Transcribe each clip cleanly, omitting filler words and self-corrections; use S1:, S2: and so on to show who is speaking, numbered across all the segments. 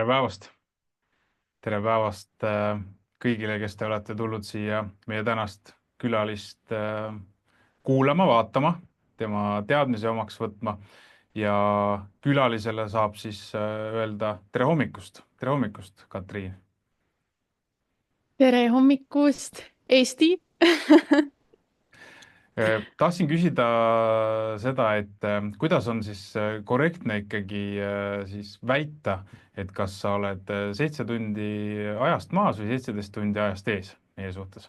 S1: tere päevast! tere päevast kõigile, kes te olete tulnud siia meie tänast külalist kuulama, vaatama, tema teadmisi omaks võtma ja külalisele saab siis öelda tere hommikust. tere hommikust, Katriin!
S2: Tere hommikust, Eesti!
S1: Tahtsin küsida seda, et kuidas on siis korrektne ikkagi siis väita, et kas sa oled 7 tundi ajast maas või 17 tundi ajast ees meie suhtes?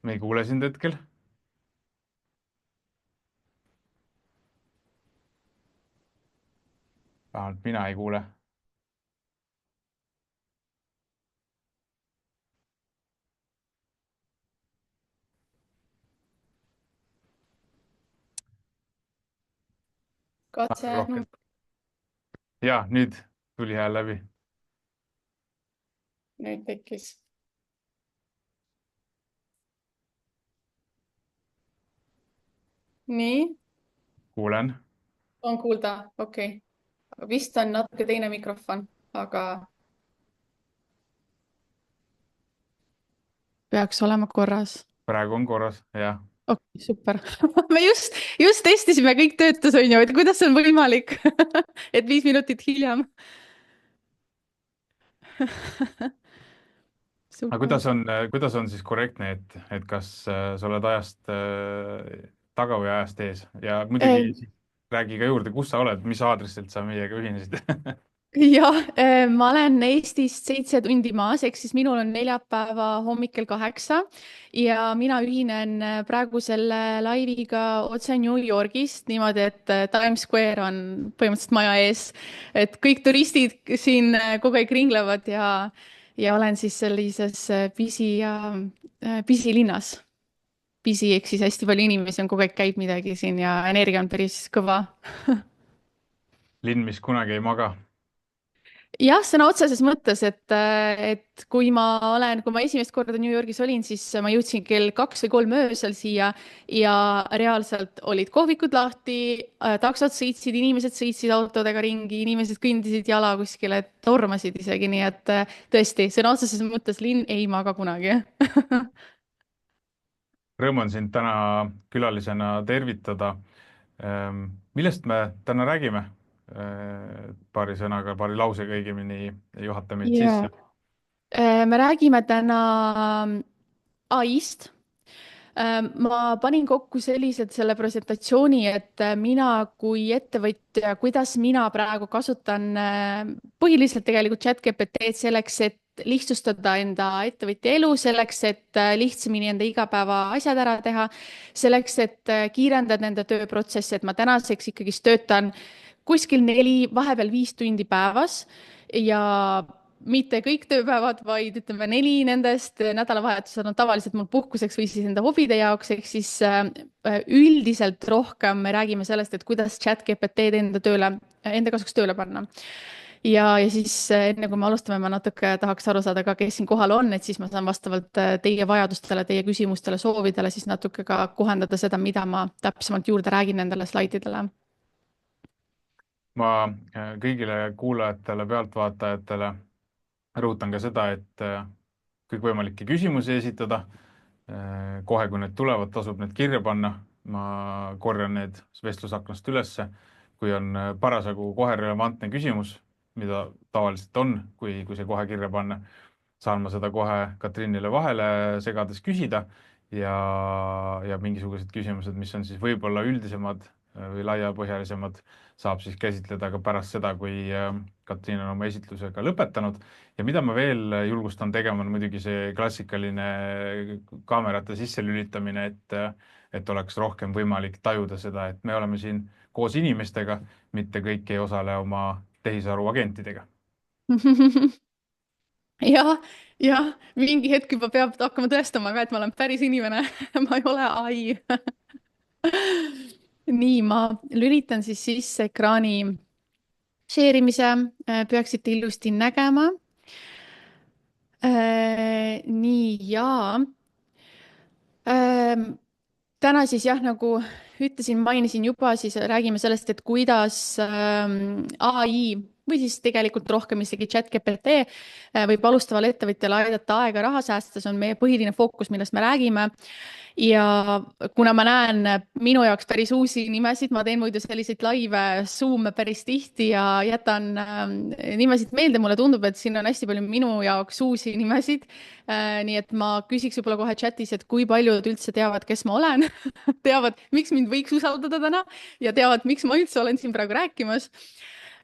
S1: Me ei kuule sind hetkel. Vähemalt mina ei kuule.
S2: Katse
S1: Rohkem. Ja nüüd tuli hääl läbi.
S2: nüüd tekkis. Nii,
S1: Kuulen.
S2: on kuulda, okei okay. Aga vist on natuke teine mikrofon, aga peaks olema korras.
S1: Praegu on korras, jah.
S2: Okei, super. Me just testisime, kõik töötas, on ju, et kuidas see on võimalik, et 5 minutit hiljem.
S1: Aga
S2: Super.
S1: kuidas on siis korrektne, et kas sa oled ajast taga või ajast ees ja muidugi siis räägi ka juurde, kus sa oled, mis aadressilt sa meiega ühinesid.
S2: Jah, ma olen Eestist 7 tundi maas, ehk siis minul on neljapäeva hommik kell 8 ja mina ühinen praegu selle laiviga otse New Yorgist niimoodi, et Times Square on põhimõtteliselt maja ees, et kõik turistid siin kogu aeg ringlevad ja olen siis sellises pisilinnas. Pisi ehk siis hästi palju inimesi on, kogu aeg käib midagi siin ja energia on päris kõva.
S1: linn, mis kunagi ei maga.
S2: Jah, sõna otseses mõttes, et kui ma esimest korda New Yorgis olin, siis ma jõudsin kell 2 või 3 öösel siia ja reaalselt olid kohvikud lahti, taksod sõitsid, inimesed sõitsid autodega ringi, inimesed kõndisid jala kuskile, tormasid isegi, nii et tõesti, sõna otseses mõttes linn ei maga kunagi.
S1: Rõõm on sind täna külalisena tervitada. Millest me täna räägime? Paari sõnaga, paari lausega õigemini juhata meid
S2: Ja
S1: sisse.
S2: me räägime täna AI-st. Ma panin kokku selle presentatsiooni, et mina kui ettevõtja, kuidas mina praegu kasutan põhiliselt tegelikult ChatGPT-d selleks, et lihtsustada enda ettevõtja elu, selleks, et lihtsamini enda igapäeva asjad ära teha, selleks, et kiirendada enda tööprotsessi, et ma tänaseks ikkagist töötan kuskil 4, vahepeal 5 tundi päevas ja mitte kõik tööpäevad, vaid ütleme 4 nendest. Nädalavahetused on tavaliselt mul puhkuseks või siis enda hobide jaoks, ehk siis üldiselt rohkem me räägime sellest, et kuidas ChatGPT-d enda kasuks tööle panna. Ja siis enne kui me alustame, ma natuke tahaks aru saada ka, kes siin kohal on, et siis ma saan vastavalt teie vajadustele, teie küsimustele, soovidele siis natuke ka kohendada seda, mida ma täpsemalt juurde räägin nendele slaididele.
S1: Ma kõigile kuulajatele, pealtvaatajatele rõhutan ka seda, et kõikvõimalikke küsimusi esitada. Kohe, kui need tulevad, tasub need kirja panna. Ma korjan need vestlusaknast ülesse. Kui on parasjagu kohe relevantne küsimus, mida tavaliselt on, kui see kohe kirja panna, saan ma seda kohe Katriinile vahele segades küsida ja mingisugused küsimused, mis on siis võib-olla üldisemad või laiapõhjalisemad, saab siis käsitleda ka pärast seda, kui Katriin on oma esitlusega lõpetanud. Ja mida ma veel julgustan tegema, on muidugi see klassikaline kaamerate sisselülitamine, et oleks rohkem võimalik tajuda seda, et me oleme siin koos inimestega, mitte kõik ei osale oma tehisaru agentidega.
S2: jah, jah, mingi hetk juba peab hakkama tõestama ka, et ma olen päris inimene ma ei ole ai. nii, ma lülitan siis sisse ekraani share imise, peaksite ilusti nägema. Nii ja Ähm, täna siis jah, nagu ütlesin, mainisin juba, siis räägime sellest, et kuidas AI või siis tegelikult rohkem isegi ChatGPT võib alustaval ettevõtjal aidata aega ja raha säästa, see on meie põhiline fookus, millest me räägime. Ja kuna ma näen minu jaoks päris uusi nimesid, ma teen muidu selliseid laive, Zoom'e päris tihti ja jätan nimesid meelde, mulle tundub, et siin on hästi palju minu jaoks uusi nimesid. nii et ma küsiks võib-olla kohe chatis, et kui paljud üldse teavad, kes ma olen teavad, miks mind võiks usaldada täna ja teavad, miks ma üldse olen siin praegu rääkimas.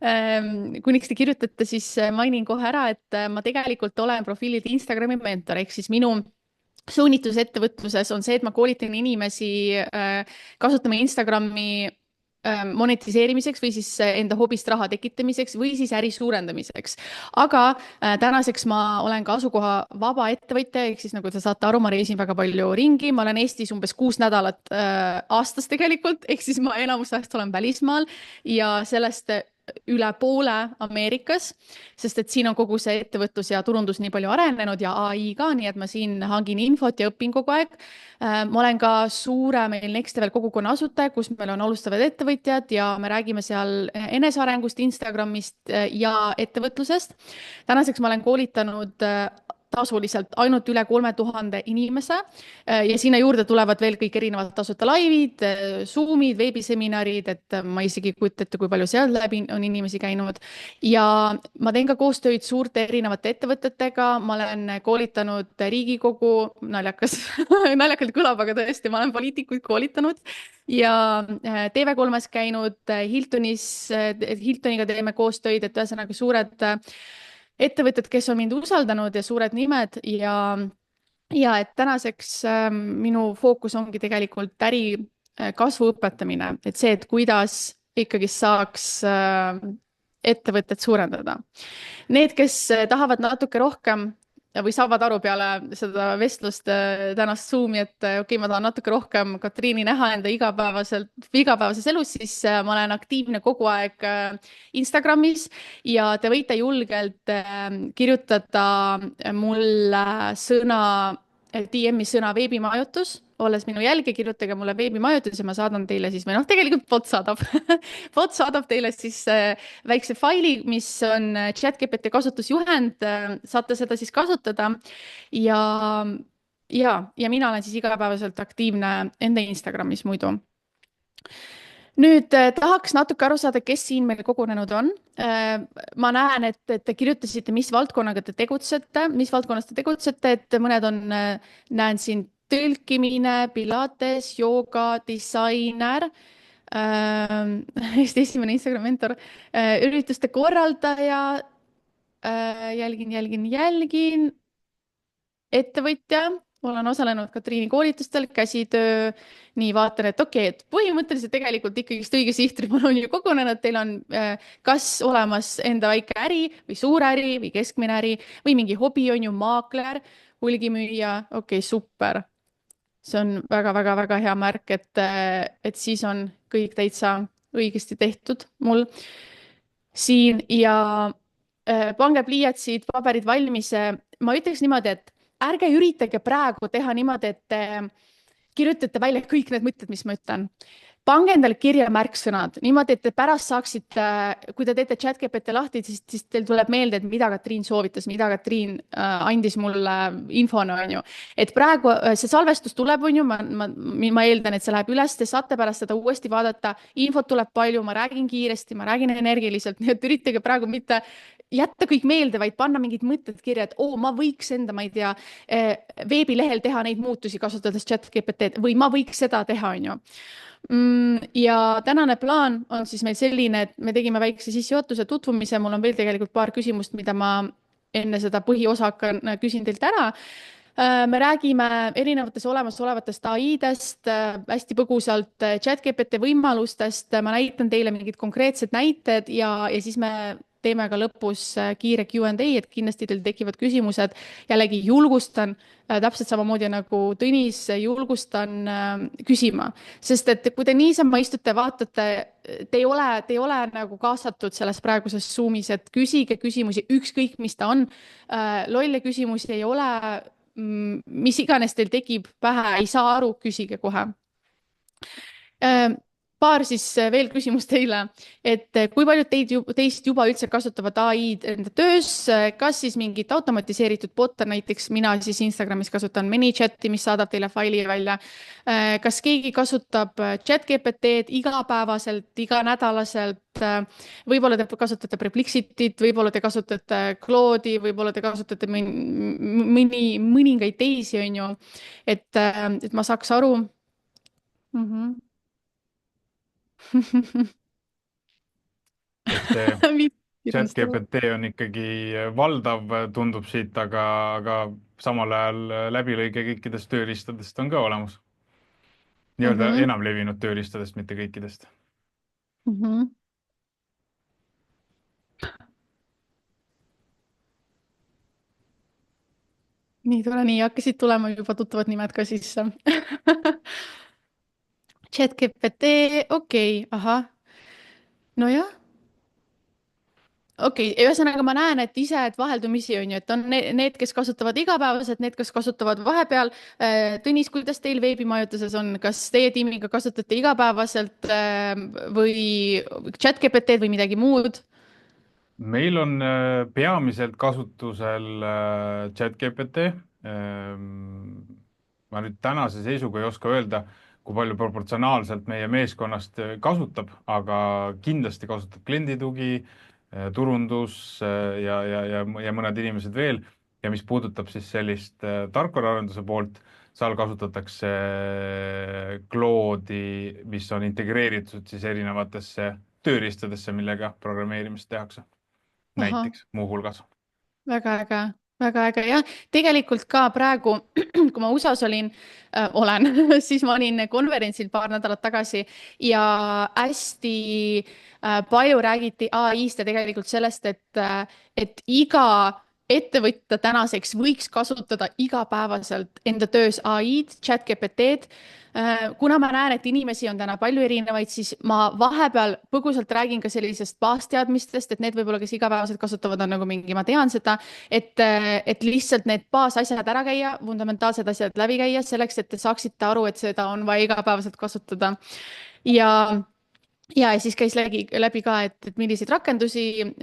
S2: Kuniks te kirjutate, siis mainin kohe ära, et ma tegelikult olen profiililt Instagrami mentor, ehk siis minu suunitlus ettevõtluses on see, et ma koolitan inimesi kasutama Instagrami monetiseerimiseks või siis enda hobist raha tekitamiseks või siis äri suurendamiseks. aga tänaseks ma olen ka asukoha vaba ettevõtja, ehk siis nagu te saate aru, ma reisin väga palju ringi, ma olen Eestis umbes 6 nädalat aastas tegelikult, ehk siis ma enamus ajast olen välismaal ja sellest üle poole Ameerikas, sest et siin on kogu see ettevõtlus ja turundus nii palju arenenud ja AI ka, nii et ma siin hangin infot ja õpin kogu aeg. ma olen ka suure meil Next Level kogukonna asutaja, kus meil on alustavad ettevõtjad ja me räägime seal enesearengust, Instagramist ja ettevõtlusest. tänaseks ma olen koolitanud tasuliselt ainult üle 3000 inimese ja sinna juurde tulevad veel kõik erinevad tasuta laivid, Zoom'id, veebiseminarid, et ma isegi ei kujuta ette, kui palju seal läbi on inimesi käinud. ja ma teen ka koostööd suurte erinevate ettevõtetega, ma olen koolitanud Riigikogu, naljakas naljakalt kõlab, aga tõesti, ma olen poliitikuid koolitanud ja TV3-s käinud, Hiltoniga teeme koostööd, et ühesõnaga suured ettevõtted, kes on mind usaldanud ja suured nimed ja et tänaseks minu fookus ongi tegelikult äri kasvu õpetamine, et see, et kuidas ikkagi saaks ettevõtet suurendada. Need, kes tahavad natuke rohkem või saavad aru peale seda vestlust tänast Zoomi, et okei, ma tahan natuke rohkem Katriini näha enda igapäevases elus, siis ma olen aktiivne kogu aeg Instagramis ja te võite julgelt kirjutada mulle DM-i sõna veebimajutus, olles minu jälgi, kirjutage mulle veebimajutus ja ma saadan teile siis, või noh, tegelikult bot saadab bot saadab teile siis väikse faili, mis on ChatGPT kasutusjuhend, saate seda siis kasutada ja, ja mina olen siis igapäevaselt aktiivne enda Instagramis muidu. Nüüd tahaks natuke aru saada, kes siin meil kogunenud on. ma näen, et te kirjutasite, mis valdkonnaga te tegutsete, mis valdkonnas te tegutsete, et mõned on, näen siin tõlkimine, pilates, jooga, disainer, Eesti esimene Instagram mentor, ürituste korraldaja, jälgin, ettevõtja, olen osalenud Katriini koolitustel, käsitöö, nii vaatan, et okei, et põhimõtteliselt tegelikult ikkagi õige sihtrühmal on ju kogunenud, teil on kas olemas enda väike äri või suur äri või keskmine äri või mingi hobi on ju maakler, hulgimüüja, okei, super. see on väga-väga-väga hea märk, et siis on kõik täitsa õigesti tehtud mul siin ja pange pliiatsid, paberid valmis. ma ütleks niimoodi, et ärge üritage praegu teha niimoodi, et kirjutate välja kõik need mõtted, mis ma ütlen. Pange endale kirja märksõnad, niimoodi, et te pärast saaksite, kui te teete ChatGPT lahti, siis teil tuleb meelde, et mida Katriin soovitas, mida Katriin andis mulle infona, on ju. Et praegu see salvestus tuleb, on ju, ma eeldan, et see läheb üles, te saate pärast seda uuesti vaadata, infot tuleb palju, ma räägin kiiresti, ma räägin energiliselt, nii et üritage praegu mitte jätta kõik meelde, vaid panna mingid mõtted kirja, et ma võiks enda, ma ei tea, veebilehel teha neid muutusi kasutades ChatGPT või ma võiks seda teha, on ju. ja tänane plaan on siis meil selline, et me tegime väikse sissejuhatuse tutvumise, mul on veel tegelikult paar küsimust, mida ma enne seda põhiosa küsin teilt ära. me räägime erinevates olemasolevatest AI-dest, hästi põgusalt ChatGPT võimalustest, ma näitan teile mingid konkreetsed näited ja siis me teeme ka lõpus kiire Q&A, et kindlasti teil tekivad küsimused. Jällegi julgustan, täpselt samamoodi nagu Tõnis, julgustan küsima. Sest et kui te niisama istute, vaatate, te ei ole nagu kaasatud selles praeguses Zoomis, et küsige küsimusi, ükskõik mis ta on. Lolle küsimusi ei ole, mis iganes teil tekib pähe, ei saa aru, küsige kohe. Äh, paar siis veel küsimust teile, et kui paljud teist juba üldse kasutavad ai-d enda töös, kas siis mingit automatiseeritud botta, näiteks mina siis Instagramis kasutan ManyChati, mis saadab teile faili välja. Kas keegi kasutab ChatGPT-d igapäevaselt, iganädalaselt, võib-olla te kasutate Perplexity't, võib-olla te kasutate Claude'i, võib-olla te kasutate mõningaid teisi, on ju, et ma saaks aru.
S1: et see ChatGPT on ikkagi valdav, tundub siit, aga samal ajal läbilõige kõikidest tööriistadest on ka olemas. Nii-öelda enam levinud tööriistadest, mitte kõikidest.
S2: Nii tore, nii hakkasid tulema juba tuttavad nimed ka sisse. ChatGPT, okei, ahah. Nojah. Okei, ühesõnaga ma näen, et ise, et vaheldumisi on ju, et on need, kes kasutavad igapäevaselt, need, kes kasutavad vahepeal. Tõnis, kuidas teil veebimajutuses on, kas teie tiimiga kasutate igapäevaselt või ChatGPT-d või midagi muud?
S1: Meil on peamiselt kasutusel ChatGPT. Ma nüüd tänase seisuga ei oska öelda, kui palju proportsionaalselt meie meeskonnast kasutab, aga kindlasti kasutab klienditugi, turundus ja mõned inimesed veel. Ja mis puudutab siis sellist tarkvaraarenduse poolt, seal kasutatakse Claude'i, mis on integreeritud siis erinevatesse tööriistadesse, millega programmeerimist tehakse. Näiteks muuhulgas.
S2: Väga äge, väga äge, jah. Tegelikult ka praegu, kui ma USA-s olen, siis ma olin konverentsil paar nädalat tagasi ja hästi palju räägiti ai-st ja tegelikult sellest, et iga ettevõtja tänaseks võiks kasutada igapäevaselt enda töös ai-d, ChatGPT-d. Kuna ma näen, et inimesi on täna palju erinevaid, siis ma vahepeal põgusalt räägin ka sellisest baasteadmistest, et need võib-olla, kes igapäevaselt kasutavad, on nagu mingi, ma tean seda, et lihtsalt need baasasjad ära käia, fundamentaalsed asjad läbi käia, selleks, et te saaksite aru, et seda on vaja igapäevaselt kasutada. Ja siis käis läbi ka, et milliseid rakendusi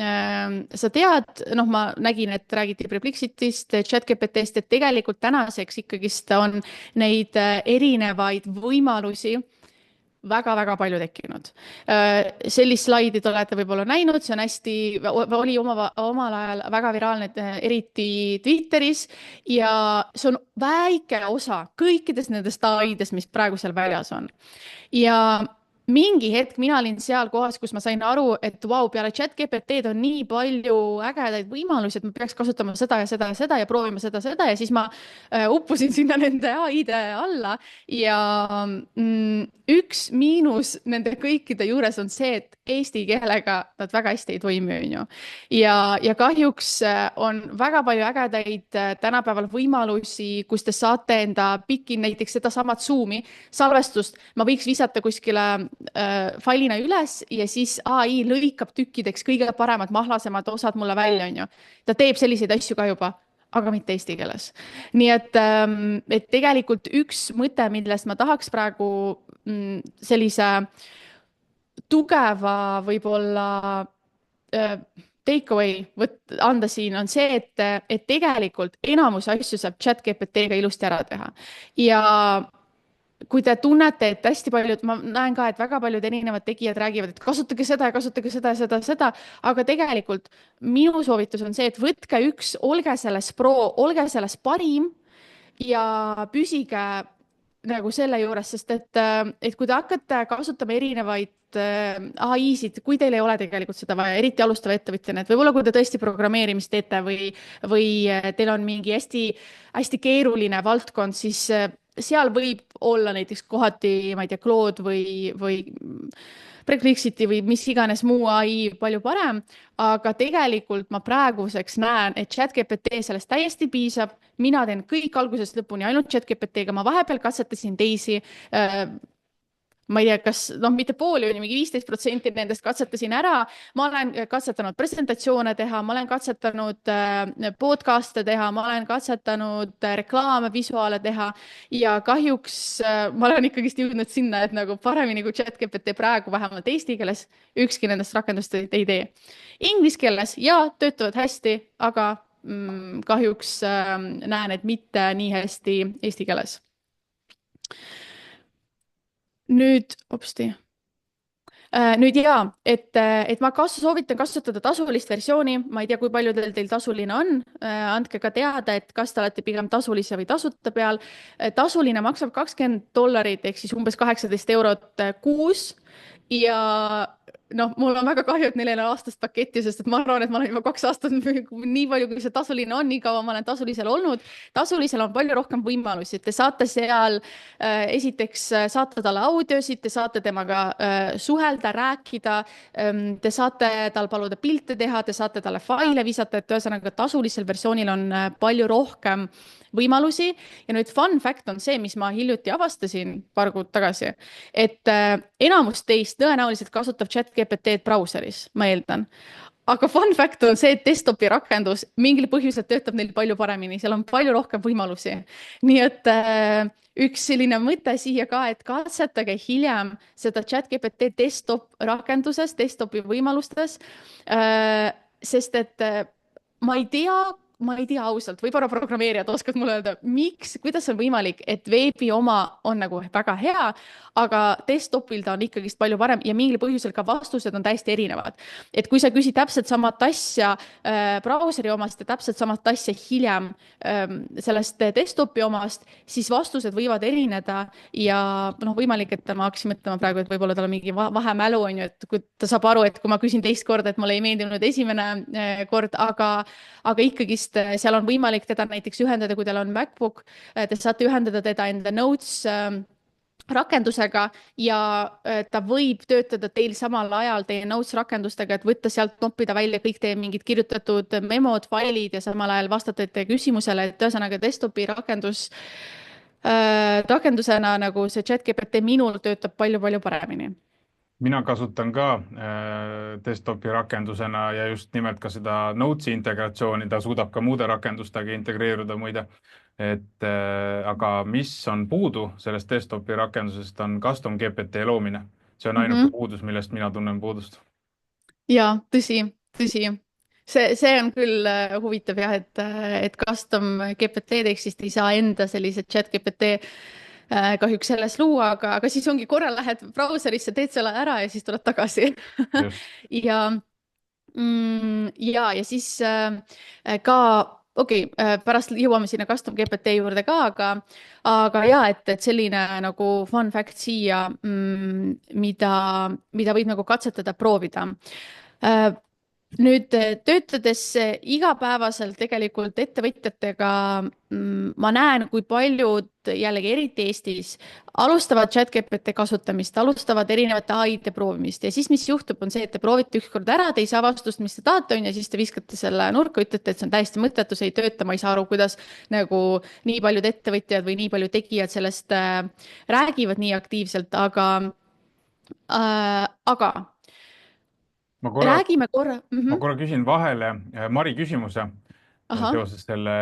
S2: sa tead. Noh, ma nägin, et räägiti Perplexity'st, ChatGPT-st, et tegelikult tänaseks ikkagist on neid erinevaid võimalusi väga-väga palju tekkinud. Sellist slaidi te olete võib-olla näinud, see on hästi, oli omal ajal väga viraalne, eriti Twitteris ja see on väike osa kõikidest nendest ai-dest, mis praegu seal väljas on. Ja mingi hetk mina olin seal kohas, kus ma sain aru, et vau, peale ChatGPT-d on nii palju ägedaid võimalusi, et ma peaks kasutama seda ja seda ja seda ja proovima seda ja siis ma uppusin sinna nende ai-de alla ja üks miinus nende kõikide juures on see, et eesti keelega nad väga hästi ei toimi, on ju. Ja kahjuks on väga palju ägedaid tänapäeval võimalusi, kus te saate enda piki, näiteks sedasamat Zoomi salvestust, ma võiks visata kuskile failina üles ja siis ai lõikab tükkideks kõige paremad, mahlasemad osad mulle välja, on ju. Ta teeb selliseid asju ka juba, aga mitte eesti keeles. Nii et tegelikult üks mõte, millest ma tahaks praegu sellise tugeva võib-olla takeaway anda siin on see, et tegelikult enamus asju saab ChatGPT-ga ilusti ära teha. Ja kui te tunnete, et hästi paljud, ma näen ka, et väga paljud erinevad tegijad räägivad, et kasutage seda ja kasutage seda ja seda, aga tegelikult minu soovitus on see, et võtke olge selles pro, olge selles parim ja püsige nagu selle juures, sest et kui te hakkate kasutama erinevaid ai-sid, kui teil ei ole tegelikult seda vaja, eriti alustava ettevõtjana, et võib-olla kui te tõesti programmeerimist teete või teil on mingi hästi keeruline valdkond, siis seal võib olla näiteks kohati, ma ei tea, Claude või Perplexity või mis iganes muu ai palju parem, aga tegelikult ma praeguseks näen, et ChatGPT sellest täiesti piisab. Mina teen kõik algusest lõpuni ainult ChatGPT-ga, ma vahepeal katsetasin teisi ma ei tea, kas noh, mitte pooli, mingi 15% nendest katsetasin ära. ma olen katsetanud presentatsioone teha, ma olen katsetanud podcast'e teha, ma olen katsetanud reklaame, visuaale teha ja kahjuks ma olen ikkagist jõudnud sinna, et nagu paremini kui ChatGPT praegu vähemalt eesti keeles ükski nendest rakendustest ei tee. Inglise keeles ja töötavad hästi, aga kahjuks näen, et mitte nii hästi eesti keeles. nüüd, hopsti. Nüüd jaa, et ma soovitan kasutada tasulist versiooni, ma ei tea, kui paljudel teil tasuline on, andke ka teada, et kas te olete pigem tasulise või tasuta peal. Tasuline maksab $20 ehk siis umbes 18 eurot kuus ja noh, mul on väga kahju, et neil ei ole aastast paketti, sest et ma arvan, et ma olen juba 2 aastat nii palju, kui see tasuline on, nii kaua ma olen tasulisel olnud. Tasulisel on palju rohkem võimalusi, te saate seal esiteks saata talle audiosid, te saate temaga suhelda, rääkida, te saate tal paluda pilte teha, te saate talle faile visata, et ühesõnaga tasulisel versioonil on palju rohkem võimalusi. Ja nüüd fun fact on see, mis ma hiljuti avastasin paar kuud tagasi, et enamus teist tõenäoliselt kasutab ChatGPT-d brauseris, ma eeldan. Aga fun fact on see, et desktopi rakendus mingil põhjusel töötab neil palju paremini, seal on palju rohkem võimalusi. Nii et üks selline mõte siia ka, et katsetage hiljem seda ChatGPT desktop rakenduses, desktopi võimalustes, sest et ma ei tea ausalt, võib-olla programmeerijad oskavad mulle öelda, miks, kuidas on võimalik, et veebi oma on nagu väga hea, aga desktopil ta on ikkagist palju parem ja mingil põhjusel ka vastused on täiesti erinevad. Et kui sa küsid täpselt samat asja brauseri omast ja täpselt samat asja hiljem sellest desktopi omast, siis vastused võivad erineda ja noh, võimalik, et ma hakkasin mõtlema praegu, et võib-olla tal on mingi vahemälu, on ju, et kui ta saab aru, et kui ma küsin teist korda, et mulle ei meeldinud esimene kord, aga ikkagist seal on võimalik teda näiteks ühendada, kui teil on MacBook, te saate ühendada teda enda Notes rakendusega ja ta võib töötada teil samal ajal teie Notes rakendustega, et võtta sealt, noppida välja kõik teie mingid kirjutatud memod, failid ja samal ajal vastata teie küsimusele, et ühesõnaga desktopi rakendusena nagu see ChatGPT minul töötab palju-palju paremini.
S1: mina kasutan ka desktopi rakendusena ja just nimelt ka seda Notesi integratsiooni, ta suudab ka muude rakendustega integreeruda muide. Aga mis on puudu sellest desktopi rakendusest, on custom GPT loomine. See on ainuke puudus, millest mina tunnen puudust.
S2: Ja tõsi, tõsi. See on küll huvitav jah, et custom GPT-d ehk siis te ei saa enda sellise chat GPT kahjuks selles luua, aga siis ongi korra lähed brauserisse, teed selle ära ja siis tuled tagasi. ja ja siis ka pärast jõuame sinna custom GPT juurde ka, aga ja, et selline nagu fun fact siia, mida võib nagu katsetada, proovida. Nüüd töötades igapäevaselt tegelikult ettevõtjatega, ma näen, kui paljud jällegi eriti Eestis alustavad ChatGPT kasutamist, alustavad erinevate ai-de proovimist ja siis, mis juhtub, on see, et te proovite ükskord ära, te ei saa vastust, mis te tahate, ja siis te viskate selle nurka, ütlete, et see on täiesti mõttetu, see ei tööta, ma ei saa aru, kuidas nagu nii paljud ettevõtjad või nii paljud tegijad sellest räägivad nii aktiivselt, aga
S1: ma korra,
S2: räägime korra.
S1: ma korra küsin vahele Mari küsimuse
S2: Ahah.
S1: seoses selle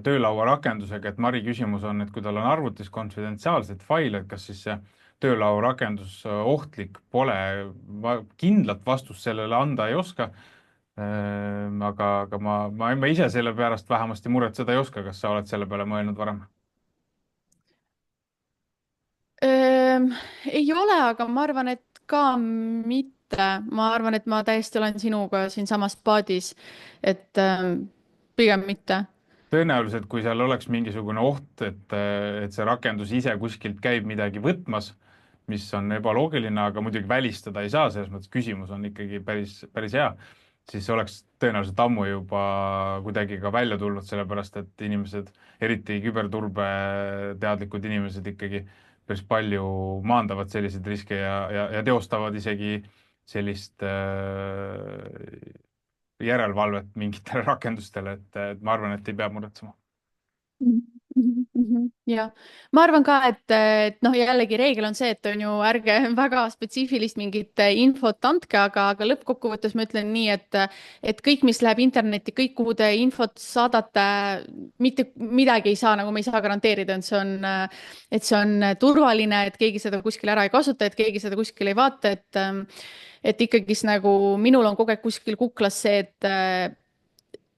S1: töölaua rakendusega, et Mari küsimus on, et kui tal on arvutis konfidentsiaalseid faile, et kas siis see töölaua rakendus ohtlik pole, kindlat vastust sellele anda ei oska. Aga ma ise selle pärast vähemasti muretseda ei oska, kas sa oled selle peale mõelnud varem?
S2: Ei ole, aga ma arvan, et ka mitte. Ma arvan, et ma täiesti olen sinuga siinsamas paadis, et pigem mitte.
S1: Tõenäoliselt, kui seal oleks mingisugune oht, et see rakendus ise kuskilt käib midagi võtmas, mis on ebaloogiline, aga muidugi välistada ei saa, selles mõttes küsimus on ikkagi päris hea, siis oleks tõenäoliselt ammu juba kuidagi ka välja tulnud, sellepärast et inimesed, eriti küberturbe teadlikud inimesed ikkagi päris palju maandavad selliseid riske ja teostavad isegi sellist järelevalvet mingitele rakendustele, et ma arvan, et ei pea muretsema.
S2: jah, ma arvan ka, et noh, jällegi reegel on see, et on ju, ärge väga spetsiifilist mingit infot andke, aga lõppkokkuvõttes ma ütlen nii, et kõik, mis läheb internetti, kõik, kuhu te infot saadate, mitte midagi ei saa, nagu me ei saa garanteerida, et see on turvaline, et keegi seda kuskil ära ei kasuta, et keegi seda kuskil ei vaata, et ikkagist nagu minul on kogu aeg kuskil kuklas see,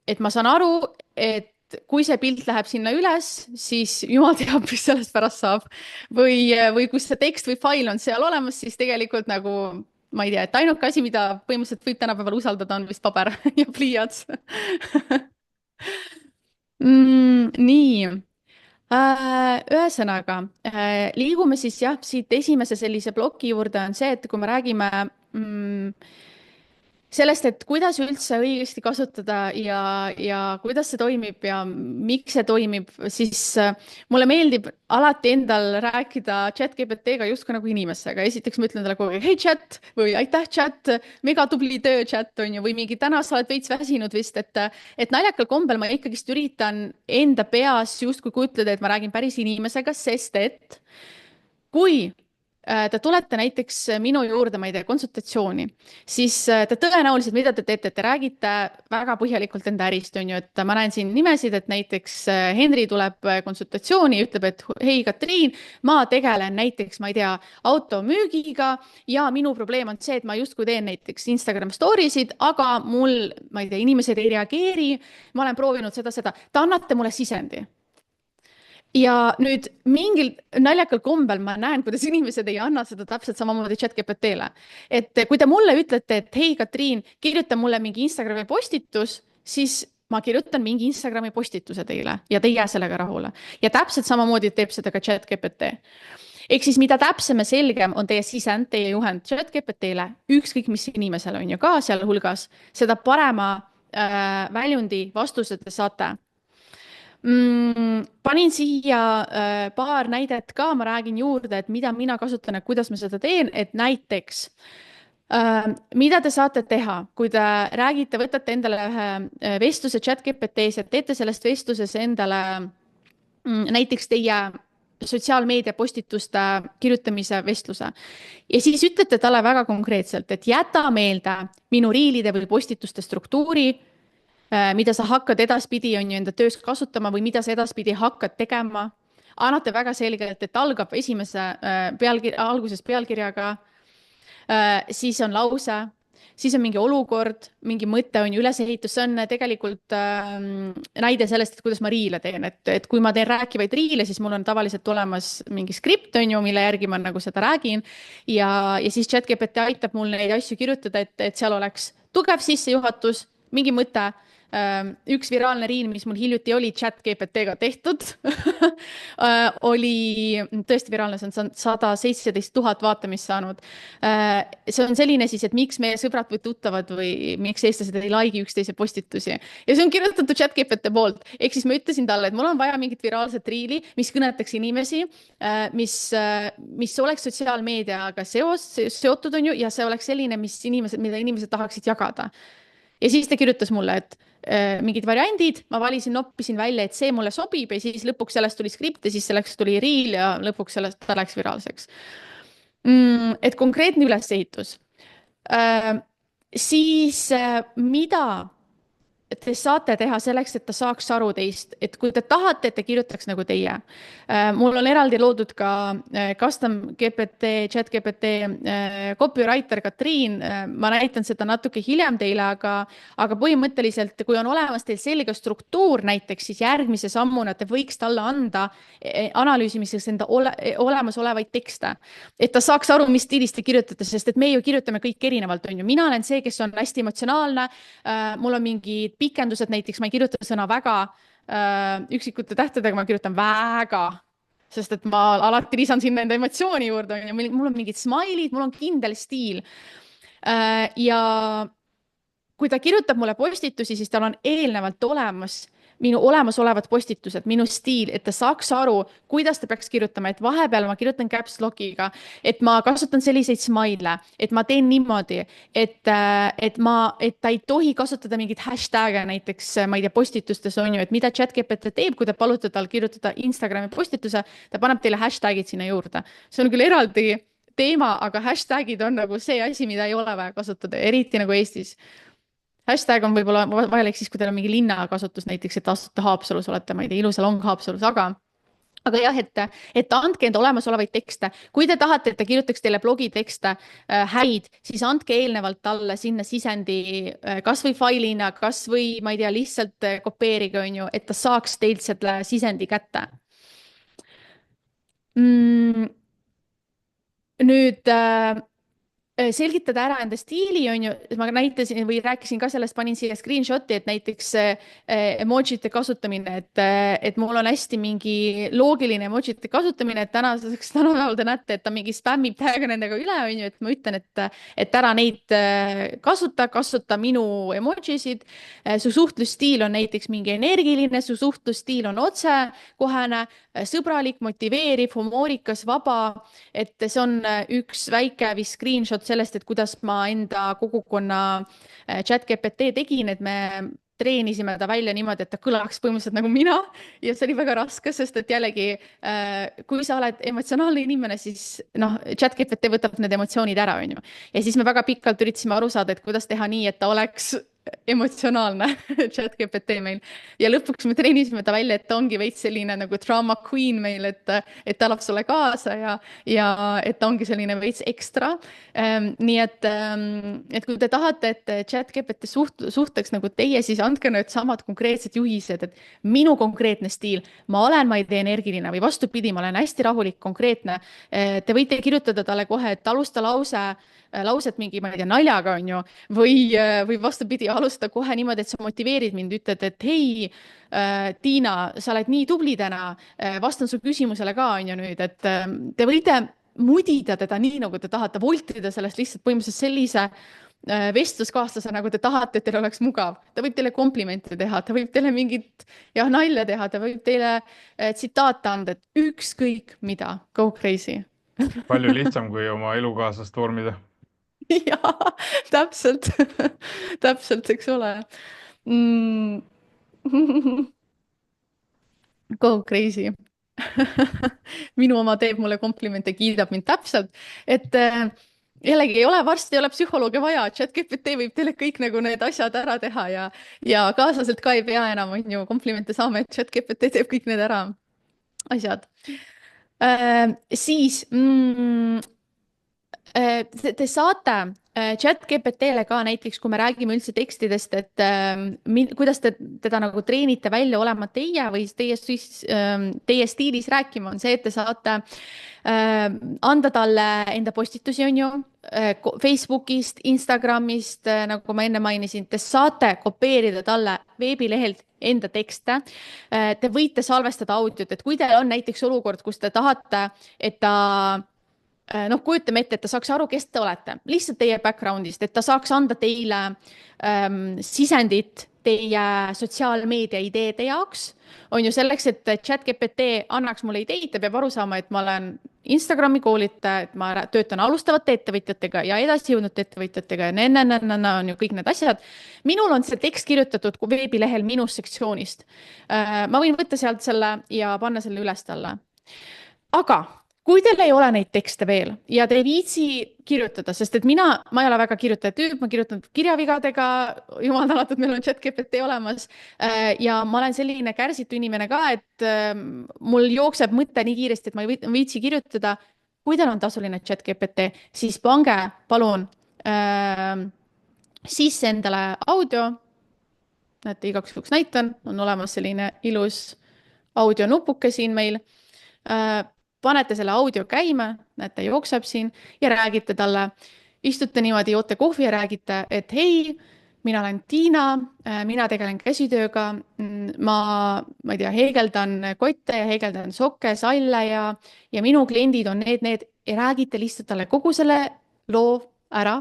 S2: et ma saan aru, et kui see pilt läheb sinna üles, siis jumal teab, mis sellest pärast saab. või kui see tekst või fail on seal olemas, siis tegelikult nagu ma ei tea, et ainuke asi, mida põhimõtteliselt võib tänapäeval usaldada, on vist paber ja pliiats nii. Ühesõnaga, liigume siis jah, siit esimese sellise ploki juurde on see, et kui me räägime sellest, et kuidas üldse õigesti kasutada ja kuidas see toimib ja miks see toimib, siis mulle meeldib alati endal rääkida chat-GPT-ga justkui nagu inimesega. Esiteks ma ütlen talle kogu aeg, hei chat või aitäh chat, mega tubli töö chat on ju, või mingi täna sa oled veits väsinud vist, et naljakal kombel ma ikkagist üritan enda peas justkui kujutleda, et ma räägin päris inimesega, sest et kui te tulete näiteks minu juurde, ma ei tea, konsultatsiooni, siis te tõenäoliselt, mida te teete, te räägite väga põhjalikult enda ärist, on ju, et ma näen siin nimesid, et näiteks Henri tuleb konsultatsiooni, ütleb, et hei, Katriin, ma tegelen näiteks, ma ei tea, automüügiga ja minu probleem on see, et ma justkui teen näiteks Instagram story'sid, aga mul, ma ei tea, inimesed ei reageeri, ma olen proovinud seda, ta annate mulle sisendi. Ja nüüd mingil naljakal kombel ma näen, kuidas inimesed ei anna seda täpselt samamoodi chat-GPT-le. Et kui te mulle ütlete, et hei, Katriin, kirjuta mulle mingi Instagrami postitus, siis ma kirjutan mingi Instagrami postituse teile ja te ei jää sellega rahule. Ja täpselt samamoodi teeb seda ka chat-GPT. Ehk siis mida täpsem ja selgem on teie sisend, teie juhend chat-GPT-le, ükskõik mis inimesel on ju ka sealhulgas, seda parema väljundi vastused te saate. Panin siia paar näidet ka, ma räägin juurde, et mida mina kasutan ja kuidas ma seda teen, et näiteks mida te saate teha, kui te räägite, võtate endale ühe vestluse chat-GPT-s ja teete sellest vestluses endale näiteks teie sotsiaalmeedia postituste kirjutamise vestluse. Ja siis ütlete talle väga konkreetselt, et jäta meelde minu riilide või postituste struktuuri, mida sa hakkad edaspidi on ju enda töös kasutama või mida sa edaspidi hakkad tegema. Annate väga selgelt, et algab esimese alguses pealkirjaga, siis on lause, siis on mingi olukord, mingi mõte on ju ülesehitus, see on tegelikult näide sellest, et kuidas ma riile teen, et kui ma teen rääkivaid riile, siis mul on tavaliselt olemas mingi skript on ju, mille järgi ma nagu seda räägin ja siis chat-GPT aitab mul neid asju kirjutada, et seal oleks tugev sissejuhatus, mingi mõte. Üks viraalne riil, mis mul hiljuti oli chat-GPT-ga tehtud, oli tõesti viraalne, see on 117 000 vaatamist saanud. See on selline siis, et miks meie sõbrad või tuttavad või miks eestlased ei laigi üksteise postitusi. Ja see on kirjutatud chat-GPT poolt. Ehk siis ma ütlesin talle, et mul on vaja mingit viraalset riili, mis kõnetaks inimesi, mis oleks sotsiaalmeediaga seotud on ju, ja see oleks selline, mida inimesed tahaksid jagada. Ja siis ta kirjutas mulle, et mingid variandid, ma valisin, noppisin välja, et see mulle sobib ja siis lõpuks sellest tuli skript ja siis selleks tuli riil ja lõpuks sellest ta läks viraalseks. Et konkreetne ülesehitus. Siis mida te saate teha selleks, et ta saaks aru teist, et kui te tahate, et ta kirjutaks nagu teie. Mul on eraldi loodud ka custom GPT, chat-GPT copywriter Katriin. Ma näitan seda natuke hiljem teile, aga põhimõtteliselt, kui on olemas teil selge struktuur näiteks, siis järgmise sammuna te võiks talle anda analüüsimiseks enda olemasolevaid tekste. Et ta saaks aru, mis stiilis te kirjutate, sest et me ju kirjutame kõik erinevalt, on ju. Mina olen see, kes on hästi emotsionaalne. Mul on mingid pikendused, näiteks ma ei kirjuta sõna väga üksikute tähtedega, ma kirjutan väga, sest et ma alati lisan sinna enda emotsiooni juurde. Mul on mingid smile'id, mul on kindel stiil. Ja kui ta kirjutab mulle postitusi, siis tal on eelnevalt olemas minu olemasolevad postitused, minu stiil, et ta saaks aru, kuidas ta peaks kirjutama, et vahepeal ma kirjutan caps lock'iga, et ma kasutan selliseid smile'e, et ma teen niimoodi, et ta ei tohi kasutada mingeid hashtag'e näiteks, ma ei tea, postitustes on ju, et mida ChatGPT teeb, kui te palute tal kirjutada Instagrami postituse, ta paneb teile hashtag'id sinna juurde. See on küll eraldi teema, aga hashtag'id on nagu see asi, mida ei ole vaja kasutada, eriti nagu Eestis. Hashtag on võib-olla vajalik siis, kui teil on mingi linnakasutus näiteks, et asute Haapsalus, olete, ma ei tea, ilusal on Haapsalus, aga jah, et andke enda olemasolevaid tekste. Kui te tahate, et ta kirjutaks teile blogitekste häid, siis andke eelnevalt talle sinna sisendi kas või failina, kas või, ma ei tea, lihtsalt kopeerige, on ju, et ta saaks teilt selle sisendi kätte. Nüüd selgitada ära enda stiili, on ju, ma näitasin või rääkisin ka sellest, panin siia screenshot'i, et näiteks emojite kasutamine, et mul on hästi mingi loogiline emojite kasutamine, et tänapäeval te näete, et ta mingi spämmib täiega nendega üle, on ju, et ma ütlen, et ära neid kasuta minu emojisid. Su suhtlusstiil on näiteks mingi energiline, su suhtlusstiil on otsekohene, sõbralik, motiveeriv, humoorikas, vaba, et see on üks väike vist screenshot sellest, et kuidas ma enda kogukonna ChatGPT tegin, et me treenisime ta välja niimoodi, et ta kõlaks põhimõtteliselt nagu mina ja see oli väga raske, sest et jällegi, kui sa oled emotsionaalne inimene, siis noh, ChatGPT võtab need emotsioonid ära, on ju. Ja siis me väga pikalt üritasime aru saada, et kuidas teha nii, et ta oleks emotsionaalne ChatGPT meil ja lõpuks me treenisime ta välja, et ta ongi veits selline nagu drama queen meil, et ta elab sulle kaasa ja et ta ongi selline veits ekstra. Nii et kui te tahate, et ChatGPT suhteks nagu teie, siis andke need samad konkreetsed juhised, et minu konkreetne stiil, ma ei tea, energiline või vastupidi, ma olen hästi rahulik, konkreetne. Te võite kirjutada talle kohe, et alusta lauset mingi, ma ei tea, naljaga, on ju, või vastupidi, alusta kohe niimoodi, et sa motiveerid mind, ütled, et hei, Tiina, sa oled nii tubli täna, vastan su küsimusele ka, on ju nüüd, et te võite mudida teda nii, nagu te tahate, voltida sellest lihtsalt põhimõtteliselt sellise vestluskaaslase, nagu te tahate, et teil oleks mugav. Ta võib teile komplimente teha, ta võib teile mingit nalja teha, ta võib teile tsitaate anda, et ükskõik mida, go crazy.
S1: Palju lihtsam kui oma elukaaslast vormida.
S2: Jaa, täpselt, täpselt, eks ole. Go crazy. Minu oma teeb mulle komplimente, kiidab mind täpselt, et jällegi varsti ei ole psühholooge vaja, ChatGPT võib teile kõik nagu need asjad ära teha ja kaaslaselt ka ei pea enam, on ju, komplimente saama, et ChatGPT teeb kõik need ära asjad. Siis te saate ChatGPT-le ka näiteks, kui me räägime üldse tekstidest, et kuidas te teda nagu treenite välja olema teie või teie stiilis rääkima, on see, et te saate anda talle enda postitusi, on ju, Facebookist, Instagramist, nagu ma enne mainisin, te saate kopeerida talle veebilehelt enda tekste. Te võite salvestada audiot, et kui teil on näiteks olukord, kus te tahate, et ta kujutame ette, et ta saaks aru, kes te olete, lihtsalt teie background'ist, et ta saaks anda teile sisendit teie sotsiaalmeedia ideede jaoks, on ju selleks, et ChatGPT annaks mulle ideid, ta peab aru saama, et ma olen Instagrami koolitaja, et ma töötan alustavate ettevõtjatega ja edasi jõudnud ettevõtjatega ja on ju kõik need asjad. Minul on see tekst kirjutatud veebilehel minu sektsioonist. Ma võin võtta sealt selle ja panna selle üles talle. Aga kui teil ei ole neid tekste veel ja te ei viitsi kirjutada, sest et ma ei ole väga kirjutaja tüüp, ma kirjutan kirjavigadega, jumal tänatud, meil on ChatGPT olemas ja ma olen selline kärsitu inimene ka, et mul jookseb mõte nii kiiresti, et ma ei viitsi kirjutada. Kui teil on tasuline ChatGPT, siis pange palun sisse endale audio. Näete, igaks juhuks näitan, on olemas selline ilus audionupuke siin meil. Panete selle audio käima, näete, jookseb siin ja räägite talle, istute niimoodi, joote kohvi ja räägite, et hei, mina olen Tiina, mina tegelen käsitööga, ma ei tea, heegeldan kotte ja heegeldan sokke, salle ja minu kliendid on need ja räägite lihtsalt talle kogu selle loo ära,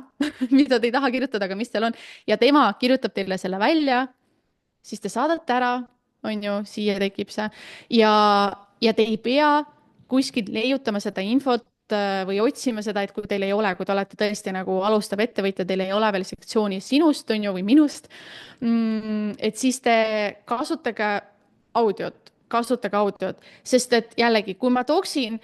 S2: mida te ei taha kirjutada, aga mis teil on ja tema kirjutab teile selle välja, siis te saadate ära on ju, siia tekib see. ja, ja te ei pea kuskilt leiutama seda infot või otsima seda, et kui teil ei ole, kui te olete tõesti nagu alustav ettevõtja, teil ei ole veel sektsiooni sinust, on ju, või minust, et siis te kasutage audiot, sest et jällegi, kui ma tooksin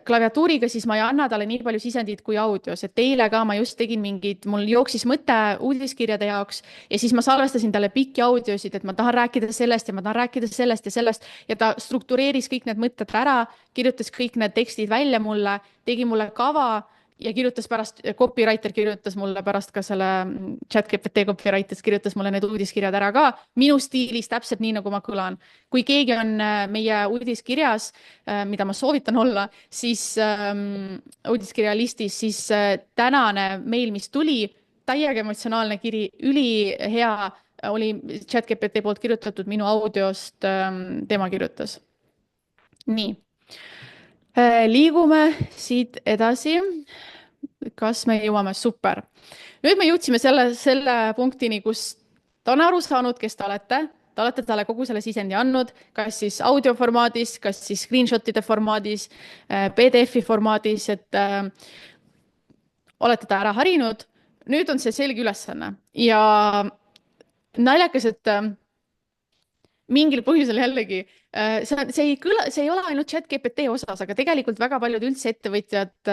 S2: klaviatuuriga, siis ma ei anna talle nii palju sisendit kui audios, et eile ka ma just tegin mingid, mul jooksis mõte uudiskirjade jaoks ja siis ma salvestasin talle pikki audiosid, et ma tahan rääkida sellest ja ma tahan rääkida sellest ja sellest ja ta struktureeris kõik need mõtted ära, kirjutas kõik need tekstid välja mulle, tegi mulle kava ja kirjutas pärast, copywriter kirjutas mulle pärast ka selle ChatGPT copywriter kirjutas mulle need uudiskirjad ära ka minu stiilis täpselt nii, nagu ma kõlan. Kui keegi on meie uudiskirjas, mida ma soovitan olla, siis uudiskirja listis, siis tänane meil, mis tuli, täiega emotsionaalne kiri, ülihea oli ChatGPT poolt kirjutatud minu audiost, tema kirjutas. Nii. Liigume siit edasi. Kas me jõuame? Super. Nüüd me jõudsime selle punktini, kus ta on aru saanud, kes te olete talle kogu selle sisendi andnud, kas siis audio formaadis, kas siis screenshotide formaadis, PDF-i formaadis, et olete ta ära harinud. Nüüd on see selge ülesanne ja naljakas, et mingil põhjusel jällegi, see ei ole ainult ChatGPT osas, aga tegelikult väga paljud üldse ettevõtjad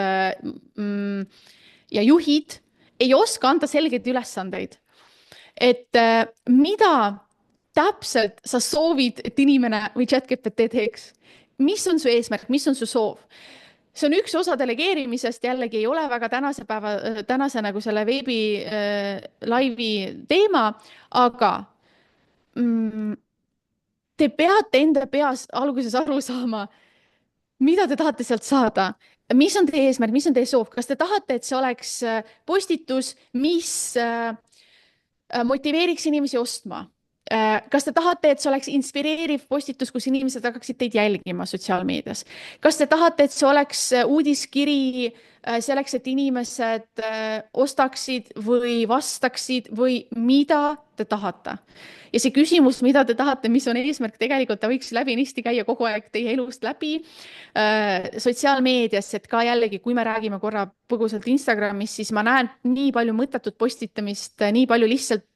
S2: ja juhid ei oska anda selgeid ülesandeid. Et mida täpselt sa soovid, et inimene või ChatGPT teeks? Mis on su eesmärk, mis on su soov? See on üks osa delegeerimisest, jällegi ei ole väga tänase nagu selle veebi laivi teema, aga te peate enda peas alguses aru saama, mida te tahate sealt saada. Mis on teie eesmärk, mis on teie soov? Kas te tahate, et see oleks postitus, mis motiveeriks inimesi ostma? Kas te tahate, et see oleks inspireeriv postitus, kus inimesed hakkaksid teid jälgima sotsiaalmeedias? Kas te tahate, et see oleks uudiskiri selleks, et inimesed ostaksid või vastaksid või mida te tahate? Ja see küsimus, mida te tahate, mis on eesmärk, tegelikult ta võiks läbinisti käia kogu aeg teie elust läbi sotsiaalmeedias, et ka jällegi, kui me räägime korra põgusalt Instagramis, siis ma näen nii palju mõttetut postitamist, nii palju lihtsalt,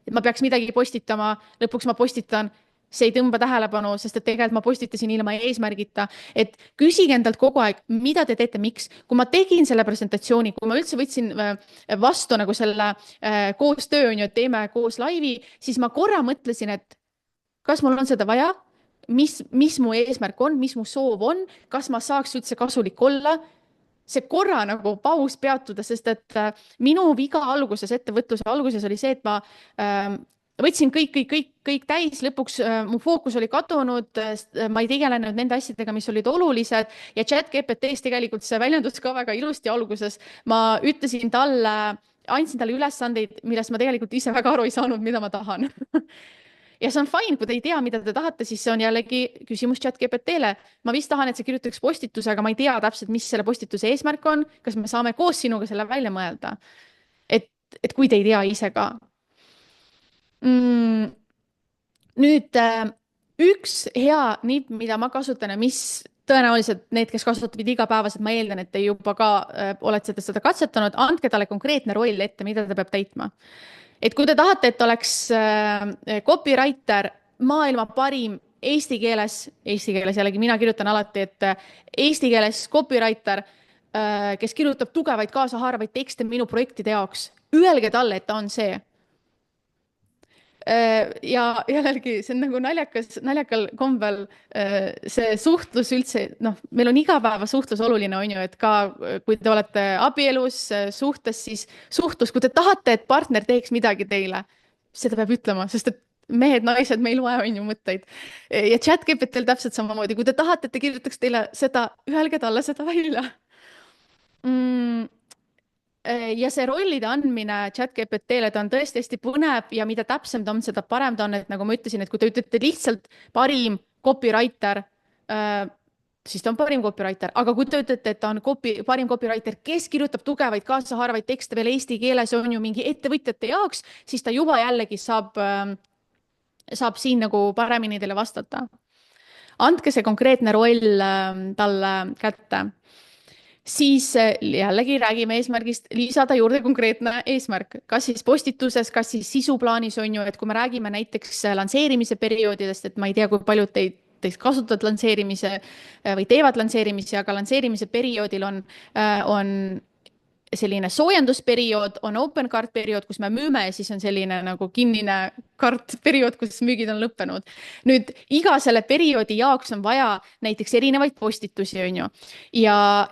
S2: et ma peaks midagi postitama, lõpuks ma postitan, see ei tõmba tähelepanu, sest et tegelikult ma postitasin ilma eesmärgita, et küsige endalt kogu aeg, mida te teete, miks. Kui ma tegin selle presentatsiooni, kui ma üldse võtsin vastu nagu selle koostöö, et teeme koos laivi, siis ma korra mõtlesin, et kas mul on seda vaja, mis mu eesmärk on, mis mu soov on, kas ma saaks üldse kasulik olla, see korra nagu paus peatuda, sest et minu viga alguses, ettevõtluse alguses oli see, et ma võtsin kõik täis, lõpuks mu fookus oli kadunud, ma ei tegelenud nende asjadega, mis olid olulised ja ChatGPT-s tegelikult see väljendus ka väga ilusti alguses. Ma ütlesin talle, andsin talle ülesandeid, millest ma tegelikult ise väga aru ei saanud, mida ma tahan. Ja see on fine, kui te ei tea, mida te tahate, siis see on jällegi küsimus ChatGPT-le. Ma vist tahan, et see kirjutaks postituse, aga ma ei tea täpselt, mis selle postituse eesmärk on, kas me saame koos sinuga selle välja mõelda. Et kui te ei tea ise ka. Nüüd üks hea nipp, mida ma kasutan ja mis tõenäoliselt need, kes kasutavad igapäevaselt, ma eeldan, et te juba ka olete seda katsetanud, andke talle konkreetne roll ette, mida ta peab täitma. Et kui te tahate, et oleks copywriter, maailma parim eesti keeles jällegi mina kirjutan alati, et eesti keeles copywriter, kes kirjutab tugevaid kaasahaaravaid tekste minu projektide jaoks, öelge talle, et ta on see. Ja jällegi see on nagu naljakal kombel see suhtlus üldse, meil on igapäeva suhtlus oluline, on ju, et ka kui te olete abielus suhtes, siis suhtlus, kui te tahate, et partner teeks midagi teile, seda peab ütlema, sest et mehed, naised, me ei loe, on ju, mõtteid. Ja ChatGPT-l täpselt samamoodi, kui te tahate, et ta kirjutaks teile seda, öelge talle seda välja. Ja see rollide andmine ChatGPT-le, ta on tõesti hästi põnev ja mida täpsem ta on, seda parem ta on, et nagu ma ütlesin, et kui te ütlete lihtsalt parim copywriter, siis ta on parim copywriter, aga kui te ütlete, et ta on parim copywriter, kes kirjutab tugevaid kaasahaaravaid tekste veel eesti keeles, on ju mingi ettevõtjate jaoks, siis ta juba jällegi saab saab siin nagu paremini teile vastata. Andke see konkreetne roll talle kätte. Siis jällegi räägime eesmärgist, lisada juurde konkreetne eesmärk, kas siis postituses, kas siis sisuplaanis on ju, et kui me räägime näiteks lansseerimise perioodidest, et ma ei tea, kui paljud teist kasutavad lansseerimise või teevad lansseerimisi, aga lansseerimise perioodil on selline soojendusperiood, on open cart periood, kus me müüme ja siis on selline nagu kinnine cart periood, kus müügid on lõppenud. Nüüd iga selle perioodi jaoks on vaja näiteks erinevaid postitusi, on ju. Ja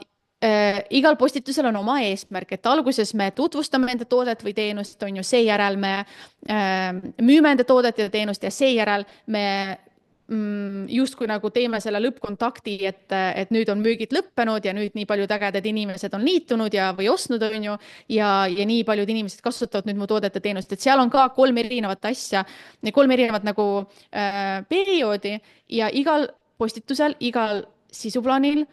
S2: igal postitusel on oma eesmärk, et alguses me tutvustame enda toodet või teenust, on ju, seejärel me müüme enda toodet ja teenust ja seejärel me justkui nagu teeme selle lõppkontakti, et nüüd on müügid lõppenud ja nüüd nii paljud ägedad inimesed on liitunud ja, või ostnud, on ju, ja nii paljud inimesed kasutavad nüüd mu toodet ja teenust, et seal on ka 3 erinevat asja, 3 erinevat nagu perioodi ja igal postitusel, igal sisuplaanil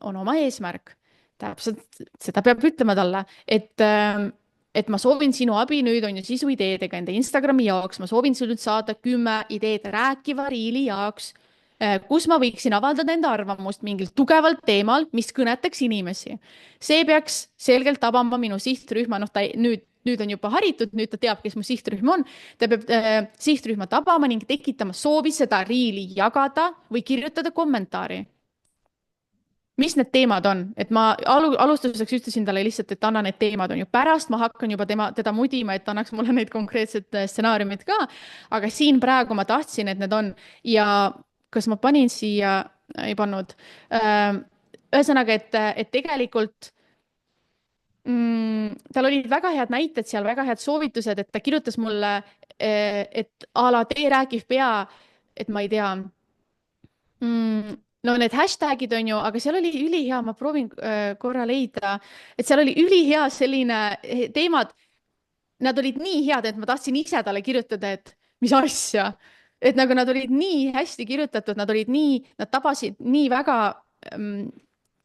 S2: on oma eesmärk. Täpselt seda peab ütlema talle, et ma soovin sinu abi nüüd on ju sisuideedega enda Instagrami jaoks, ma soovin sinult saada 10 ideed rääkiva riili jaoks, kus ma võiksin avaldada enda arvamust mingil tugevalt teemal, mis kõnetaks inimesi. See peaks selgelt tabama minu sihtrühma, noh ta nüüd on juba haritud, nüüd ta teab, kes mu sihtrühm on, ta peab sihtrühma tabama ning tekitama soovi seda riili jagada või kirjutada kommentaari. Mis need teemad on, et ma alustuseks ütlesin talle lihtsalt, et anna need teemad on ju pärast, ma hakkan juba teda mudima, et annaks mulle neid konkreetsed stsenaariumid ka, aga siin praegu ma tahtsin, et need on ja kas ma panin siia, ei pannud, ühesõnaga, et tegelikult tal olid väga head näited seal, väga head soovitused, et ta kirjutas mulle, et a la tee räägiv pea, et ma ei tea, no need hashtagid on ju, aga seal oli ülihea, ma proovin korra leida, et seal oli ülihea selline teemad, nad olid nii head, et ma tahtsin ise talle kirjutada, et mis asja, et nagu nad olid nii hästi kirjutatud, nad tabasid nii väga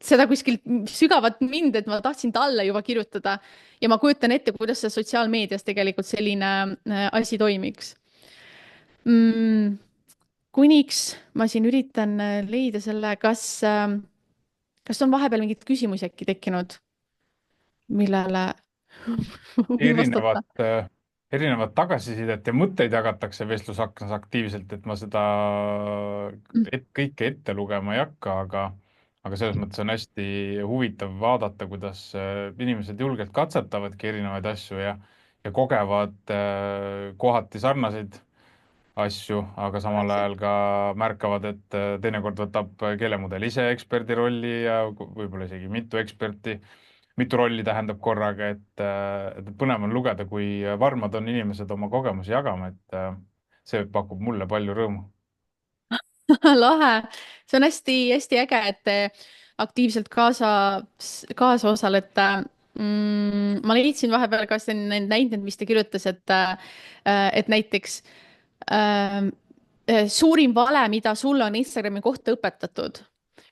S2: seda kuskilt sügavat mind, et ma tahtsin talle juba kirjutada ja ma kujutan ette, kuidas see sotsiaalmeedias tegelikult selline asi toimiks. Kuniks ma siin üritan leida selle, kas on vahepeal mingeid küsimusi äkki tekkinud, millele vastata?
S1: erinevat tagasisidet ja mõtteid jagatakse vestlusaknas aktiivselt, et ma seda kõike ette lugema ei hakka, aga selles mõttes on hästi huvitav vaadata, kuidas inimesed julgelt katsetavadki erinevaid asju ja kogevad kohati sarnaseid asju, aga samal ajal ka märkavad, et teinekord võtab keelemudel ise eksperdi rolli ja võib-olla isegi mitu rolli tähendab korraga, et põnev on lugeda, kui varmad on inimesed oma kogemusi jagama, et see pakub mulle palju rõõmu.
S2: Lahe, see on hästi-hästi äge, et te aktiivselt kaasa osalete. Ma leidsin vahepeal ka need näited, mis ta kirjutas, et näiteks suurim vale, mida sulle on Instagrami kohta õpetatud.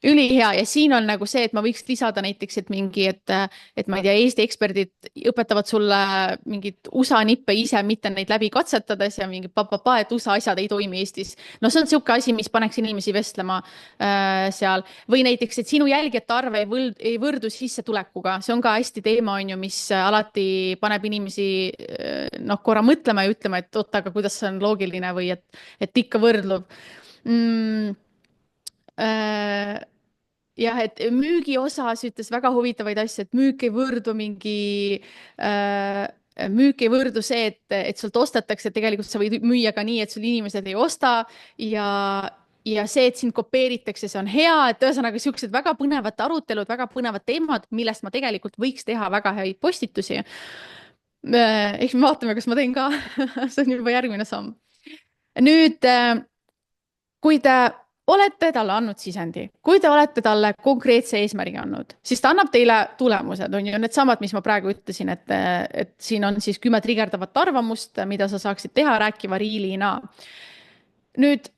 S2: Ülihea ja siin on nagu see, et ma võiks lisada näiteks, et ma ei tea, Eesti eksperdid õpetavad sulle mingit USA nippe ise, mitte neid läbi katsetades ja mingi et USA asjad ei toimi Eestis. No see on niisugune asi, mis paneks inimesi vestlema seal. Või näiteks, et sinu jälgijate arv ei võrdu sissetulekuga. See on ka hästi teema, on ju, mis alati paneb inimesi korra mõtlema ja ütlema, et oota, aga kuidas see on loogiline või et ikka võrdlub. Jah, et müügi osas ütles väga huvitavaid asju, et müük ei võrdu see, et sult ostetakse, et tegelikult sa võid müüa ka nii, et sul inimesed ei osta ja see, et sind kopeeritakse, see on hea, et ühesõnaga niisugused väga põnevad arutelud, väga põnevad teemad, millest ma tegelikult võiks teha väga häid postitusi. Eks me vaatame, kas ma teen ka. See on juba järgmine samm. Nüüd, kui te olete talle andnud sisendi, kui te olete talle konkreetse eesmärgi andnud, siis ta annab teile tulemused, on ju need samad, mis ma praegu ütlesin, et siin on siis 10 trigerdavat arvamust, mida sa saaksid teha rääkiva riilina. Nüüd,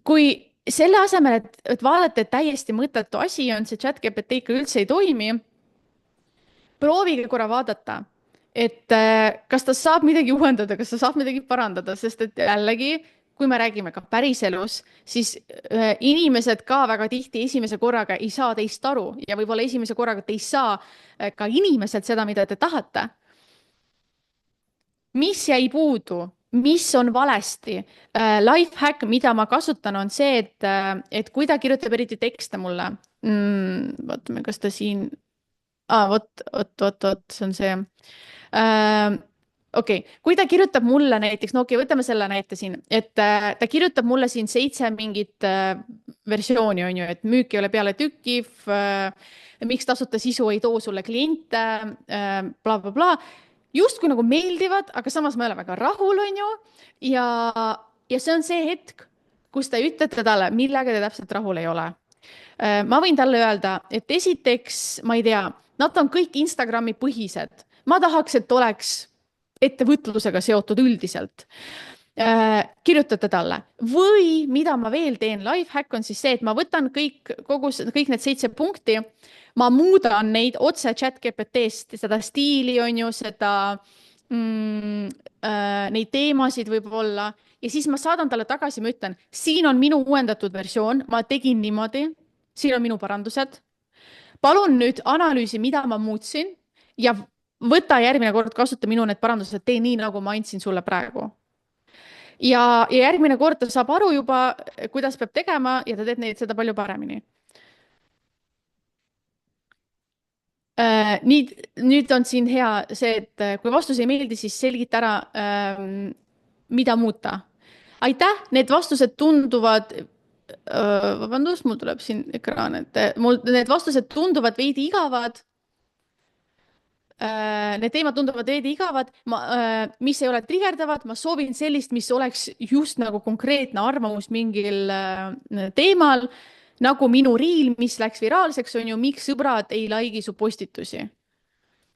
S2: kui selle asemel, et vaadata, et täiesti mõttetu asi on see ChatGPT ikka üldse ei toimi, proovige korra vaadata, et kas ta saab midagi uuendada, kas ta saab midagi parandada, sest et jällegi, kui me räägime ka päriselus, siis inimesed ka väga tihti esimese korraga ei saa teist aru ja võib-olla esimese korraga te ei saa ka inimeselt seda, mida te tahate. Mis jäi puudu, mis on valesti? Life hack, mida ma kasutan, on see, et kui ta kirjutab eriti tekste mulle vaatame, kas ta siin vot, see on see. Okei, kui ta kirjutab mulle näiteks, no okei, võtame selle näite siin, et ta kirjutab mulle siin 7 mingit versiooni, on ju, et müük ei ole peale tükkiv, miks tasuta sisu ei too sulle kliente, bla, bla, bla. Justkui nagu meeldivad, aga samas ma ei ole väga rahul, on ju. Ja see on see hetk, kus te ütlete talle, millega te täpselt rahul ei ole. Ma võin talle öelda, et esiteks, ma ei tea, nad on kõik Instagrami põhised. Ma tahaks, et oleks ettevõtlusega seotud üldiselt. Kirjutate talle. Või mida ma veel teen, life hack on siis see, et ma võtan kõik need 7 punkti, ma muudan neid otse ChatGPT-st, seda stiili on ju, neid teemasid võib-olla, ja siis ma saadan talle tagasi, ma ütlen, siin on minu uuendatud versioon, ma tegin niimoodi, siin on minu parandused. Palun nüüd analüüsi, mida ma muutsin ja võta järgmine kord, kasuta minu need parandused, tee nii, nagu ma andsin sulle praegu. Ja järgmine kord ta saab aru juba, kuidas peab tegema ja ta teeb seda palju paremini. Nüüd on siin hea see, et kui vastus ei meeldi, siis selgita ära, mida muuta. Aitäh, need vastused tunduvad, vabandust, mul tuleb siin ekraan, et need vastused tunduvad veidi igavad. Need teemad tunduvad veidi igavad, mis ei ole trigerdavad, ma soovin sellist, mis oleks just nagu konkreetne arvamus mingil teemal, nagu minu reel, mis läks viraalseks, on ju, miks sõbrad ei like'i su postitusi.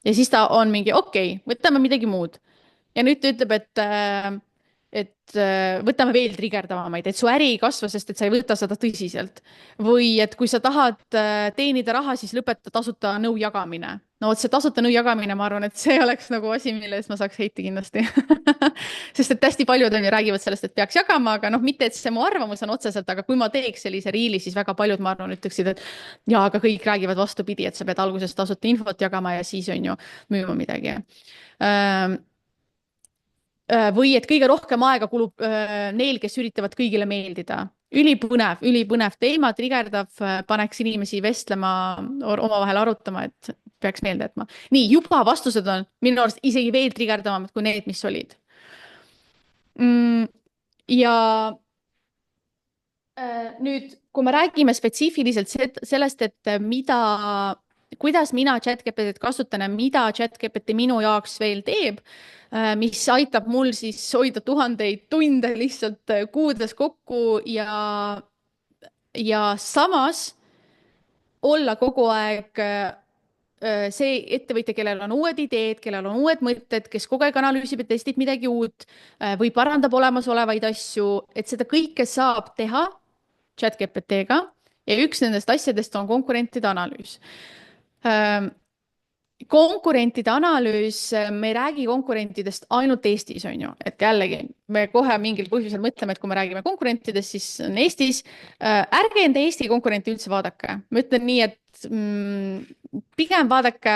S2: Ja siis ta on mingi, okei, võtame midagi muud. Ja nüüd ta ütleb, et võtame veel trigerdavamaid, et su äri ei kasva, sest et sa ei võta seda tõsiselt. Või et kui sa tahad teenida raha, siis lõpeta tasuta nõu jagamine. No see tasuta nõu jagamine, ma arvan, et see oleks nagu asi, mille eest ma saaks heiti kindlasti. Sest et hästi paljud on ju räägivad sellest, et peaks jagama, aga noh, mitte, et see mu arvamus on otseselt, aga kui ma teeks sellise riili, siis väga paljud, ma arvan, ütleksid, et ja, aga kõik räägivad vastupidi, et sa pead alguses tasuta infot jagama ja siis on ju müüma midagi. Või et kõige rohkem aega kulub neil, kes üritavad kõigile meeldida. Ülipõnev teema, trigerdav, paneks inimesi vestlema, omavahel arutama, et peaks meelde jätma. Nii, juba vastused on minu arust isegi veel trigerdavamad kui need, mis olid. Ja nüüd, kui me räägime spetsiifiliselt sellest, et kuidas mina ChatGPT-t kasutan ja mida ChatGPT minu jaoks veel teeb, mis aitab mul siis hoida 1000 tunde lihtsalt kuudes kokku ja samas olla kogu aeg see ettevõtja, kellel on uued ideed, kellel on uued mõtted, kes kogu aeg analüüsib ja testib midagi uut või parandab olemasolevaid asju, et seda kõike saab teha ChatGPT-ga ja üks nendest asjadest on konkurentide analüüs. Konkurentide analüüs, me ei räägi konkurentidest ainult Eestis, on ju, et jällegi me kohe mingil põhjusel mõtleme, et kui me räägime konkurentidest, siis on Eestis. Ärge enda Eesti konkurenti üldse vaadake. Ma ütlen nii, et pigem vaadake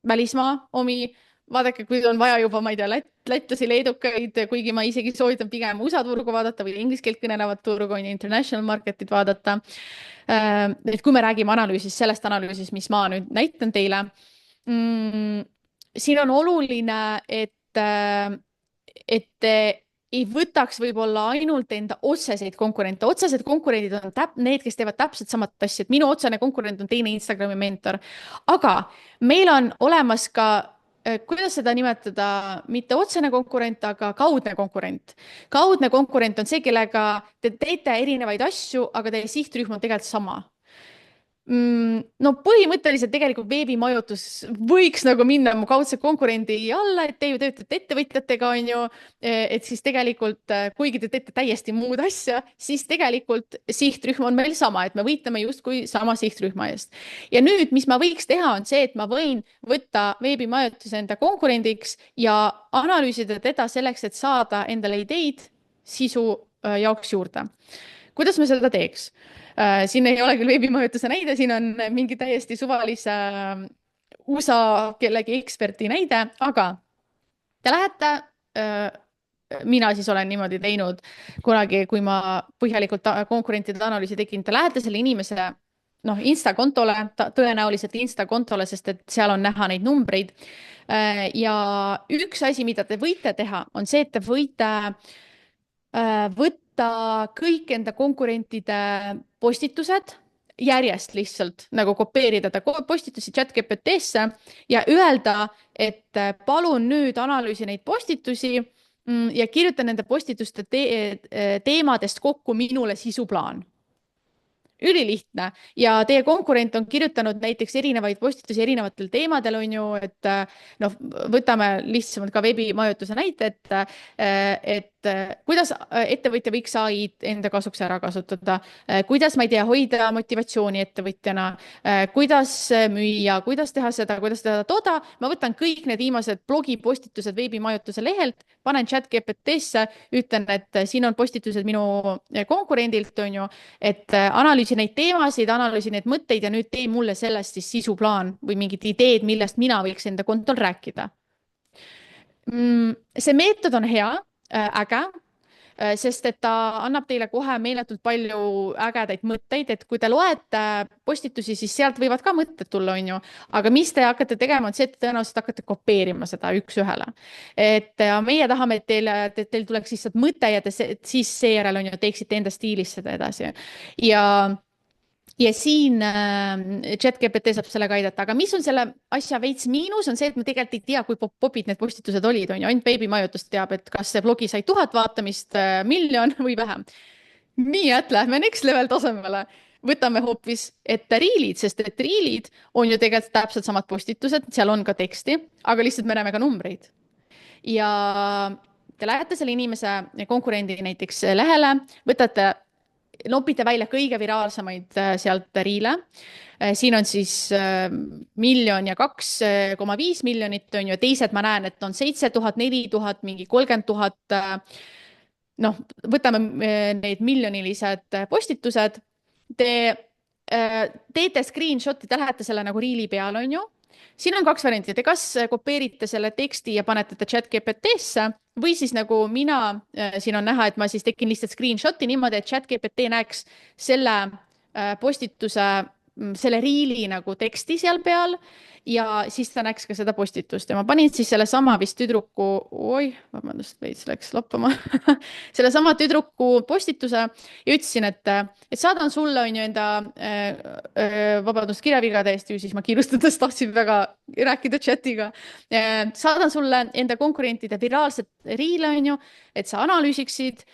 S2: välismaa omi, vaadake, kui on vaja juba, ma ei tea, lätlasi, leedukaid, kuigi ma isegi soovitan pigem USA turgu vaadata või inglise keelt kõnelevat turgu, international marketit vaadata. Et kui me räägime analüüsist, sellest analüüsist, mis ma nüüd näitan teile, siin on oluline, et ei võtaks võib-olla ainult enda otseseid konkurente. Otsesed konkurendid on need, kes teevad täpselt samat asja. Minu otsene konkurent on teine Instagrami mentor. Aga meil on olemas ka, kuidas seda nimetada, mitte otsene konkurent, aga kaudne konkurent. Kaudne konkurent on see, kellega te teete erinevaid asju, aga teie sihtrühm on tegelikult sama. No põhimõtteliselt tegelikult veebimajutus võiks nagu minna mu kaudse konkurendi alla, et te ju töötate ettevõtjatega, on ju, et siis tegelikult, kuigi te teete täiesti muud asja, siis tegelikult sihtrühm on meil sama, et me võitleme justkui sama sihtrühma eest. Ja nüüd, mis ma võiks teha, on see, et ma võin võtta veebimajutuse enda konkurendiks ja analüüsida teda selleks, et saada endale ideid sisu jaoks juurde. Kuidas me seda teeks? Siin ei ole küll veebimajutuse näide, siin on mingi täiesti suvalise USA kellegi eksperti näide, aga te lähete, mina siis olen niimoodi teinud kunagi, kui ma põhjalikult konkurentide analüüsi tegin, te lähete selle inimese Insta-kontole, tõenäoliselt Insta-kontole, sest et seal on näha neid numbreid. Ja üks asi, mida te võite teha, on see, et te võite võtta kõik enda konkurentide postitused järjest lihtsalt nagu kopeerida ta postitusi ChatGPT-sse ja öelda, et palun nüüd analüüsi neid postitusi ja kirjuta nende postituste teemadest kokku minule sisuplaan. Ülilihtne ja teie konkurent on kirjutanud näiteks erinevaid postitusi erinevatel teemadel, on ju, et võtame lihtsamalt ka veebimajutuse näite, et kuidas ettevõtja võiks AI-d enda kasuks ära kasutada, kuidas, ma ei tea, hoida motivatsiooni ettevõtjana, kuidas müüa, kuidas teha seda, kuidas teha toda. Ma võtan kõik need viimased blogipostitused veebimajutuse lehelt, panen ChatGPT-sse, ütlen, et siin on postitused minu konkurendilt, on ju, et analüüsi neid teemasid, analüüsi neid mõtteid ja nüüd tee mulle sellest siis sisuplaan või mingid ideed, millest mina võiks enda kontol rääkida. See meetod on hea, äge, sest et ta annab teile kohe meeletult palju ägedaid mõtteid, et kui te loete postitusi, siis sealt võivad ka mõtted tulla, on ju. Aga mis te hakkate tegema, on see, et tõenäoliselt hakkate kopeerima seda üks-ühele. Et meie tahame, et teil tuleks lihtsalt mõte ja te siis seejärel on ju teeksite enda stiilis seda edasi. Ja siin ChatGPT saab sellega aidata, aga mis on selle asja veits miinus, on see, et me tegelikult ei tea, kui popid need postitused olid, on ju, ainult veebimajutus teab, et kas see blogi sai 1000 vaatamist, 1 000 000 või vähem. Nii, et lähme next level tasemele. Võtame hoopis ette riilid, sest et riilid on ju tegelikult täpselt samad postitused, seal on ka teksti, aga lihtsalt me näeme ka numbreid. Ja te lähete selle inimese konkurendi näiteks lehele, võtate nopite välja kõige viraalsemaid sealt riile. Siin on siis 1 000 000 ja 2,5 miljonit, on ju, teised ma näen, et on 7000, 4000, mingi 30 000. Võtame need miljonilised postitused. Te teete screenshot'i, te lähete selle nagu riili peal, on ju. Siin on 2 varianti, te kas kopeerite selle teksti ja panete ta ChatGPT-sse või siis nagu mina, siin on näha, et ma siis tekin lihtsalt screenshot'i niimoodi, et ChatGPT näeks selle postituse, selle riili nagu teksti seal peal ja siis ta näeks ka seda postitust ja ma panin siis selle sama vist tüdruku, vabandust, veits läks lappama, selle sama tüdruku postituse ja ütlesin, et saadan sulle on ju enda, vabandust, kirjavigade eest ju siis ma kiirustades tahtsin väga rääkida chatiga, saadan sulle enda konkurentide viraalset riile on ju, et sa analüüsiksid,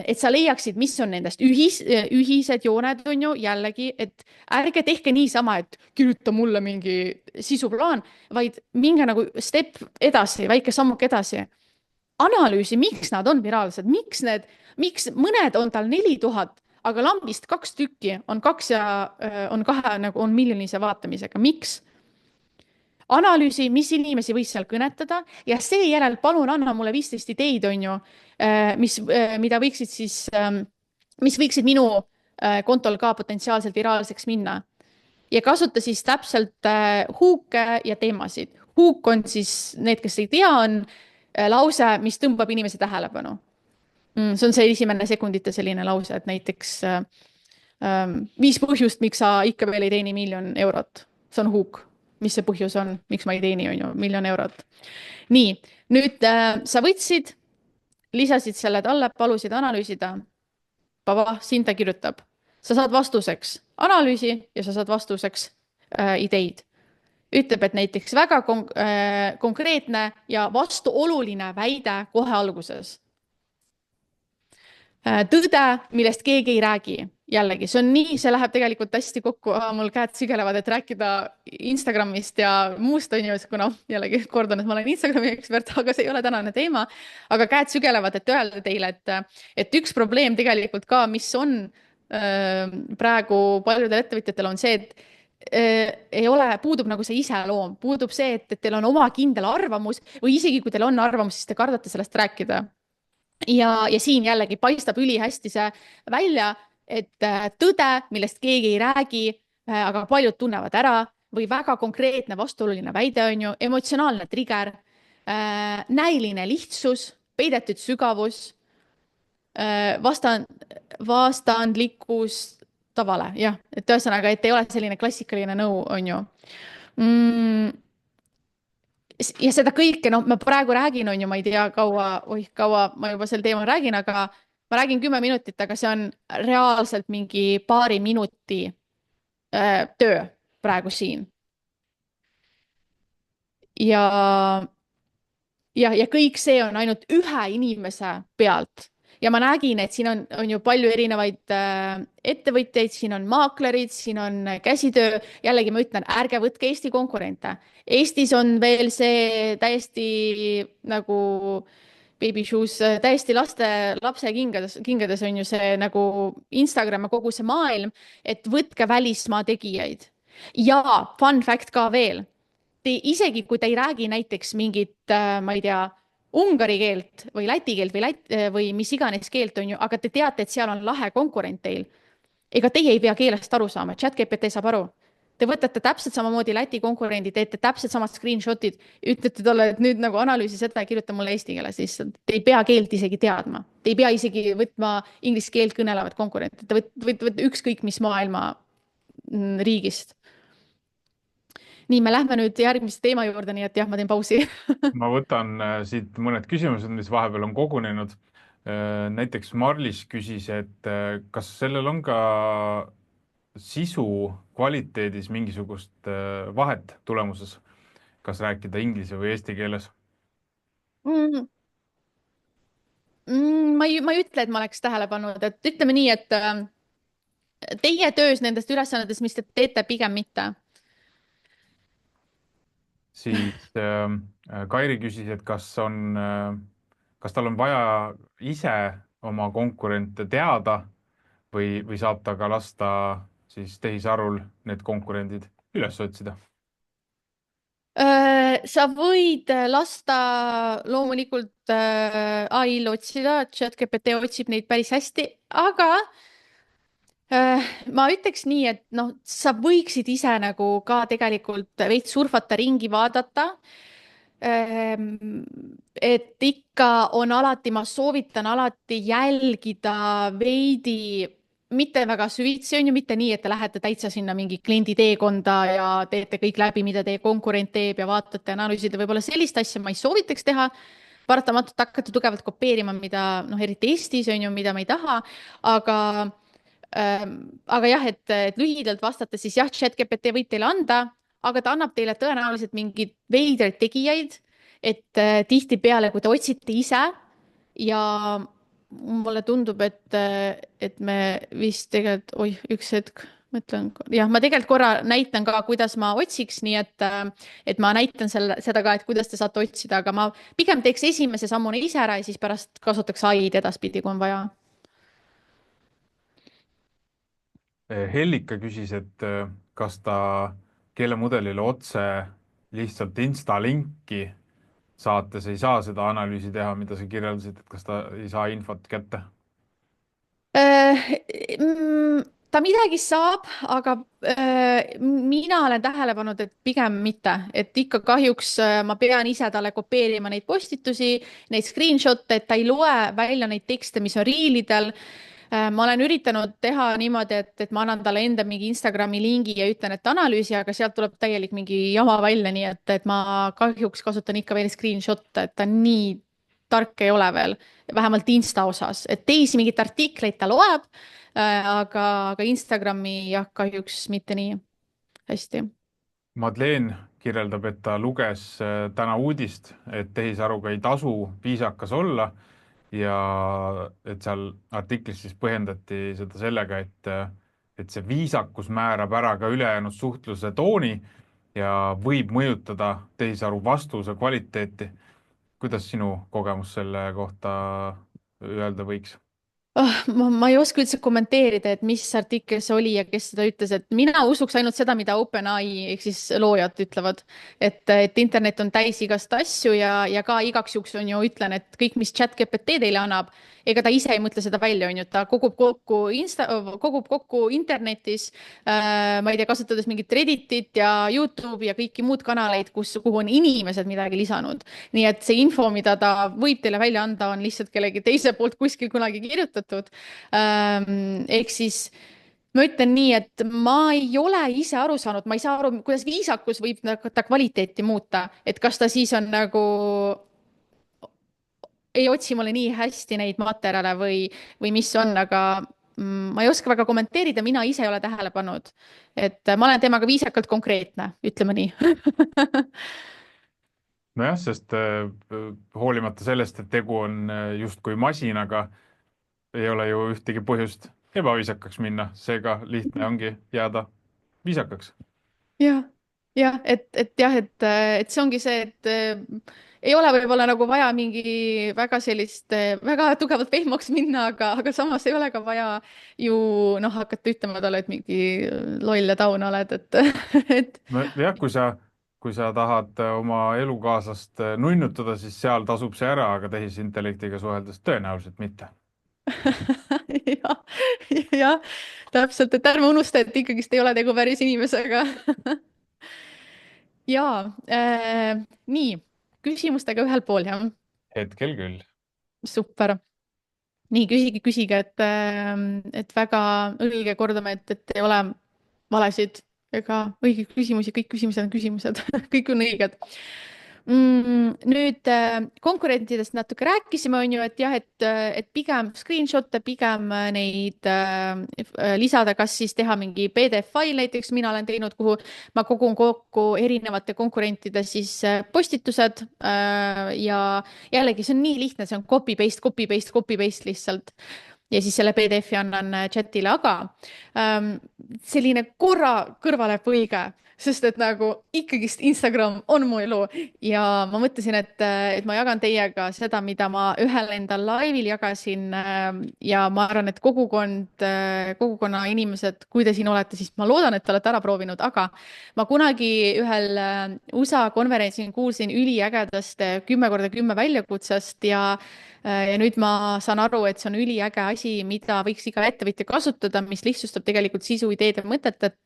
S2: et sa leiaksid, mis on nendest ühised jooned, on ju, jällegi, et ärge tehke niisama, et kirjuta mulle mingi sisuplaan, vaid minge nagu step edasi, väike sammuk edasi. Analüüsi, miks nad on viraalsed, miks mõned on tal 4000, aga lambist 2 tükki on 2 ja on 2 nagu on miljonise vaatamisega. Miks? Analüüsi, mis inimesi võis seal kõnetada ja seejärel palun anna mulle 15 ideid, on ju, mida võiksid siis, mis võiksid minu kontol ka potentsiaalselt viraalseks minna. Ja kasuta siis täpselt huuke ja teemasid. Huuk on siis, need, kes ei tea, on lause, mis tõmbab inimese tähelepanu. See on see esimene sekundite selline lause, et näiteks 5 põhjust, miks sa ikka veel ei teeni 1 000 000 eurot. See on huuk. Mis see põhjus on, miks ma ei teeni, on ju, 1 000 000 eurot. Nii, nüüd sa võtsid, lisasid selle talle, palusid analüüsida. Siin ta kirjutab. Sa saad vastuseks analüüsi ja sa saad vastuseks ideid. Ütleb, et näiteks väga konkreetne ja vastuoluline väide kohe alguses. tõde, millest keegi ei räägi. jällegi, see on nii, see läheb tegelikult hästi kokku, mul käed sigelevad, et rääkida Instagramist ja muust on ju, kuna jällegi kordan, et ma olen Instagrami ekspert, aga see ei ole tänane teema. aga käed sügelevad, et öelda teile, et üks probleem tegelikult ka, mis on praegu paljudel ettevõtjatel on see, et ei ole, puudub nagu see iseloom, puudub see, et teil on oma kindel arvamus või isegi kui teil on arvamus, siis te kardate sellest rääkida ja siin jällegi paistab ülihästi see välja, et tõde, millest keegi ei räägi, aga paljud tunnevad ära või väga konkreetne vastuoluline väide on ju, emotsionaalne trigger, näiline lihtsus, peidetud sügavus, vastandlikkus tavale, jah, et ühesõnaga, et ei ole selline klassikaline nõu, on ju mm, ja seda kõike, noh, ma praegu räägin, on ju, ma ei tea, kaua ma juba sel teemal räägin, aga ma räägin 10 minutit, aga see on reaalselt mingi paari minuti töö praegu siin. ja ja kõik see on ainult ühe inimese pealt. ja ma nägin, et siin on ju palju erinevaid ettevõtjaid, siin on maaklerid, siin on käsitöö. jällegi ma ütlen, ärge võtke Eesti konkurente. Eestis on veel see täiesti nagu baby shoes, täiesti lapse kingades on ju see nagu Instagram ja kogu see maailm, et võtke välismaa tegijaid. ja fun fact ka veel, isegi kui te ei räägi näiteks mingit, ma ei tea, ungari keelt või läti keelt või mis iganes keelt on ju, aga te teate, et seal on lahe konkurent teil. ega teie ei pea keelest aru saama, ChatGPT saab aru. Te võtate täpselt samamoodi Läti konkurendi, teete täpselt samad screenshot'id, ütlete talle, et nüüd nagu analüüsi seda ja kirjuta mulle eesti keeles lihtsalt. Te ei pea keelt isegi teadma. Te ei pea isegi võtma inglise keelt kõnelevat konkurenti. Te võite ükskõik mis maailma riigist. nii, me lähme nüüd järgmise teema juurde, nii et jah, ma teen pausi.
S1: ma võtan siit mõned küsimused, mis vahepeal on kogunenud. Näiteks Marlis küsis, et kas sellel on ka sisu kvaliteedis mingisugust vahet tulemuses, kas rääkida inglise või eesti keeles?
S2: mm, ma ei ütle, et ma oleks tähele pannud, et ütleme nii, et teie töös nendest ülesannetest, mis te teete, pigem mitte.
S1: Siis Kairi küsis, et kas tal on vaja ise oma konkurente teada või saab ta ka lasta siis tehisarul need konkurendid üles otsida?
S2: Sa võid lasta loomulikult ai-l otsida, ChatGPT otsib neid päris hästi, aga ma ütleks nii, et noh, sa võiksid ise nagu ka tegelikult veits surfata ringi, vaadata. et ikka on alati, ma soovitan alati jälgida veidi, mitte väga süvitsi, on ju, mitte nii, et te lähete täitsa sinna mingi kliendi teekonda ja teete kõik läbi, mida teie konkurent teeb ja vaatate, analüüside, võib-olla sellist asja ma ei soovitaks teha. paratamatult hakata tugevalt kopeerima, mida noh, eriti Eestis on ju, mida me ei taha, aga aga jah, et lühidalt vastata, siis jah, ChatGPT võib teile anda, aga ta annab teile tõenäoliselt mingeid veidraid tegijaid, et tihtipeale, kui te otsite ise ja mulle tundub, et me vist tegelikult, oih, üks hetk, mõtlen, jah, ma tegelikult korra näitan ka, kuidas ma otsiks, nii et ma näitan seda ka, et kuidas te saate otsida, aga ma pigem teeks esimese sammuna ise ära ja siis pärast kasutaks ai-d edaspidi, kui on vaja.
S1: Hellika küsis, et kas ta keelemudelile otse lihtsalt Insta linki saates ei saa seda analüüsi teha, mida sa kirjeldasid, et kas ta ei saa infot kätte?
S2: ta midagi saab, aga mina olen tähele pannud, et pigem mitte, et ikka kahjuks ma pean ise talle kopeerima neid postitusi, neid screenshot'e, et ta ei loe välja neid tekste, mis on riilidel. ma olen üritanud teha niimoodi, et ma annan talle enda mingi Instagrami lingi ja ütlen, et analüüsi, aga sealt tuleb täielik mingi jama välja, nii et ma kahjuks kasutan ikka veel screenshot'e, et ta nii tark ei ole veel, vähemalt Insta osas, et teisi mingeid artikleid ta loeb, aga Instagrami jah, kahjuks mitte nii hästi.
S1: Madeleine kirjeldab, et ta luges täna uudist, et tehisaruga ei tasu viisakas olla ja et seal artiklis siis põhjendati seda sellega, et see viisakus määrab ära ka ülejäänud suhtluse tooni ja võib mõjutada tehisaru vastuse kvaliteeti. Kuidas sinu kogemus selle kohta öelda võiks?
S2: Ma ei oska üldse kommenteerida, et mis artikkel see oli ja kes seda ütles, et mina usuks ainult seda, mida OpenAI ehk siis loojad ütlevad. Et internet on täis igast asju ja ka igaks juhuks on ju ütlen, et kõik, mis ChatGPT teile annab, ega ta ise ei mõtle seda välja, on ju, ta kogub kokku internetis, ma ei tea, kasutades mingit Redditit ja Youtube'i ja kõiki muud kanaleid, kuhu on inimesed midagi lisanud. Nii et see info, mida ta võib teile välja anda, on lihtsalt kellegi teise poolt kuskil kunagi kirjutatud. Ehk siis ma ütlen nii, et ma ei ole ise aru saanud, ma ei saa aru, kuidas viisakus võib ta kvaliteeti muuta, et kas ta siis on nagu ei otsi mulle nii hästi neid materjale või mis on, aga ma ei oska väga kommenteerida, mina ise ei ole tähele pannud. Et ma olen temaga viisakalt konkreetne, ütleme nii.
S1: Nojah, sest hoolimata sellest, et tegu on justkui masinaga, ei ole ju ühtegi põhjust ebaviisakaks minna, seega lihtne ongi jääda viisakaks.
S2: jah, jah, et see ongi see, et ei ole võib-olla nagu vaja mingi väga sellist, väga tugevalt vehmaks minna, aga samas ei ole ka vaja ju noh, hakata ütlema talle, et mingi loll ja taun oled, et, et
S1: nojah, kui sa tahad oma elukaaslast nunnutada, siis seal tasub see ära, aga tehisintellektiga suheldes tõenäoliselt mitte.
S2: jah, jah, täpselt, et ärme unusta, et ikkagist ei ole tegu päris inimesega. ja nii, küsimustega ühel pool, jah.
S1: Hetkel küll.
S2: Super. nii, küsige, et väga õige, kordame, et ei ole valesid ega õigeid küsimusi, kõik küsimused on küsimused kõik on õiged. Nüüd konkurentidest natuke rääkisime, on ju, et jah, et pigem screenshot'e, pigem neid lisada, kas siis teha mingi PDF-fail, näiteks mina olen teinud, kuhu ma kogun kokku erinevate konkurentide siis postitused ja jällegi see on nii lihtne, see on copy paste, copy paste, copy paste lihtsalt ja siis selle PDF-i annan chatile, aga selline korra kõrvalepõige, sest et nagu ikkagist Instagram on mu elu ja ma mõtlesin, et ma jagan teiega seda, mida ma ühel endal laivil jagasin ja ma arvan, et kogukonna inimesed, kui te siin olete, siis ma loodan, et te olete ära proovinud, aga ma kunagi ühel USA konverentsil kuulsin üliägedast 10x10 väljakutsest ja nüüd ma saan aru, et see on üliäge asi, mida võiks iga ettevõtja kasutada, mis lihtsustab tegelikult sisu, ideed ja mõtet, et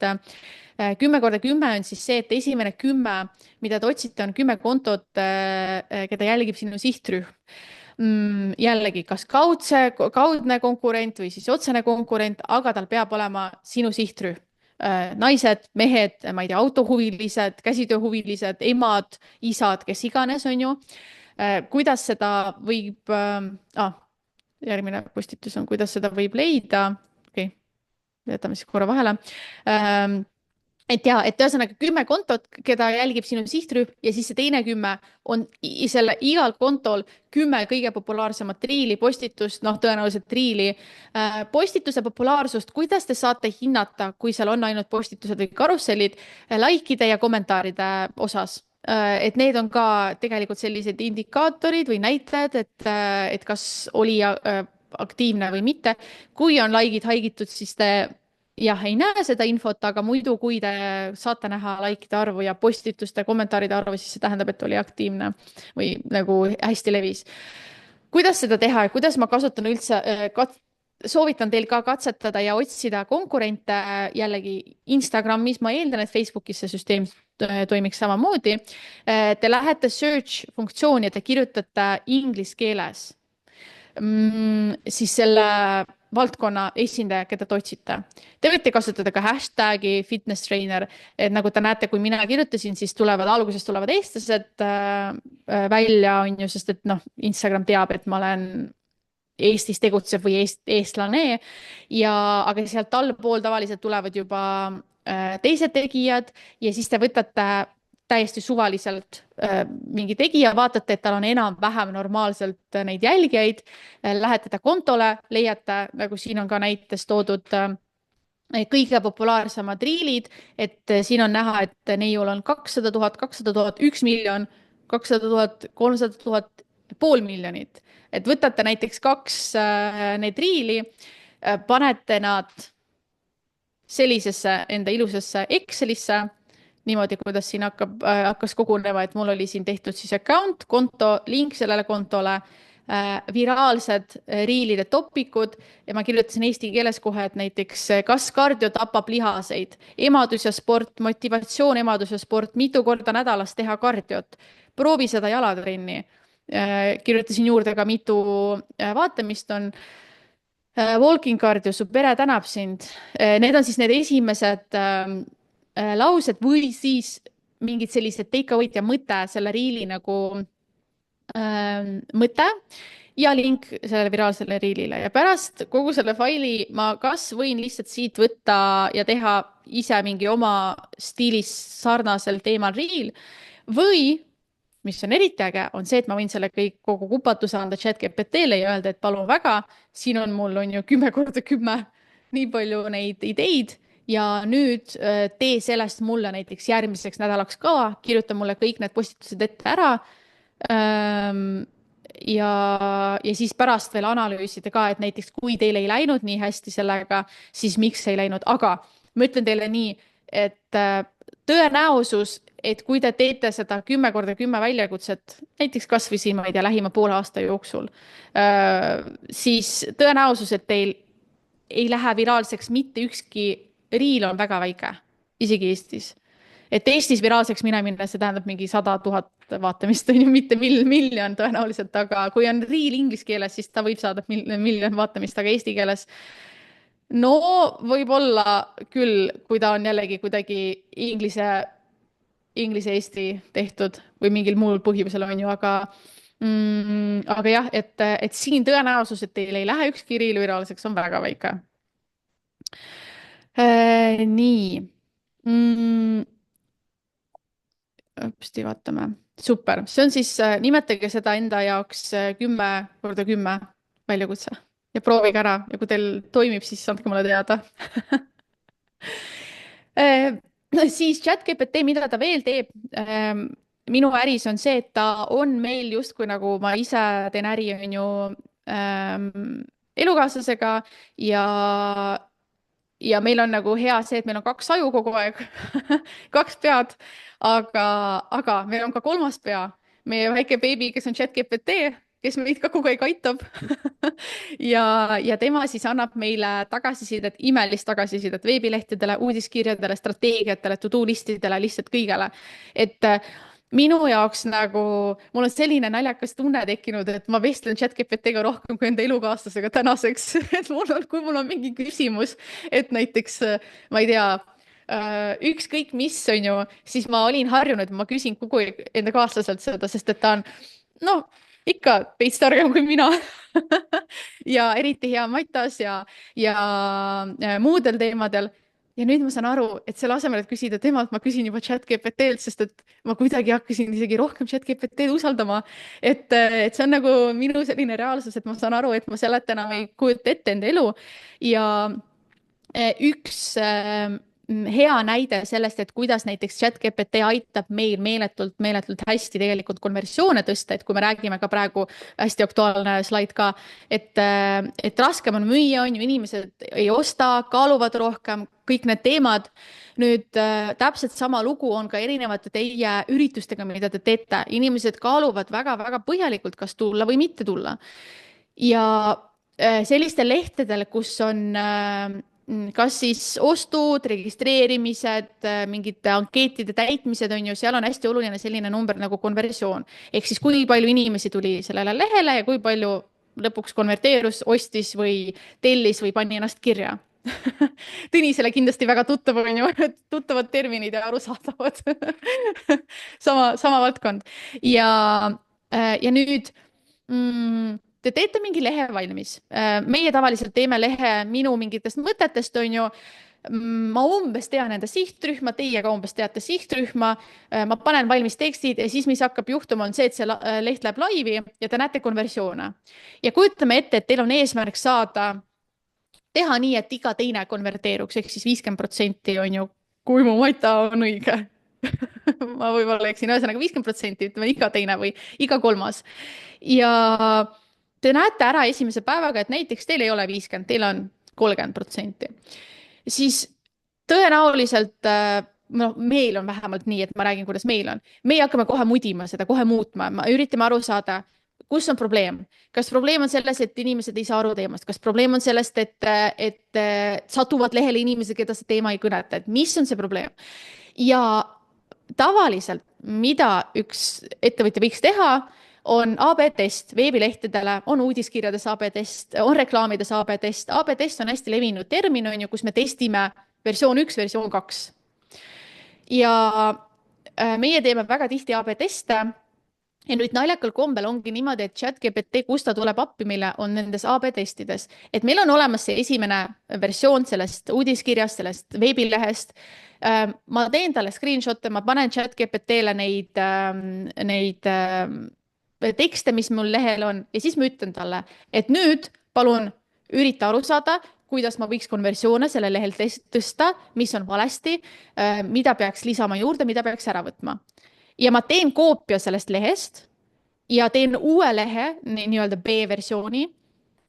S2: 10x10 on siis see, et esimene 10, mida te otsite, on 10 kontot, keda jälgib sinu sihtrühm. Jällegi, kas kaudne konkurent või siis otsene konkurent, aga tal peab olema sinu sihtrühm. Naised, mehed, ma ei tea, autohuvilised, käsitööhuvilised, emad, isad, kes iganes, on ju. Kuidas seda võib, järgmine postitus on, kuidas seda võib leida. Okei, jätame siis korra vahele. Et ühesõnaga 10 kontot, keda jälgib sinu sihtrühm ja siis see teine 10 on selle igal kontol 10 kõige populaarsemat riili, postitust, noh, tõenäoliselt riili. Postituse populaarsust, kuidas te saate hinnata, kui seal on ainult postitused või karussellid, likeide ja kommentaaride osas? Et need on ka tegelikult sellised indikaatorid või näitajad, et kas oli aktiivne või mitte. Kui on likeid haigitud, siis te jah, ei näe seda infot, aga muidu, kui te saate näha likeide arvu ja postituste, kommentaaride arvu, siis see tähendab, et oli aktiivne või nagu hästi levis. Kuidas seda teha ja kuidas ma kasutan üldse, soovitan teil ka katsetada ja otsida konkurente jällegi Instagramis, ma eeldan, et Facebookis see süsteem toimiks samamoodi. Te lähete search funktsiooni ja te kirjutate inglise keeles siis selle valdkonna esindaja, keda te otsite. Te võite kasutada ka hashtagi fitness trainer, et nagu te näete, kui mina kirjutasin, siis alguses tulevad eestlased välja, on ju, sest et noh, Instagram teab, et ma olen Eestis tegutsev või eestlane aga sealt allpool tavaliselt tulevad juba teised tegijad ja siis te võtate täiesti suvaliselt mingi tegija, vaatate, et tal on enam-vähem normaalselt neid jälgijaid, lähete ta kontole, leiate, nagu siin on ka näites toodud, kõige populaarsemad riilid, et siin on näha, et neiul on 200 000, 200 000, 1 miljon, 200 000, 300 000, pool miljonit. Et võtate näiteks kaks need riili, panete nad sellisesse enda ilusasse Excelisse, niimoodi, kuidas siin hakkas kogunema, et mul oli siin tehtud siis account, konto, link sellele kontole, viraalsed riilide topikud ja ma kirjutasin eesti keeles kohe, et näiteks kas kardio tapab lihaseid, emadus ja sport, motivatsioon, emadus ja sport, mitu korda nädalas teha kardiot, proovi seda jalatrenni. Kirjutasin juurde ka mitu vaatamist on. Walking cardio, su pere tänab sind. Need on siis need esimesed laused või siis mingid sellised take-away'd ja mõte selle riili nagu mõte ja link sellele viraalsele riilile ja pärast kogu selle faili ma kas võin lihtsalt siit võtta ja teha ise mingi oma stiilis sarnasel teemal riil või mis on eriti äge, on see, et ma võin selle kogu kupatuse anda ChatGPT-le ja öelda, et palun väga, siin on mul on ju 10 korda 10 nii palju neid ideid ja nüüd tee sellest mulle näiteks järgmiseks nädalaks ka, kirjuta mulle kõik need postitused ette ära ja siis pärast veel analüüsida ka, et näiteks kui teil ei läinud nii hästi sellega, siis miks ei läinud, aga ma ütlen teile nii, et tõenäosus, et kui te teete seda 10 korda 10 väljakutset, näiteks kas või siin, ma ei tea, lähima poole aasta jooksul, siis tõenäosus, et teil ei lähe viraalseks mitte ükski riil on väga väike, isegi Eestis. Et Eestis viraalseks minemine, see tähendab mingi 100 000 vaatamist, on ju, mitte miljon tõenäoliselt, aga kui on riil inglise keeles, siis ta võib saada miljon vaatamist, aga eesti keeles no võib-olla küll, kui ta on jällegi kuidagi inglise-eesti tehtud või mingil muul põhjusel on ju, aga jah, et siin tõenäosus, et teil ei lähe ükski riil viraalseks, on väga väike. Nii. Õpsti, vaatame. Super. See on siis, nimetage seda enda jaoks 10 korda 10 väljakutse ja proovige ära ja kui teil toimib, siis andke mulle teada. Siis ChatGPT, mida ta veel teeb? Minu äris on see, et ta on meil justkui nagu ma ise teen äri, on ju elukaaslasega ja meil on nagu hea see, et meil on kaks aju kogu aeg, kaks pead, aga meil on ka kolmas pea, meie väike beebi, kes on ChatGPT, kes meid ka kogu aeg aitab ja tema siis annab meile tagasisidet, imelist tagasisidet veebilehtedele, uudiskirjadele, strateegiatele, to-do listidele, lihtsalt kõigele. Et minu jaoks nagu, mul on selline naljakas tunne tekkinud, et ma vestlen ChatGPT-ga rohkem kui enda elukaaslasega tänaseks, et kui mul on mingi küsimus, et näiteks, ma ei tea, ükskõik mis on ju, siis ma olin harjunud, ma küsin kogu enda kaaslaselt seda, sest et ta on, no, ikka veits targem kui mina ja eriti hea matas ja muudel teemadel. Ja nüüd ma saan aru, et selle asemel, et küsida temalt, ma küsin juba ChatGPT-lt, sest et ma kuidagi hakkasin isegi rohkem ChatGPT-d usaldama. Et see on nagu minu selline reaalsus, et ma saan aru, et ma sealt enam ei kujuta ette enda elu. Ja üks hea näide sellest, et kuidas näiteks ChatGPT aitab meil meeletult hästi tegelikult konversioone tõsta, et kui me räägime ka praegu hästi aktuaalne slaid ka, et raskem on müüa, on ju, inimesed ei osta, kaaluvad rohkem, kõik need teemad. Nüüd täpselt sama lugu on ka erinevate teie üritustega, mida te teete. Inimesed kaaluvad väga-väga põhjalikult, kas tulla või mitte tulla. Ja sellistel lehtedel, kus on kas siis ostud, registreerimised, mingite ankeetide täitmised on ju, seal on hästi oluline selline number nagu konversioon. Ehk siis kui palju inimesi tuli sellele lehele ja kui palju lõpuks konverteerus, ostis või tellis või pani ennast kirja. Tõnisele kindlasti väga tuttav on ju, tuttavad terminid ja arusaadavad. sama valdkond. Ja nüüd te teete mingi lehe valmis. Meie tavaliselt teeme lehe minu mingitest mõtetest, on ju. Ma umbes tean enda sihtrühma, teie ka umbes teate sihtrühma. Ma panen valmis tekstid ja siis, mis hakkab juhtuma, on see, et see leht läheb laivi ja te näete konversioone. Ja kujutame ette, et teil on eesmärk teha nii, et iga teine konverteeruks, ehk siis 50% on ju, kui mu mata on õige. Ma võib-olla eksin, ühesõnaga 50%, ütleme iga teine või iga kolmas. Ja te näete ära esimese päevaga, et näiteks teil ei ole 50, teil on 30%. Siis tõenäoliselt, no meil on vähemalt nii, et ma räägin, kuidas meil on. Meie hakkame kohe mudima seda, kohe muutma. Üritame aru saada, kus on probleem. Kas probleem on selles, et inimesed ei saa aru teemast? Kas probleem on sellest, et satuvad lehele inimesed, keda see teema ei kõneta? Et mis on see probleem? Ja tavaliselt, mida üks ettevõtja võiks teha, on AB test veebilehtedele, on uudiskirjades AB test, on reklaamides AB test. AB test on hästi levinud termin, on ju, kus me testime versioon 1, versioon 2. Ja meie teeme väga tihti AB teste. Ja nüüd naljakal kombel ongi niimoodi, et ChatGPT, kus ta tuleb appi meile, on nendes AB testides. Et meil on olemas see esimene versioon sellest uudiskirjast, sellest veebilehest. Ma teen talle screenshot'e, ma panen ChatGPT-le neid tekste, mis mul lehel on, ja siis ma ütlen talle, et nüüd palun ürita aru saada, kuidas ma võiks konversioone selle lehel tõsta, mis on valesti, mida peaks lisama juurde, mida peaks ära võtma. Ja ma teen koopia sellest lehest ja teen uue lehe, nii-öelda B-versiooni,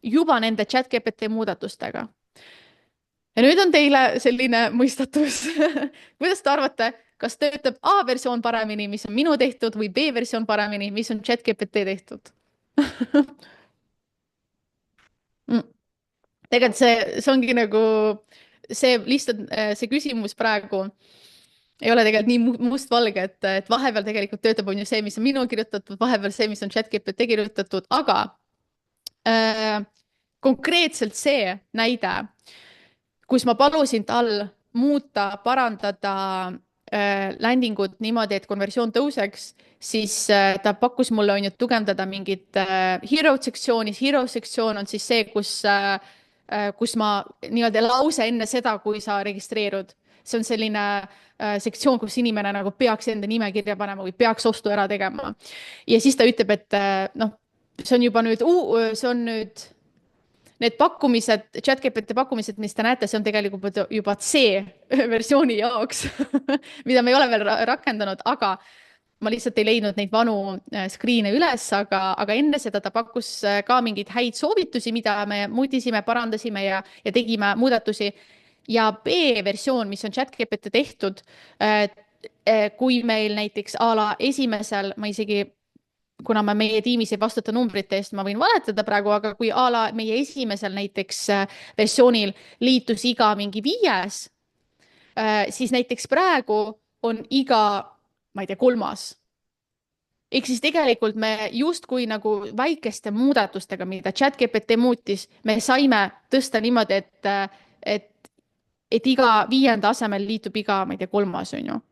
S2: juba nende ChatGPT muudatustega. Ja nüüd on teile selline mõistatus. Kuidas te arvate, kas töötab A-versioon paremini, mis on minu tehtud, või B-versioon paremini, mis on ChatGPT tehtud? Tegelikult see ongi nagu, see lihtsalt see küsimus praegu ei ole tegelikult nii mustvalge, et vahepeal tegelikult töötab on ju see, mis on minu kirjutatud, vahepeal see, mis on ChatGPT kirjutatud, aga konkreetselt see näide, kus ma palusin tal muuta, parandada landingut niimoodi, et konversioon tõuseks, siis ta pakkus mulle on ju tugevdada mingit hero sektsioonis. Hero sektsioon on siis see, kus ma nii-öelda lause enne seda, kui sa registreerud. See on selline sektsioon, kus inimene nagu peaks enda nime kirja panema või peaks ostu ära tegema. Ja siis ta ütleb, et noh, see on juba nüüd, see on nüüd need pakkumised, ChatGPT pakkumised, mis te näete, see on tegelikult juba C-versiooni jaoks, mida me ei ole veel rakendanud, aga ma lihtsalt ei leidnud neid vanu screen'e üles, aga enne seda ta pakkus ka mingeid häid soovitusi, mida me muudisime, parandasime ja tegime muudatusi. Ja B-versioon, mis on ChatGPT tehtud, kui meil näiteks a la esimesel, ma isegi kuna ma meie tiimis ei vastuta numbrite eest, ma võin valetada praegu, aga kui a la meie esimesel näiteks versioonil liitus iga mingi 5, siis näiteks praegu on iga, ma ei tea, 3. Ehk siis tegelikult me justkui nagu väikeste muudatustega, mida ChatGPT muutis, me saime tõsta niimoodi, et iga 5. asemel liitub iga, ma ei tea, 3, on ju.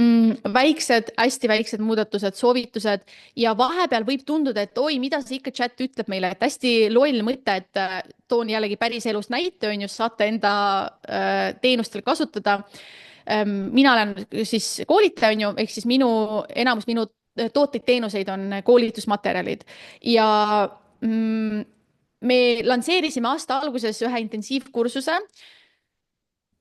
S2: Väiksed, hästi väiksed muudatused, soovitused ja vahepeal võib tunduda, et oi, mida see ikka chat ütleb meile, et hästi loll mõte, et toon jällegi päris elust näite, on just saate enda teenustel kasutada. Mina olen siis koolitaja, on ju, ehk siis enamus minu tooteid teenuseid on koolitusmaterjalid ja me lansseerisime aasta alguses ühe intensiivkursuse.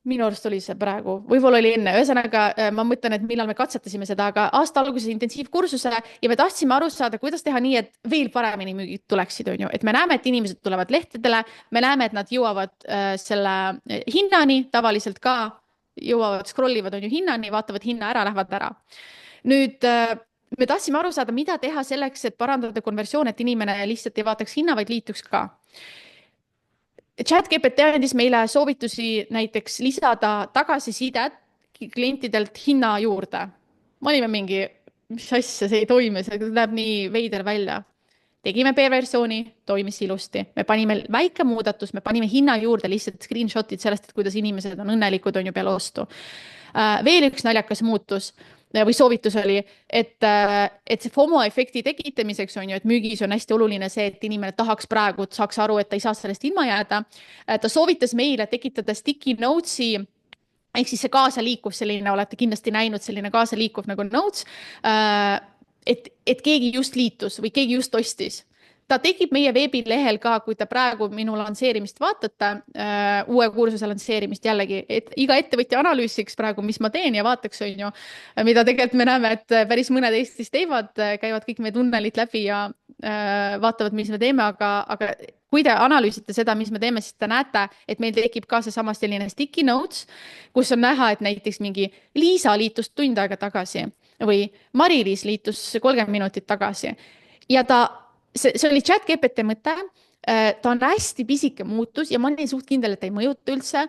S2: Minu arust oli see praegu, võib-olla oli enne, ühesõnaga ma mõtlen, et millal me katsetasime seda, aga aasta alguses intensiivkursuse ja me tahtsime aru saada, kuidas teha nii, et veel paremini müügid tuleksid, on ju, et me näeme, et inimesed tulevad lehtedele, me näeme, et nad jõuavad selle hinnani, tavaliselt ka jõuavad, scrollivad on ju hinnani, vaatavad hinna ära, lähevad ära. Nüüd me tahtsime aru saada, mida teha selleks, et parandada konversioon, et inimene lihtsalt ei vaataks hinna, vaid liituks ka. ChatGPT andis meile soovitusi näiteks lisada tagasisidet klientidelt hinna juurde. Ma olime mingi, mis asja, see ei toimi, see läheb nii veider välja. Tegime B-versiooni, toimis ilusti. Me panime väike muudatus, me panime hinna juurde lihtsalt screenshotid sellest, et kuidas inimesed on õnnelikud, on ju peale ostu. Veel üks naljakas muutus. või soovitus oli, et see FOMO efekti tekitamiseks on ju, et müügis on hästi oluline see, et inimene tahaks praegu, et saaks aru, et ta ei saa sellest ilma jääda. Ta soovitas meile tekitada sticky notes'i ehk siis see kaasaliikuv selline, olete kindlasti näinud, selline kaasaliikuv nagu notes, et keegi just liitus või keegi just ostis. Ta tekib meie veebilehel ka, kui te praegu minu lansseerimist vaatate, uue kursuse lansseerimist jällegi, et iga ettevõtja analüüsiks praegu, mis ma teen ja vaataks, on ju, mida tegelikult me näeme, et päris mõned Eestis teevad, käivad kõik meie tunnelid läbi ja vaatavad, mis me teeme, aga kui te analüüsite seda, mis me teeme, siis te näete, et meil tekib ka seesama selline sticky notes, kus on näha, et näiteks mingi Liisa liitus tund aega tagasi või Mari-Liis liitus 30 minutit tagasi ja see oli ChatGPT mõte. Ta on hästi pisike muutus ja ma olin suht kindel, et ei mõjuta üldse.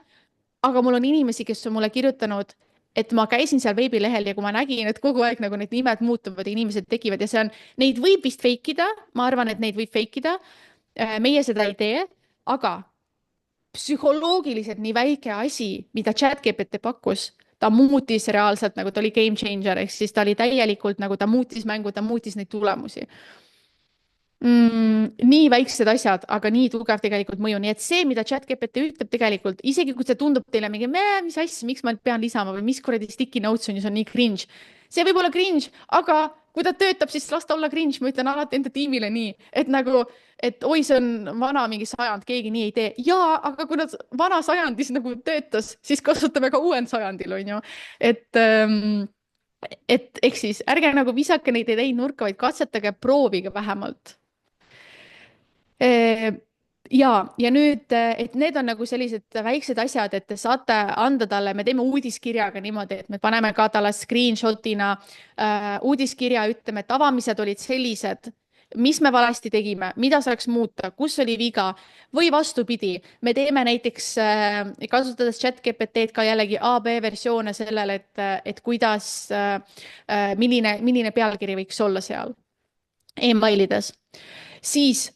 S2: Aga mul on inimesi, kes on mulle kirjutanud, et ma käisin seal veebilehel ja kui ma nägin, et kogu aeg nagu need nimed muutuvad ja inimesed tekivad ja see on, neid võib vist fake ida. Ma arvan, et neid võib fake ida. Meie seda ei tee, aga psühholoogiliselt nii väike asi, mida ChatGPT pakkus, ta muutis reaalselt nagu ta oli game changer, ehk siis ta oli täielikult nagu ta muutis mängu, ta muutis neid tulemusi. Nii väiksed asjad, aga nii tugev tegelikult mõju. Nii et see, mida ChatGPT ütleb tegelikult, isegi kui see tundub teile mingi, mis asja, miks ma pean lisama või mis kuradi sticky notes on ju, see on nii cringe. See võib olla cringe, aga kui ta töötab, siis las ta olla cringe. Ma ütlen alati enda tiimile nii, et nagu, et oi, see on vana mingi sajand, keegi nii ei tee. Jaa, aga kui nad vana sajandis nagu töötas, siis kasutame ka uuend sajandil, on ju. Et eks siis ärge nagu visake neid ideid nurka, vaid katsetage, proovige vähemalt. Ja nüüd, et need on nagu sellised väiksed asjad, et te saate anda talle, me teeme uudiskirjaga niimoodi, et me paneme ka talle screenshot'ina uudiskirja, ütleme, et avamised olid sellised, mis me valesti tegime, mida saaks muuta, kus oli viga või vastupidi. Me teeme näiteks, kasutades ChatGPT-d ka jällegi AB versioone sellele, et kuidas, milline pealkiri võiks olla seal emailides. Siis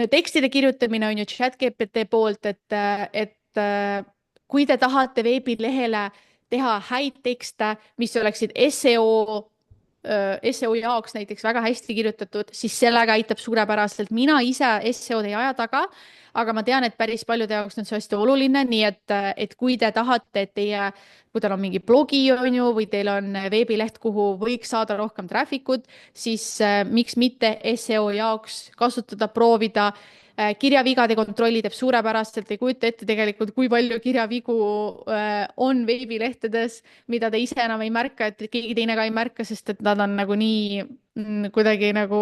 S2: tekstide kirjutamine on ju ChatGPT poolt, et kui te tahate veebilehele teha häid tekste, mis oleksid SEO jaoks näiteks väga hästi kirjutatud, siis sellega aitab suurepäraselt. Mina ise SEO-d ei aja taga, aga ma tean, et päris paljude jaoks on see hästi oluline, nii et kui te tahate, et kui teil on mingi blogi on ju, või teil on veebileht, kuhu võiks saada rohkem traffic'ut, siis miks mitte SEO jaoks kasutada, proovida. Kirjavigade kontrolli teeb suurepäraselt, ei kujuta ette tegelikult, kui palju kirjavigu on veebilehtedes, mida te ise enam ei märka, et keegi teine ka ei märka, sest et nad on nagu nii kuidagi nagu,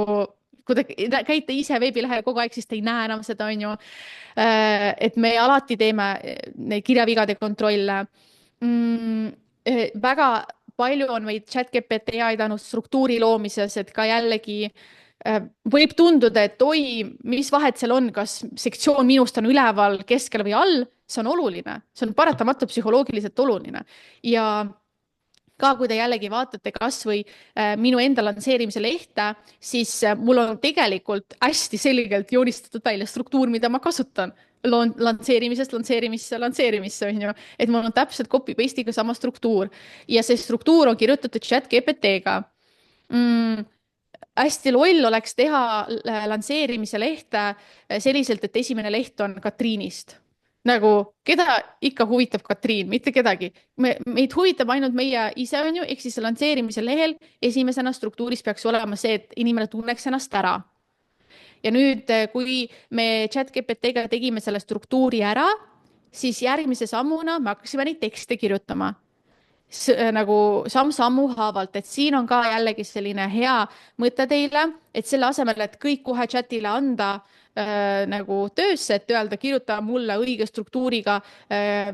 S2: kui te käite ise veebilehel kogu aeg, siis te ei näe enam seda, on ju. Et me alati teeme neid kirjavigade kontrolle. Väga palju on meid ChatGPT aidanud struktuuri loomises, et ka jällegi võib tunduda, et oi, mis vahet seal on, kas sektsioon minust on üleval, keskel või all, see on oluline, see on paratamatu psühholoogiliselt oluline. Ja ka kui te jällegi vaatate kas või minu enda lansseerimise lehte, siis mul on tegelikult hästi selgelt joonistatud välja struktuur, mida ma kasutan lansseerimisest lansseerimisse, on ju, et mul on täpselt copy-paste'iga sama struktuur ja see struktuur on kirjutatud ChatGPT-ga. Hästi loll oleks teha lansseerimise lehte selliselt, et esimene leht on Katriinist. Nagu, keda ikka huvitab Katriin, mitte kedagi. Meid huvitab ainult meie ise, on ju, ehk siis lansseerimise lehel esimesena struktuuris peaks olema see, et inimene tunneks ennast ära. Ja nüüd, kui me ChatGPT-ga tegime selle struktuuri ära, siis järgmise sammuna me hakkasime neid tekste kirjutama. Nagu samm-sammu haavalt, et siin on ka jällegi selline hea mõte teile, et selle asemel, et kõik kohe chatile anda nagu töösse, et öelda, kirjuta mulle õige struktuuriga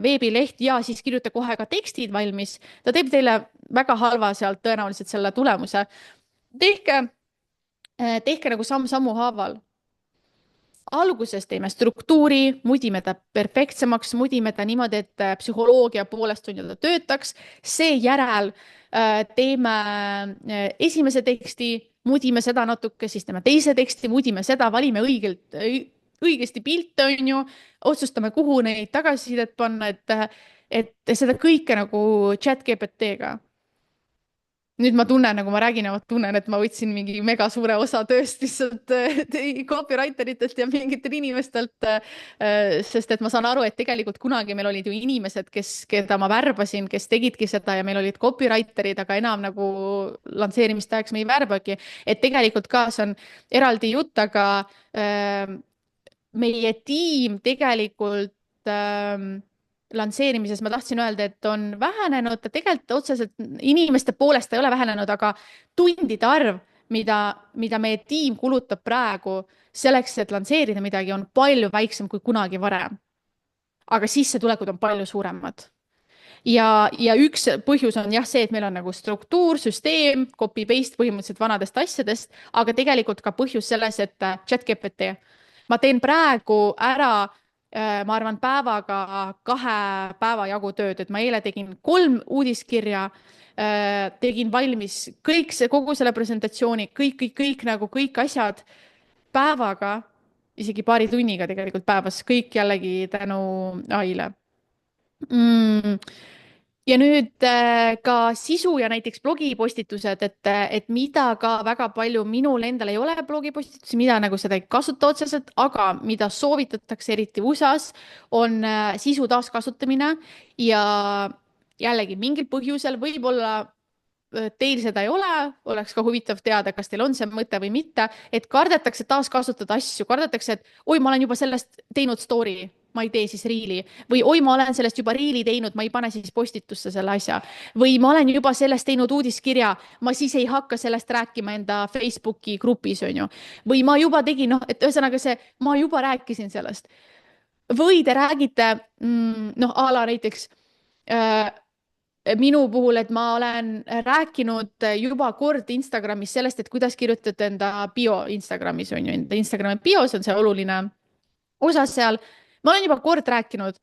S2: veebileht ja siis kirjuta kohe ka tekstid valmis. Ta teeb teile väga halva sealt tõenäoliselt selle tulemuse. Tehke nagu samm-sammu haaval. Alguses teeme struktuuri, mudime ta perfektsemaks, mudime ta niimoodi, et psühholoogia poolest on ta töötaks. Seejärel teeme esimese teksti, mudime seda natuke, siis teeme teise teksti, mudime seda, valime õigesti pilte, on ju, otsustame, kuhu neid tagasisidet panna, et seda kõike nagu ChatGPT-ga. nüüd ma tunnen, nagu ma räägin ja ma tunnen, et ma võtsin mingi mega suure osa tööst lihtsalt copywriter itelt ja mingitel inimestelt. Sest et ma saan aru, et tegelikult kunagi meil olid ju inimesed, keda ma värbasin, kes tegidki seda ja meil olid copywriter'id, aga enam nagu lansseerimiste ajaks me ei värbagi. Et tegelikult ka see on eraldi jutt, aga meie tiim tegelikult lansseerimises ma tahtsin öelda, et on vähenenud, ta tegelikult otseselt inimeste poolest ei ole vähenenud, aga tundide arv, mida meie tiim kulutab praegu selleks, et lansseerida midagi, on palju väiksem kui kunagi varem. Aga sissetulekud on palju suuremad. Ja üks põhjus on jah see, et meil on nagu struktuur, süsteem, copy-paste põhimõtteliselt vanadest asjadest, aga tegelikult ka põhjus selles, et ChatGPT. Ma teen praegu ära ma arvan, päevaga 2 päeva jagu tööd, et ma eile tegin 3 uudiskirja, tegin valmis kogu selle presentatsiooni, kõik asjad päevaga, isegi paari tunniga tegelikult päevas, kõik jällegi tänu AI-le. Ja nüüd ka sisu ja näiteks blogipostitused, et mida ka väga palju minul endal ei ole blogipostitusi, mida nagu seda ei kasuta otseselt, aga mida soovitatakse eriti USA-s, on sisu taaskasutamine ja jällegi mingil põhjusel võib-olla teil seda ei ole, oleks ka huvitav teada, kas teil on see mõte või mitte, et kardetakse taaskasutada asju, kardetakse, et oi, ma olen juba sellest teinud story, ma ei tee siis riili või oi, ma olen sellest juba riili teinud, ma ei pane siis postitusse selle asja või ma olen juba sellest teinud uudiskirja, ma siis ei hakka sellest rääkima enda Facebooki grupis, on ju. Või ma juba tegin, noh, et ühesõnaga see, ma juba rääkisin sellest. Või te räägite, noh, a la näiteks minu puhul, et ma olen rääkinud juba kord Instagramis sellest, et kuidas kirjutada enda bio Instagramis, on ju, enda Instagrami bios on see oluline osa seal. Ma olen juba kord rääkinud,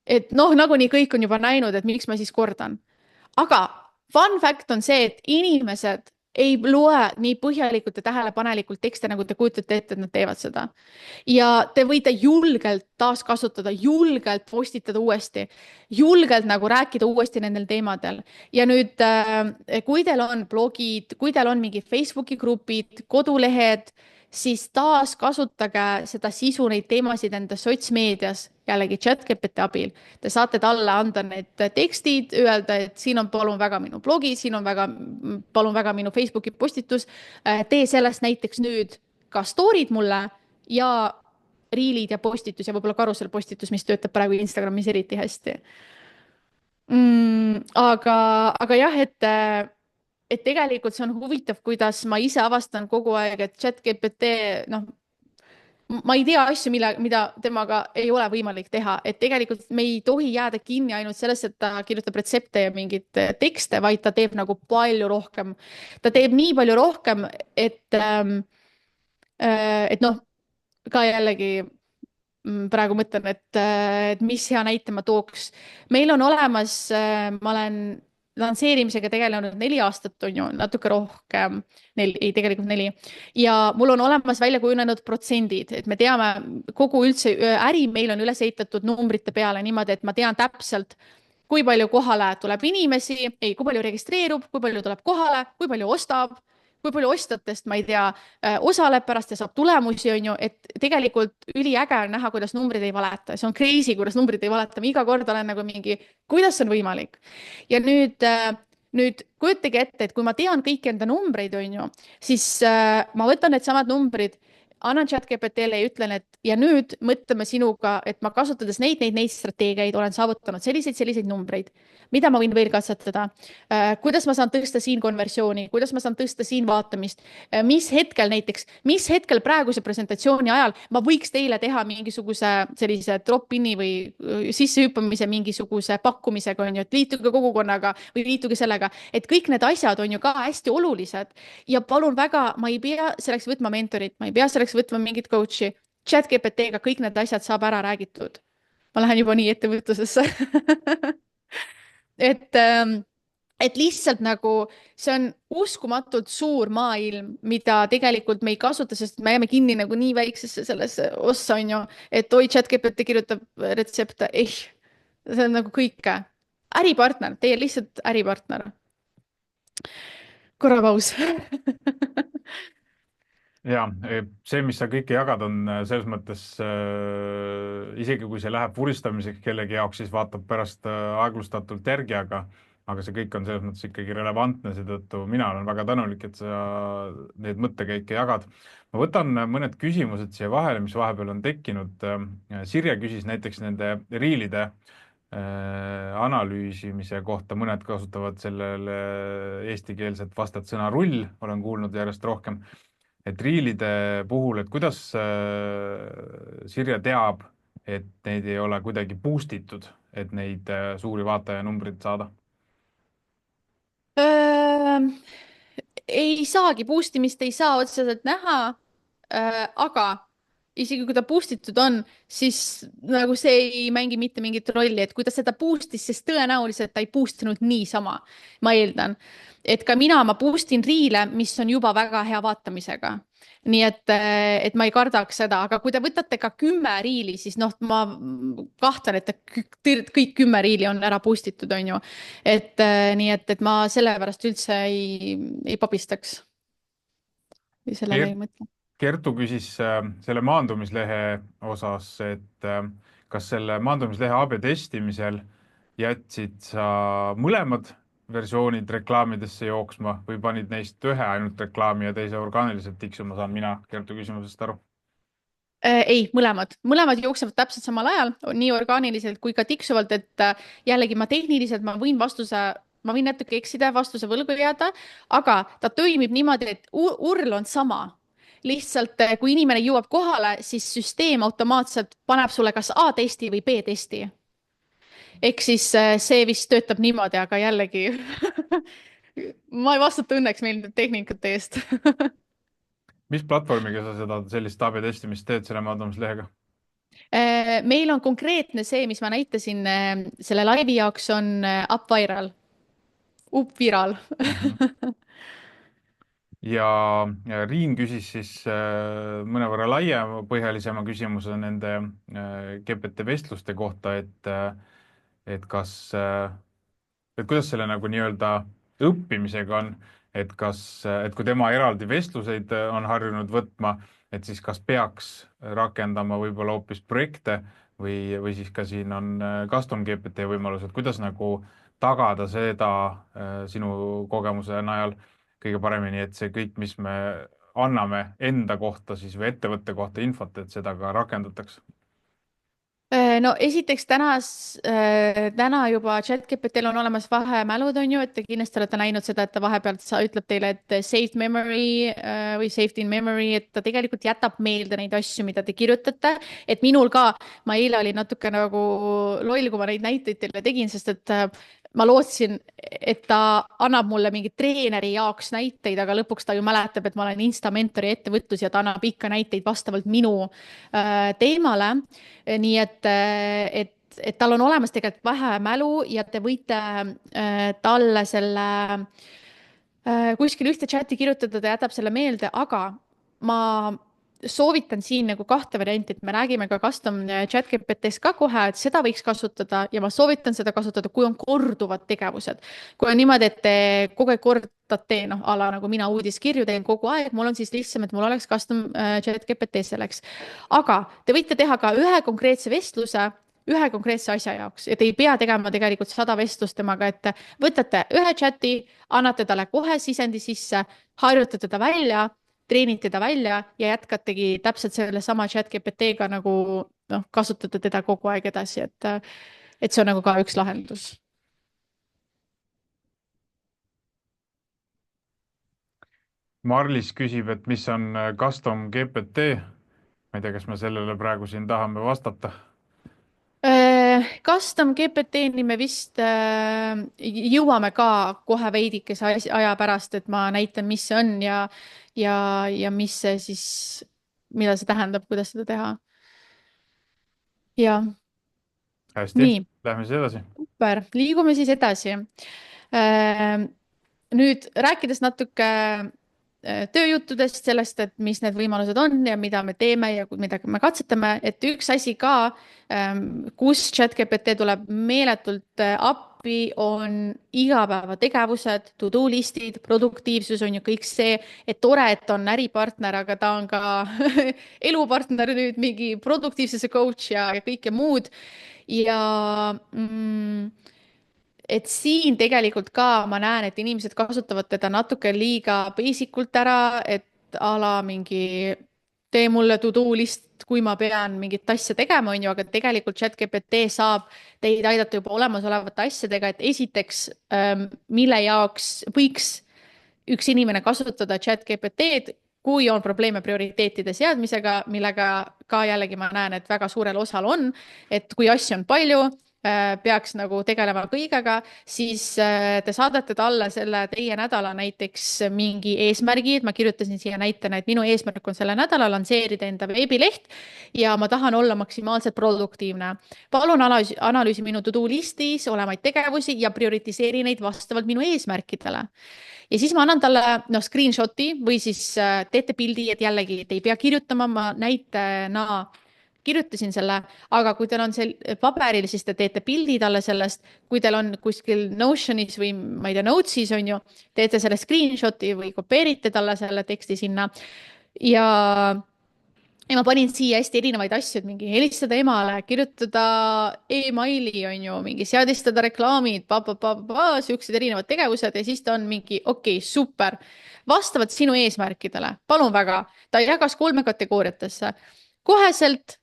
S2: et noh, nagunii kõik on juba näinud, et miks ma siis kordan. Aga fun fact on see, et inimesed ei loe nii põhjalikult ja tähelepanelikult tekste, nagu te kujutate ette, et nad teevad seda. Ja te võite julgelt taaskasutada, julgelt postitada uuesti, julgelt nagu rääkida uuesti nendel teemadel. Ja nüüd, kui teil on blogid, kui teil on mingi Facebooki grupid, kodulehed, siis taas kasutage seda sisu, neid teemasid enda sotsmeedias, jällegi ChatGPT abil. Te saate talle anda need tekstid, öelda, et siin on palun väga minu blogi, siin on palun väga minu Facebooki postitus. Tee sellest näiteks nüüd ka story'd mulle ja riilid ja postitus ja võib-olla karusel postitus, mis töötab praegu Instagramis eriti hästi. Aga jah, et tegelikult see on huvitav, kuidas ma ise avastan kogu aeg, et ChatGPT, noh, ma ei tea asju, mida temaga ei ole võimalik teha, et tegelikult me ei tohi jääda kinni ainult sellesse, et ta kirjutab retsepte ja mingeid tekste, vaid ta teeb nagu palju rohkem. Ta teeb nii palju rohkem, et noh, ka jällegi praegu mõtlen, et mis hea näite ma tooks. Meil on olemas, ma olen lansseerimisega tegelenud 4 aastat, on ju, natuke rohkem, ei, tegelikult 4. Ja mul on olemas välja kujunenud protsendid, et me teame, kogu üldse äri meil on üles ehitatud numbrite peale niimoodi, et ma tean täpselt, kui palju kohale tuleb inimesi, kui palju registreerub, kui palju tuleb kohale, kui palju ostab, kui palju ostjatest, ma ei tea, osaleb pärast ja saab tulemusi, on ju, et tegelikult üliäge on näha, kuidas numbrid ei valeta. See on crazy, kuidas numbrid ei valeta. Iga kord olen nagu mingi, kuidas see on võimalik? Ja nüüd kujutage ette, et kui ma tean kõiki enda numbreid, on ju, siis ma võtan need samad numbrid, annan ChatGPT-le ja ütlen, et ja nüüd mõtleme sinuga, et ma kasutades neid strateegiaid olen saavutanud selliseid numbreid. Mida ma võin veel katsetada? Kuidas ma saan tõsta siin konversiooni? Kuidas ma saan tõsta siin vaatamist? Mis hetkel praeguse presentatsiooni ajal ma võiks teile teha mingisuguse sellise drop-in'i või sissehüppamise mingisuguse pakkumisega, on ju, et liituge kogukonnaga või liituge sellega, et kõik need asjad on ju ka hästi olulised ja palun väga, ma ei pea selleks võtma mentorit, ma ei pea selleks võtma mingit coach'i. ChatGPT-ga kõik need asjad saab ära räägitud. Ma lähen juba nii ettevõtlusesse et lihtsalt nagu see on uskumatult suur maailm, mida tegelikult me ei kasuta, sest me jääme kinni nagu nii väiksesse sellesse ossa, on ju, et oi, ChatGPT kirjutab retsepte, see on nagu kõike. Äripartner, teie lihtsalt äripartner. korra paus.
S1: ja see, mis sa kõike jagad, on selles mõttes isegi kui see läheb vuristamiseks kellegi jaoks, siis vaatab pärast aeglustatult järgi, aga see kõik on selles mõttes ikkagi relevantne, seetõttu mina olen väga tänulik, et sa neid mõttekäike jagad. Ma võtan mõned küsimused siia vahele, mis vahepeal on tekkinud. Sirje küsis näiteks nende riilide analüüsimise kohta, mõned kasutavad sellele eestikeelset vastet sõna rull, olen kuulnud järjest rohkem, et riilide puhul, et kuidas Sirje teab, et neid ei ole kuidagi boost itud, et neid suuri vaatajanumbreid saada?
S2: Öö, ei saagi, boost imist ei saa otseselt näha. Aga isegi kui ta boost itud on, siis nagu see ei mängi mitte mingit rolli, et kui ta seda boost'is, siis tõenäoliselt ta ei boost inud niisama. Ma eeldan, et ka ma boost in riile, mis on juba väga hea vaatamisega. Nii et ma ei kardaks seda, aga kui te võtate ka 10 riili, siis noh, ma kahtlen, et kõik 10 riili on ära boost itud, on ju. Nii et ma sellepärast üldse ei pabistaks või sellele ei mõtle.
S1: Kertu küsis selle maandumislehe osas, et kas selle maandumislehe AB testimisel jätsid sa mõlemad versioonid reklaamidesse jooksma või panid neist ühe ainult reklaami ja teise orgaaniliselt tiksuma, saan mina Kertu küsimusest aru?
S2: Ei, mõlemad jooksevad täpselt samal ajal, nii orgaaniliselt kui ka tiksuvalt, et jällegi ma võin ma võin natuke eksida ja vastuse võlgu jääda, aga ta toimib niimoodi, et URL on sama. Lihtsalt kui inimene jõuab kohale, siis süsteem automaatselt paneb sulle kas A-testi või B-testi. Ehk siis see vist töötab niimoodi, aga jällegi ma ei vastuta õnneks meil tehnikute eest.
S1: Mis platvormiga sa seda sellist AB testimist teed selle maandumislehega?
S2: Meil on konkreetne see, mis ma näitasin selle laivi jaoks, on UpViral. UpViral.
S1: ja Riin küsis siis mõnevõrra laiapõhjalisema küsimuse nende GPT vestluste kohta, et kas, et kuidas selle nagu nii-öelda õppimisega on, et kui tema eraldi vestluseid on harjunud võtma, et siis kas peaks rakendama võib-olla hoopis projekte või siis ka siin on custom GPT võimalused, kuidas nagu tagada seda sinu kogemuse najal kõige paremini, et see kõik, mis me anname enda kohta siis või ettevõtte kohta infot, et seda ka rakendatakse.
S2: No esiteks täna juba ChatGPT-l on olemas vahemälud, on ju, et te kindlasti olete näinud seda, et ta vahepealt ütleb teile, et saved memory või saved in memory, et ta tegelikult jätab meelde neid asju, mida te kirjutate. Et minul ka, ma eile olin natuke nagu loll, kui ma neid näiteid teile tegin, sest et ma lootsin, et ta annab mulle mingi treeneri jaoks näiteid, aga lõpuks ta ju mäletab, et ma olen Instamentori ettevõtlus ja ta annab ikka näiteid vastavalt minu teemale. Nii et tal on olemas tegelikult vahemälu ja te võite talle selle kuskil ühte chati kirjutada, ta jätab selle meelde, aga ma soovitan siin nagu kahte varianti, et me räägime ka custom ChatGPT-st ka kohe, et seda võiks kasutada ja ma soovitan seda kasutada, kui on korduvad tegevused. Kui on niimoodi, et te kogu aeg kordate, noh, a la nagu mina uudiskirju teen kogu aeg, mul on siis lihtsam, et mul oleks custom ChatGPT selleks. Aga te võite teha ka ühe konkreetse vestluse ühe konkreetse asja jaoks ja te ei pea tegema tegelikult 100 vestlust temaga, et võtate ühe chati, annate talle kohe sisendi sisse, harjutate teda välja, treenite ta välja ja jätkategi täpselt sellesama ChatGPT-ga nagu noh, kasutate teda kogu aeg edasi, et see on nagu ka üks lahendus.
S1: Marlis küsib, et mis on custom GPT. Ma ei tea, kas me sellele praegu siin tahame vastata.
S2: Custom GPT-ni me vist jõuame ka kohe veidikese aja pärast, et ma näitan, mis see on ja mis see siis, mida see tähendab, kuidas seda teha. Ja
S1: Hästi,
S2: nii.
S1: lähme siis edasi.
S2: Super, liigume siis edasi. Nüüd rääkides natuke tööjuttudest, sellest, et mis need võimalused on ja mida me teeme ja mida me katsetame, et üks asi ka, kus ChatGPT tuleb meeletult appi läbi on igapäevategevused, to-do listid, produktiivsus on ju kõik see, et tore, et on äripartner, aga ta on ka elupartner nüüd, mingi produktiivsuse coach ja kõike muud. Ja et siin tegelikult ka ma näen, et inimesed kasutavad teda natuke liiga basic ult ära, et a la mingi tee mulle to-do list, kui ma pean mingit asja tegema, on ju, aga tegelikult ChatGPT saab teid aidata juba olemasolevate asjadega, et esiteks, mille jaoks võiks üks inimene kasutada ChatGPT-d, kui on probleeme prioriteetide seadmisega, millega ka jällegi ma näen, et väga suurel osal on, et kui asju on palju, peaks nagu tegelema kõigega, siis te saadate talle selle teie nädala näiteks mingi eesmärgi, et ma kirjutasin siia näitena, et minu eesmärk on selle nädala lansseerida enda veebileht ja ma tahan olla maksimaalselt produktiivne. Palun analüüsi minu to-do listis olemaid tegevusi ja prioritiseeri neid vastavalt minu eesmärkidele. Ja siis ma annan talle screenshot'i või siis teete pildi, et jällegi te ei pea kirjutama, ma näitena kirjutasin selle, aga kui teil on see paberil, siis te teete pildi talle sellest, kui teil on kuskil Notionis või ma ei tea, Notes'is on ju, teete selle screenshot'i või kopeerite talle selle teksti sinna ja ma panin siia hästi erinevaid asju, et mingi helistada emale, kirjutada emaili, on ju, mingi seadistada reklaamid, siuksed erinevad tegevused ja siis ta on mingi, okei, super. Vastavalt sinu eesmärkidele, palun väga, ta jagas 3 kategooriatesse. Koheselt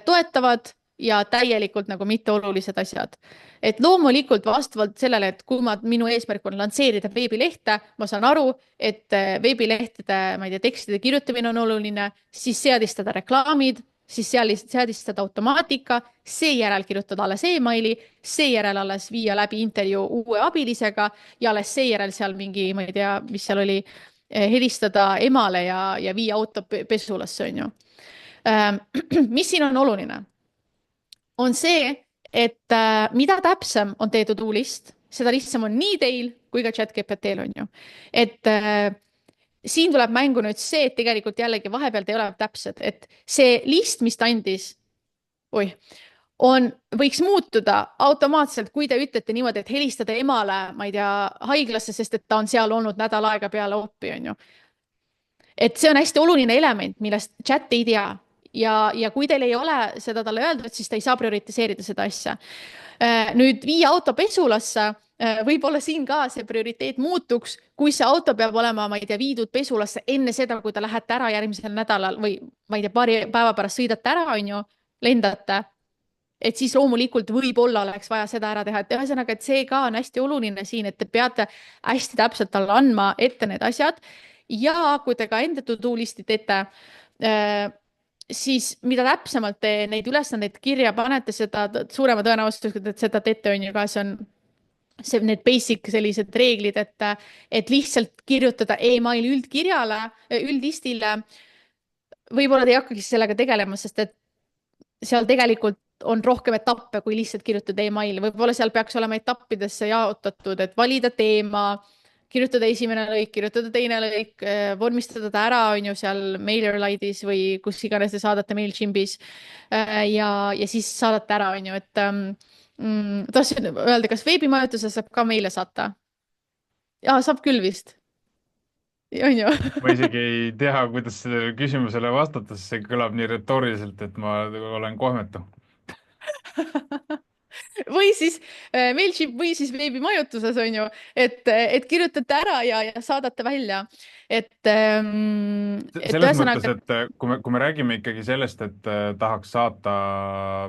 S2: toetavad ja täielikult nagu mitteolulised asjad. Et loomulikult vastavalt sellele, et kui minu eesmärk on lansseerida veebilehte, ma saan aru, et veebilehtede, ma ei tea, tekstide kirjutamine on oluline, siis seadistada reklaamid, siis seadistada automaatika, seejärel kirjutada alles emaili, seejärel alles viia läbi intervjuu uue abilisega ja alles seejärel seal mingi, ma ei tea, mis seal oli, helistada emale ja viia auto pesulasse, on ju. Mis siin on oluline? On see, et mida täpsem on teie to-do list, seda lihtsam on nii teil kui ka ChatGPT-l on ju. Et siin tuleb mängu nüüd see, et tegelikult jällegi vahepeal te ei ole täpsed, et see list, mis ta andis, võiks muutuda automaatselt, kui te ütlete niimoodi, et helistada emale, ma ei tea, haiglasse, sest et ta on seal olnud nädal aega peale oppi, on ju. Et see on hästi oluline element, millest chat ei tea. Ja kui teil ei ole seda talle öeldud, siis ta ei saa prioritiseerida seda asja. Nüüd viia auto pesulasse, võib-olla siin ka see prioriteet muutuks, kui see auto peab olema, ma ei tea, viidud pesulasse enne seda, kui te lähete ära järgmisel nädalal või ma ei tea, paari päeva pärast sõidate ära, on ju, lendate. Et siis loomulikult võib-olla oleks vaja seda ära teha, et ühesõnaga, et see ka on hästi oluline siin, et te peate hästi täpselt talle andma ette need asjad ja kui te ka enda to-do listi teete, siis mida täpsemalt te neid ülesandeid kirja panete, seda suurema tõenäosusega, et seda teete, on ju ka, see on need basic sellised reeglid, et lihtsalt kirjutada email üldkirjale, üldlistile. Võib-olla te ei hakkagi sellega tegelema, sest et seal tegelikult on rohkem etappe, kui lihtsalt kirjutada email. Võib-olla seal peaks olema etappidesse jaotatud, et valida teema, kirjutada esimene lõik, kirjutada teine lõik, vormistada ta ära, on ju, seal MailerLite'is või kus iganes te saadate MailChimpis ja siis saadate ära, on ju, et tahtsin öelda, kas veebimajutuses saab ka meile saata? Jaa, saab küll vist. On ju?
S1: ma isegi ei tea, kuidas sellele küsimusele vastata, sest see kõlab nii retooriliselt, et ma olen kohmetu.
S2: Või siis MailChimp või siis veebimajutuses on ju, et kirjutate ära ja saadate välja.
S1: Selles mõttes, et kui me räägime ikkagi sellest, et tahaks saata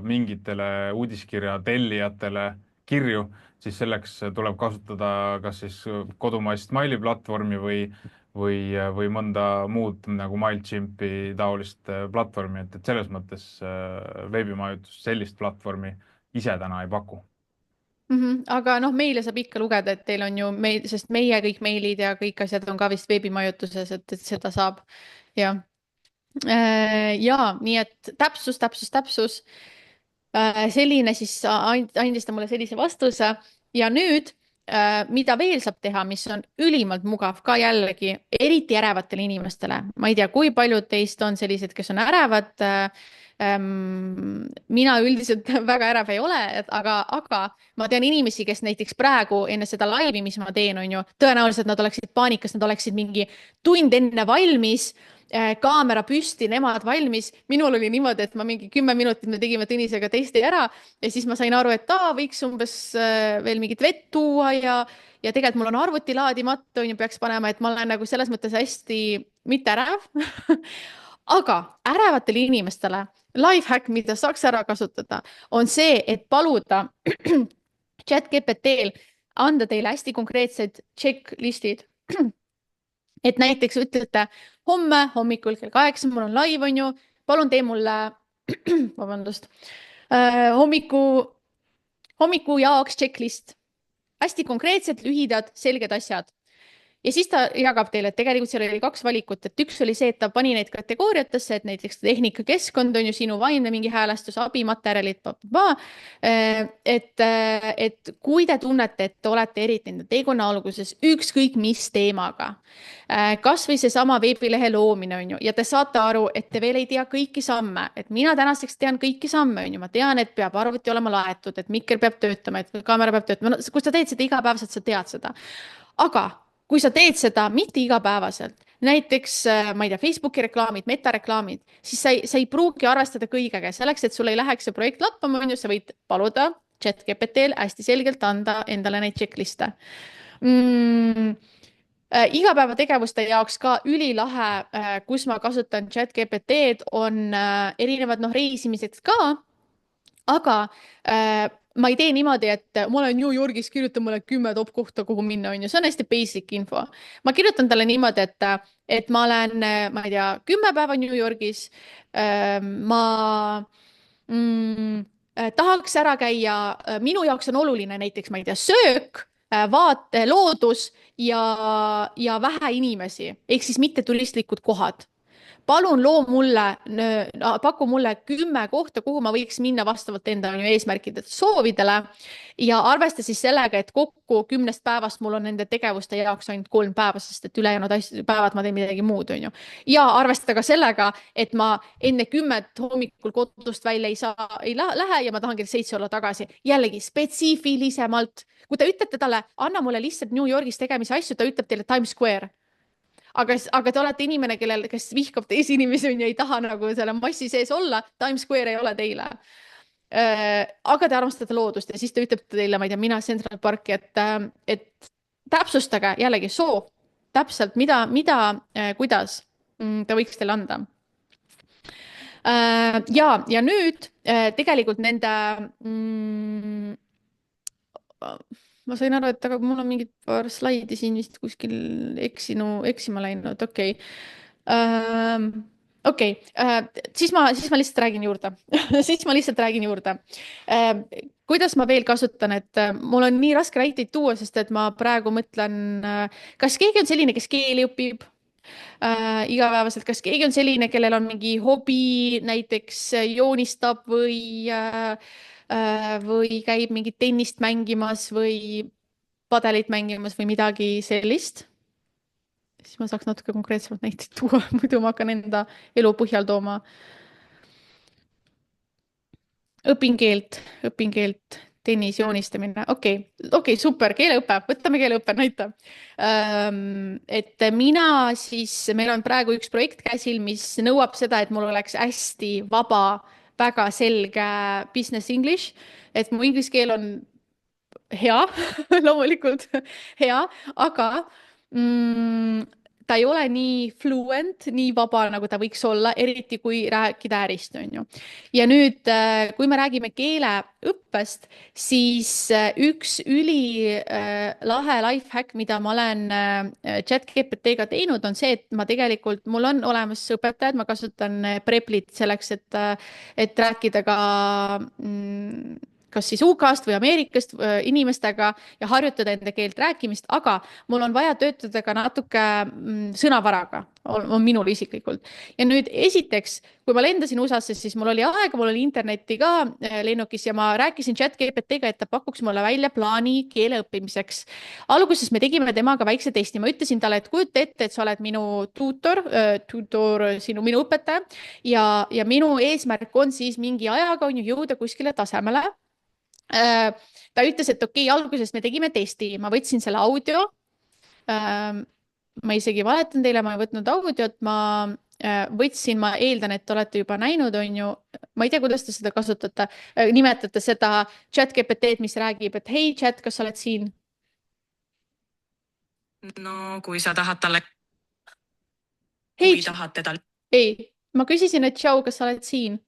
S1: mingitele uudiskirja tellijatele kirju, siis selleks tuleb kasutada kas siis kodumaist Maili platvormi või mõnda muud nagu MailChimpi taolist platvormi, et selles mõttes veebimajutus sellist platvormi ise täna ei paku.
S2: Aga noh, meile saab ikka lugeda, et teil on ju sest meie kõik meilid ja kõik asjad on ka vist veebimajutuses, et seda saab. Ja, nii et täpsus. Selline siis andis ta mulle sellise vastuse ja nüüd, mida veel saab teha, mis on ülimalt mugav ka jällegi, eriti ärevatele inimestele. Ma ei tea, kui paljud teist on sellised, kes on ärevad, mina üldiselt väga ärev ei ole, aga ma tean inimesi, kes näiteks praegu enne seda laivi, mis ma teen, on ju, tõenäoliselt nad oleksid paanikas, nad oleksid mingi tund enne valmis, kaamera püsti, nemad valmis. Minul oli niimoodi, et ma mingi 10 minutit me tegime Tõnisega testi ära ja siis ma sain aru, et võiks umbes veel mingit vett tuua ja tegelikult mul on arvuti laadimata, on ju, peaks panema, et ma olen nagu selles mõttes hästi mitte ärev aga ärevatele inimestele lifehack, mida saaks ära kasutada, on see, et paluda ChatGPT-l anda teile hästi konkreetsed checklistid. et näiteks ütlete homme hommikul kell 8 mul on live, on ju, palun tee mulle vabandust, hommiku jaoks checklist. hästi konkreetsed, lühidad, selged asjad. Ja siis ta jagab teile, et tegelikult seal oli 2 valikut, et üks oli see, et ta pani neid kategooriatesse, et näiteks tehnikakeskkond on ju sinu vaimne mingi häälestus, abimaterjalid, et kui te tunnete, et te olete eriti enda teekonna alguses ükskõik mis teemaga, kas või seesama veebilehe loomine on ju, ja te saate aru, et te veel ei tea kõiki samme, et mina tänaseks tean kõiki samme, on ju, ma tean, et peab arvuti olema laetud, et mikker peab töötama, et kaamera peab töötama, no, kui sa teed seda igapäevaselt, sa tead seda. Aga kui sa teed seda mitte igapäevaselt, näiteks, ma ei tea, Facebooki reklaamid, metareklaamid, siis sa ei pruugi arvestada kõigega. Selleks, et sul ei läheks see projekt lappama, on ju, sa võid paluda ChatGPT-l hästi selgelt anda endale neid checkliste. Igapäevategevuste jaoks ka ülilahe, kus ma kasutan ChatGPT-d, on erinevad reisimised ka, aga ma ei tee niimoodi, et ma olen New Yorgis, kirjutan mulle 10 top kohta, kuhu minna, on ju. See on hästi basic info. Ma kirjutan talle niimoodi, et ma olen, ma ei tea, 10 päeva New Yorgis. Ma tahaks ära käia, minu jaoks on oluline näiteks, ma ei tea, söök, vaate, loodus ja vähe inimesi, ehk siis mitte turistlikud kohad. Palun loo mulle, paku mulle 10 kohta, kuhu ma võiks minna vastavalt enda eesmärkide soovidele ja arvesta siis sellega, et kokku 10 päevast mul on nende tegevuste jaoks ainult 3 päeva, sest et ülejäänud päevad ma teen midagi muud, on ju. Ja arvesta ka sellega, et ma enne 10 hommikul kodust välja ei lähe ja ma tahan kell 7 olla tagasi. Jällegi spetsiifilisemalt. Kui te ütlete talle, anna mulle lihtsalt New Yorgis tegemise asju, ta ütleb teile Times Square. Aga te olete inimene, kes vihkab teisi inimesi ja ei taha nagu selle massi sees olla, Times Square ei ole teile. Aga te armastate loodust ja siis ta ütleb teile, ma ei tea, mina Central Parki, et täpsustage jällegi soov, täpselt kuidas ta võiks teile anda. Ja nüüd tegelikult nende ma sain aru, et aga mul on mingid paar slaidi siin vist kuskil eksima läinud, okei. Siis ma lihtsalt räägin juurde. Siis ma lihtsalt räägin juurde. Kuidas ma veel kasutan, et mul on nii raske näiteid tuua, sest et ma praegu mõtlen, kas keegi on selline, kes keeli õpib igapäevaselt, kas keegi on selline, kellel on mingi hobi, näiteks joonistab või käib mingit tennist mängimas või padelit mängimas või midagi sellist. Siis ma saaks natuke konkreetsemalt näiteid tuua, muidu ma hakkan enda elu põhjal tooma. Õpin keelt, tennis, joonistamine. Okei, super, keeleõpe, võtame keeleõppe, näita. Et mina siis, meil on praegu üks projekt käsil, mis nõuab seda, et mul oleks hästi vaba, väga selge business English, et mu inglise keel on hea, loomulikult hea, aga ta ei ole nii fluent, nii vaba, nagu ta võiks olla, eriti kui rääkida ärist, on ju. Ja nüüd, kui me räägime keeleõppest, siis üks ülilahe lifehack, mida ma olen ChatGPT-ga teinud, on see, et ma tegelikult, mul on olemas õpetajad, ma kasutan Preplit selleks, et rääkida ka kas siis UK-st või Ameerikast inimestega ja harjutada enda keelt rääkimist, aga mul on vaja töötada ka natuke sõnavaraga, on minul isiklikult. Ja nüüd esiteks, kui ma lendasin USA-sse, siis mul oli aega, mul oli internetti ka lennukis ja ma rääkisin ChatGPT-ga, et ta pakuks mulle välja plaani keele õppimiseks. Alguses me tegime temaga väikse testi, ma ütlesin talle, et kujuta ette, et sa oled minu minu õpetaja ja minu eesmärk on siis mingi ajaga on ju jõuda kuskile tasemele. Ta ütles, et okei, alguses me tegime testi, ma võtsin selle audio. Ma isegi valetan teile, ma ei võtnud audiot, ma eeldan, et olete juba näinud, on ju, ma ei tea, kuidas te seda kasutate, nimetate seda chat-GPT-d, mis räägib, et hei chat, kas sa oled siin?
S3: No kui sa tahad talle,
S2: Hei,
S3: kui tahad teda,
S2: ei, ma küsisin, et tšau, kas sa oled siin?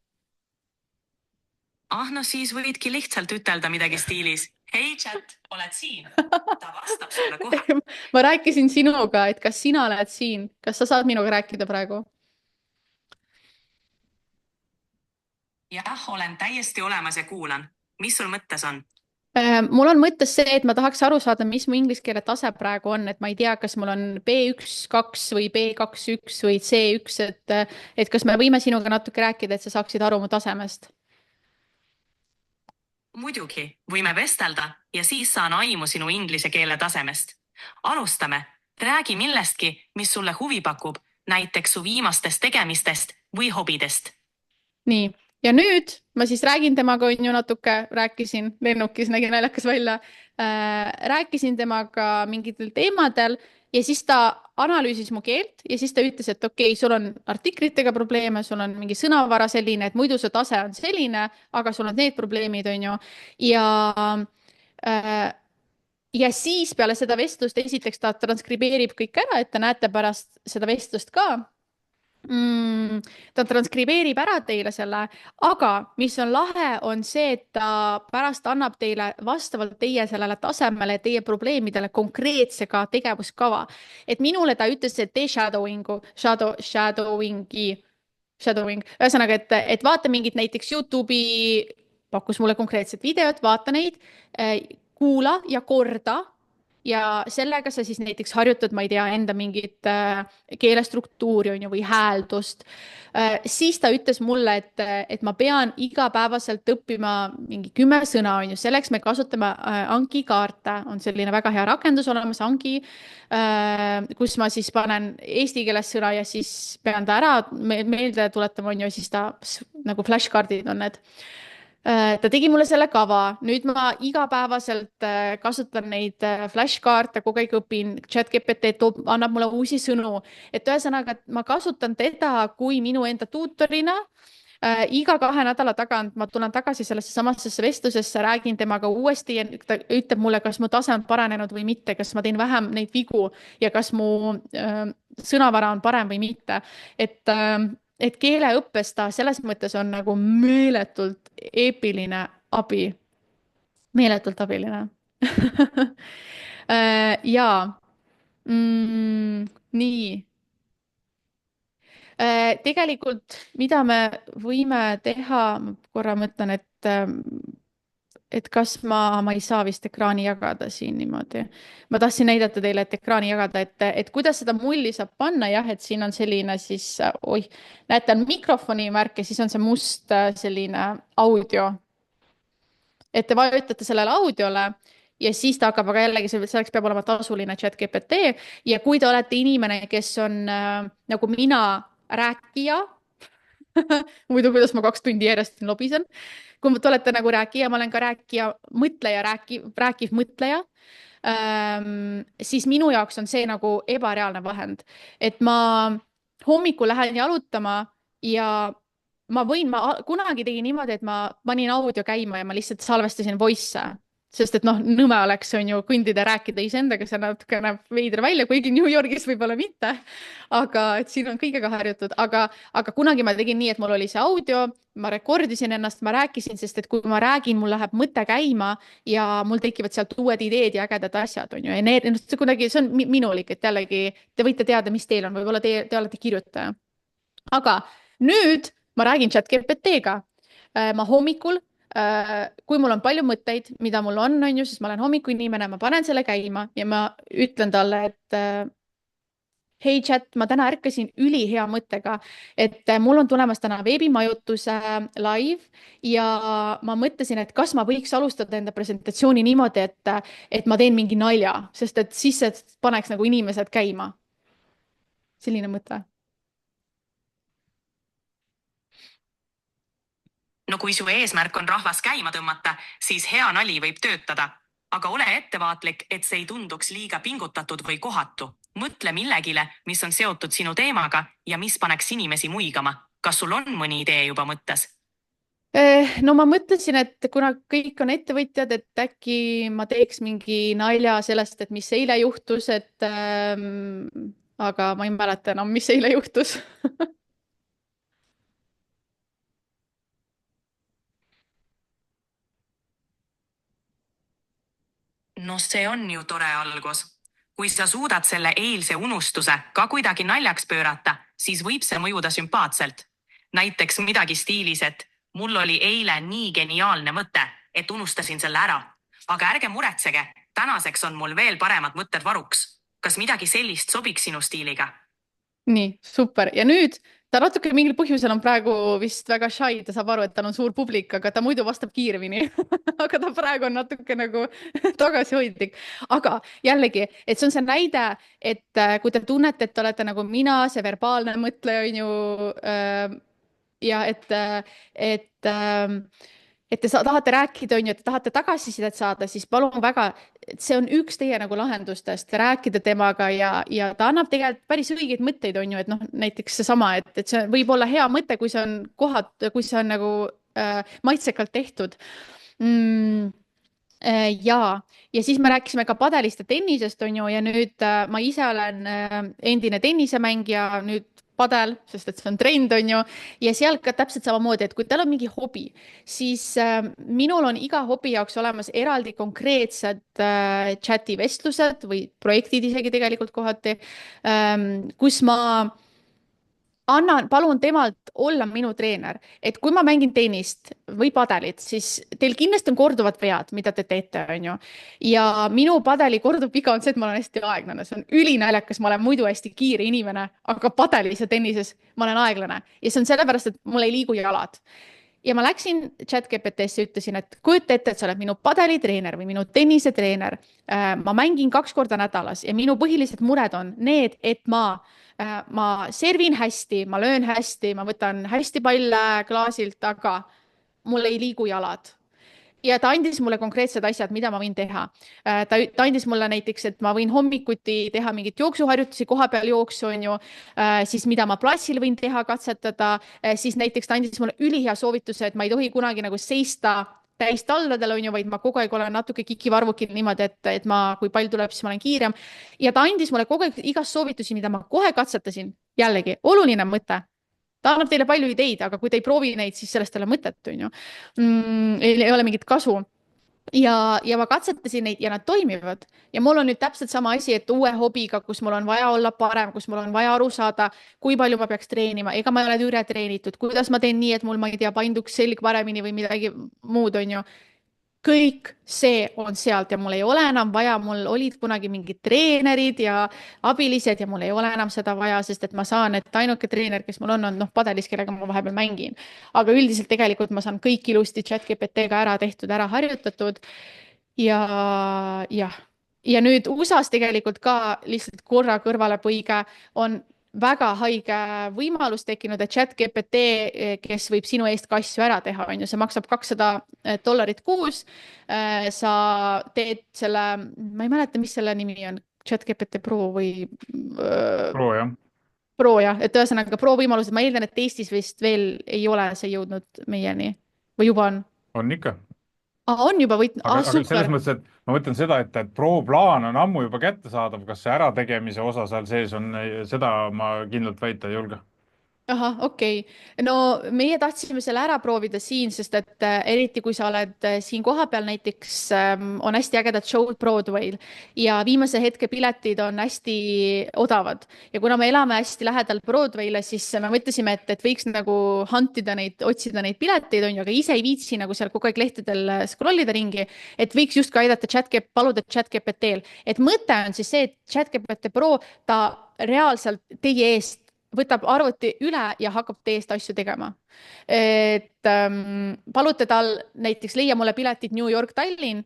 S3: no siis võidki lihtsalt ütelda midagi stiilis. Hei chat, oled siin? Ta vastab sulle kohe.
S2: Ma rääkisin sinuga, et kas sina oled siin, kas sa saad minuga rääkida praegu?
S3: Jah, olen täiesti olemas ja kuulan. Mis sul mõttes on?
S2: Mul on mõttes see, et ma tahaks aru saada, mis mu inglise keele tase praegu on, et ma ei tea, kas mul on B1-2 või B2-1 või C1, et kas me võime sinuga natuke rääkida, et sa saaksid aru mu tasemest?
S3: Muidugi, võime vestelda ja siis saan aimu sinu inglise keele tasemest. Alustame. Räägi millestki, mis sulle huvi pakub, näiteks su viimastest tegemistest või hobidest.
S2: Nii, ja nüüd ma siis räägin temaga, on ju natuke, rääkisin lennukis, nägi naljakas välja, rääkisin temaga mingitel teemadel ja siis ta analüüsis mu keelt ja siis ta ütles, et okei, sul on artiklitega probleeme, sul on mingi sõnavara selline, et muidu su tase on selline, aga sul on need probleemid, on ju. Ja siis peale seda vestlust esiteks ta transkribeerib kõik ära, et te näete pärast seda vestlust ka. Ta transkribeerib ära teile selle, aga mis on lahe, on see, et ta pärast annab teile vastavalt teie sellele tasemele, teie probleemidele konkreetse ka tegevuskava. Et minule ta ütles, et tee shadowing. Ühesõnaga, et vaata mingit näiteks YouTube'i, pakkus mulle konkreetset videot, vaata neid, kuula ja korda. Ja sellega sa siis näiteks harjutad, ma ei tea, enda mingit keelestruktuuri on ju, või hääldust. Siis ta ütles mulle, et ma pean igapäevaselt õppima mingi 10 sõna, on ju. Selleks me kasutame Anki kaarte, on selline väga hea rakendus olemas, Anki, kus ma siis panen eesti keeles sõna ja siis pean ta ära meelde tuletama, on ju, siis ta nagu flashkaardid on need. Ta tegi mulle selle kava, nüüd ma igapäevaselt kasutan neid flashkaarte, kogu aeg õpin, ChatGPT annab mulle uusi sõnu, et ühesõnaga, et ma kasutan teda kui minu enda tuutorina. Iga 2 nädala tagant ma tulen tagasi sellesse samasse vestlusesse, räägin temaga uuesti ja ta ütleb mulle, kas mu tase on paranenud või mitte, kas ma teen vähem neid vigu ja kas mu sõnavara on parem või mitte. Et keeleõppes ta selles mõttes on nagu meeletult eepiline abi. Meeletult abiline. Jaa. Nii. Tegelikult, mida me võime teha, ma korra mõtlen, et kas ma ei saa vist ekraani jagada siin niimoodi. Ma tahtsin näidata teile, et ekraani jagada, et kuidas seda mulli saab panna, jah, et siin on selline siis, näete, on mikrofoni märk ja siis on see must selline audio. Et te vajutate sellele audiole ja siis ta hakkab, aga jällegi selleks peab olema tasuline ChatGPT ja kui te olete inimene, kes on nagu mina rääkija, muidu kuidas ma 2 tundi järjest lobisen, kui te olete nagu rääkija, ma olen ka rääkija, mõtleja, rääkiv mõtleja, siis minu jaoks on see nagu ebareaalne vahend. Et ma hommikul lähen jalutama ja ma kunagi tegin niimoodi, et ma panin audio käima ja ma lihtsalt salvestasin voice, sest et nõme oleks, on ju, kõndida ja rääkida iseendaga, see natuke näeb veider välja, kuigi New Yorgis võib-olla mitte, aga et siin on kõigega harjutud, aga kunagi ma tegin nii, et mul oli see audio, ma rekordisin ennast, ma rääkisin, sest et kui ma räägin, mul läheb mõte käima ja mul tekivad sealt uued ideed ja ägedad asjad, on ju, see on minulik, et jällegi te võite teada, mis teil on, võib-olla te olete kirjutaja. Aga nüüd ma räägin ChatGPT-ga. Ma hommikul kui mul on palju mõtteid, mida mul on ju, siis ma olen hommikuinimene, ma panen selle käima ja ma ütlen talle, et hei chat, ma täna ärkasin ülihea mõttega, et mul on tulemas täna veebimajutuse live ja ma mõtlesin, et kas ma võiks alustada enda presentatsiooni niimoodi, et ma teen mingi nalja, sest et siis see paneks nagu inimesed käima. Selline mõte.
S3: No kui su eesmärk on rahvas käima tõmmata, siis hea nali võib töötada. Aga ole ettevaatlik, et see ei tunduks liiga pingutatud või kohatu. Mõtle millegile, mis on seotud sinu teemaga ja mis paneks inimesi muigama. Kas sul on mõni idee juba mõttes?
S2: No ma mõtlesin, et kuna kõik on ettevõtjad, et äkki ma teeks mingi nalja sellest, et mis eile juhtus, aga ma ei mäleta enam, mis eile juhtus.
S3: No see on ju tore algus. Kui sa suudad selle eilse unustuse ka kuidagi naljaks pöörata, siis võib see mõjuda sümpaatselt. Näiteks midagi stiilis, et mul oli eile nii geniaalne mõte, et unustasin selle ära. Aga ärge muretsege, tänaseks on mul veel paremad mõtted varuks. Kas midagi sellist sobiks sinu stiiliga?
S2: Nii, super. Ja nüüd ta natuke mingil põhjusel on praegu vist väga shy, ta saab aru, et tal on suur publik, aga ta muidu vastab kiiremini. Aga ta praegu on natuke nagu tagasihoidlik. Aga jällegi, et see on see näide, et kui te tunnete, et te olete nagu mina, see verbaalne mõtleja on ju ja et te tahate rääkida, on ju, et te tahate tagasisidet saada, siis palun väga, see on üks teie nagu lahendustest, rääkida temaga ja ta annab tegelikult päris õigeid mõtteid, on ju, et noh, näiteks seesama, et see võib olla hea mõte, kui see on kui see on nagu maitsekalt tehtud. Ja siis me rääkisime ka padelist ja tennisest, on ju, ja nüüd ma ise olen endine tennisemängija, nüüd padel, sest et see on trend, on ju, ja seal ka täpselt samamoodi, et kui teil on mingi hobi, siis minul on iga hobi jaoks olemas eraldi konkreetsed chati vestlused või projektid isegi tegelikult kohati, kus ma palun temalt olla minu treener, et kui ma mängin tennist või padelit, siis teil kindlasti on korduvad vead, mida te teete, on ju. Ja minu padeli korduv viga on see, et ma olen hästi aeglane, see on ülinaljakas, ma olen muidu hästi kiire inimene, aga padelis ja tennises ma olen aeglane ja see on sellepärast, et mul ei liigu jalad. Ja ma läksin ChatGPT-sse, ütlesin, et kujuta ette, et sa oled minu padelitreener või minu tennisetreener. Ma mängin 2 korda nädalas ja minu põhilised mured on need, et ma servin hästi, ma löön hästi, ma võtan hästi palle klaasilt, aga mul ei liigu jalad. Ja ta andis mulle konkreetsed asjad, mida ma võin teha. Ta andis mulle näiteks, et ma võin hommikuti teha mingit jooksuharjutusi, koha peal jooksu, on ju, siis mida ma platsil võin teha, katsetada, siis näiteks ta andis mulle ülihea soovituse, et ma ei tohi kunagi nagu seista täistalladel, on ju, vaid ma kogu aeg olen natuke kikivarvukil niimoodi, et kui pall tuleb, siis ma olen kiirem. Ja ta andis mulle kogu aeg igast soovitusi, mida ma kohe katsetasin. Jällegi, oluline mõte. Ta annab teile palju ideid, aga kui te ei proovi neid, siis sellest ei ole mõtet, on ju. Ei ole mingit kasu. Ja ma katsetasin neid ja nad toimivad. Ja mul on nüüd täpselt sama asi, et uue hobiga, kus mul on vaja olla parem, kus mul on vaja aru saada, kui palju ma peaks treenima, ega ma ei ole ületreenitud, kuidas ma teen nii, et mul, ma ei tea, painduks selg paremini või midagi muud, on ju. Kõik see on sealt ja mul ei ole enam vaja, mul olid kunagi mingid treenerid ja abilised ja mul ei ole enam seda vaja, sest et ma saan, et ainuke treener, kes mul on padelis, kellega ma vahepeal mängin. Aga üldiselt tegelikult ma saan kõik ilusti ChatGPT-ga ära tehtud, ära harjutatud. Ja nüüd USA-s tegelikult ka lihtsalt korra kõrvalepõige on väga haige võimalus tekkinud, et ChatGPT, kes võib sinu eest ka asju ära teha, on ju, see maksab $200 kuus. Sa teed selle, ma ei mäleta, mis selle nimi on, ChatGPT Pro või
S1: Pro, jah.
S2: Pro, jah, et ühesõnaga Pro võimalused, ma eeldan, et Eestis vist veel ei ole see jõudnud meieni või juba on?
S1: On ikka.
S2: On juba võitnud,
S1: aga
S2: super.
S1: Selles mõttes, et ma mõtlen seda, et Pro plaan on ammu juba kättesaadav, kas see ärategemise osa seal sees on, seda ma kindlalt väita ei julge.
S2: ahah, okei. No meie tahtsime selle ära proovida siin, sest et eriti kui sa oled siin kohapeal näiteks on hästi ägedad show'd Broadway'l ja viimase hetke piletid on hästi odavad. Ja kuna me elame hästi lähedal Broadway'le, siis me mõtlesime, et võiks nagu huntida neid, otsida neid pileteid, on ju, aga ise ei viitsi nagu seal kogu aeg lehtedel scroll ida ringi, et võiks justkui aidata paluda ChatGPT-l. Et mõte on siis see, et ChatGPT Pro, ta reaalselt teie eest võtab arvuti üle ja hakkab teie eest asju tegema. Et palute tal näiteks leia mulle piletid New York, Tallinn,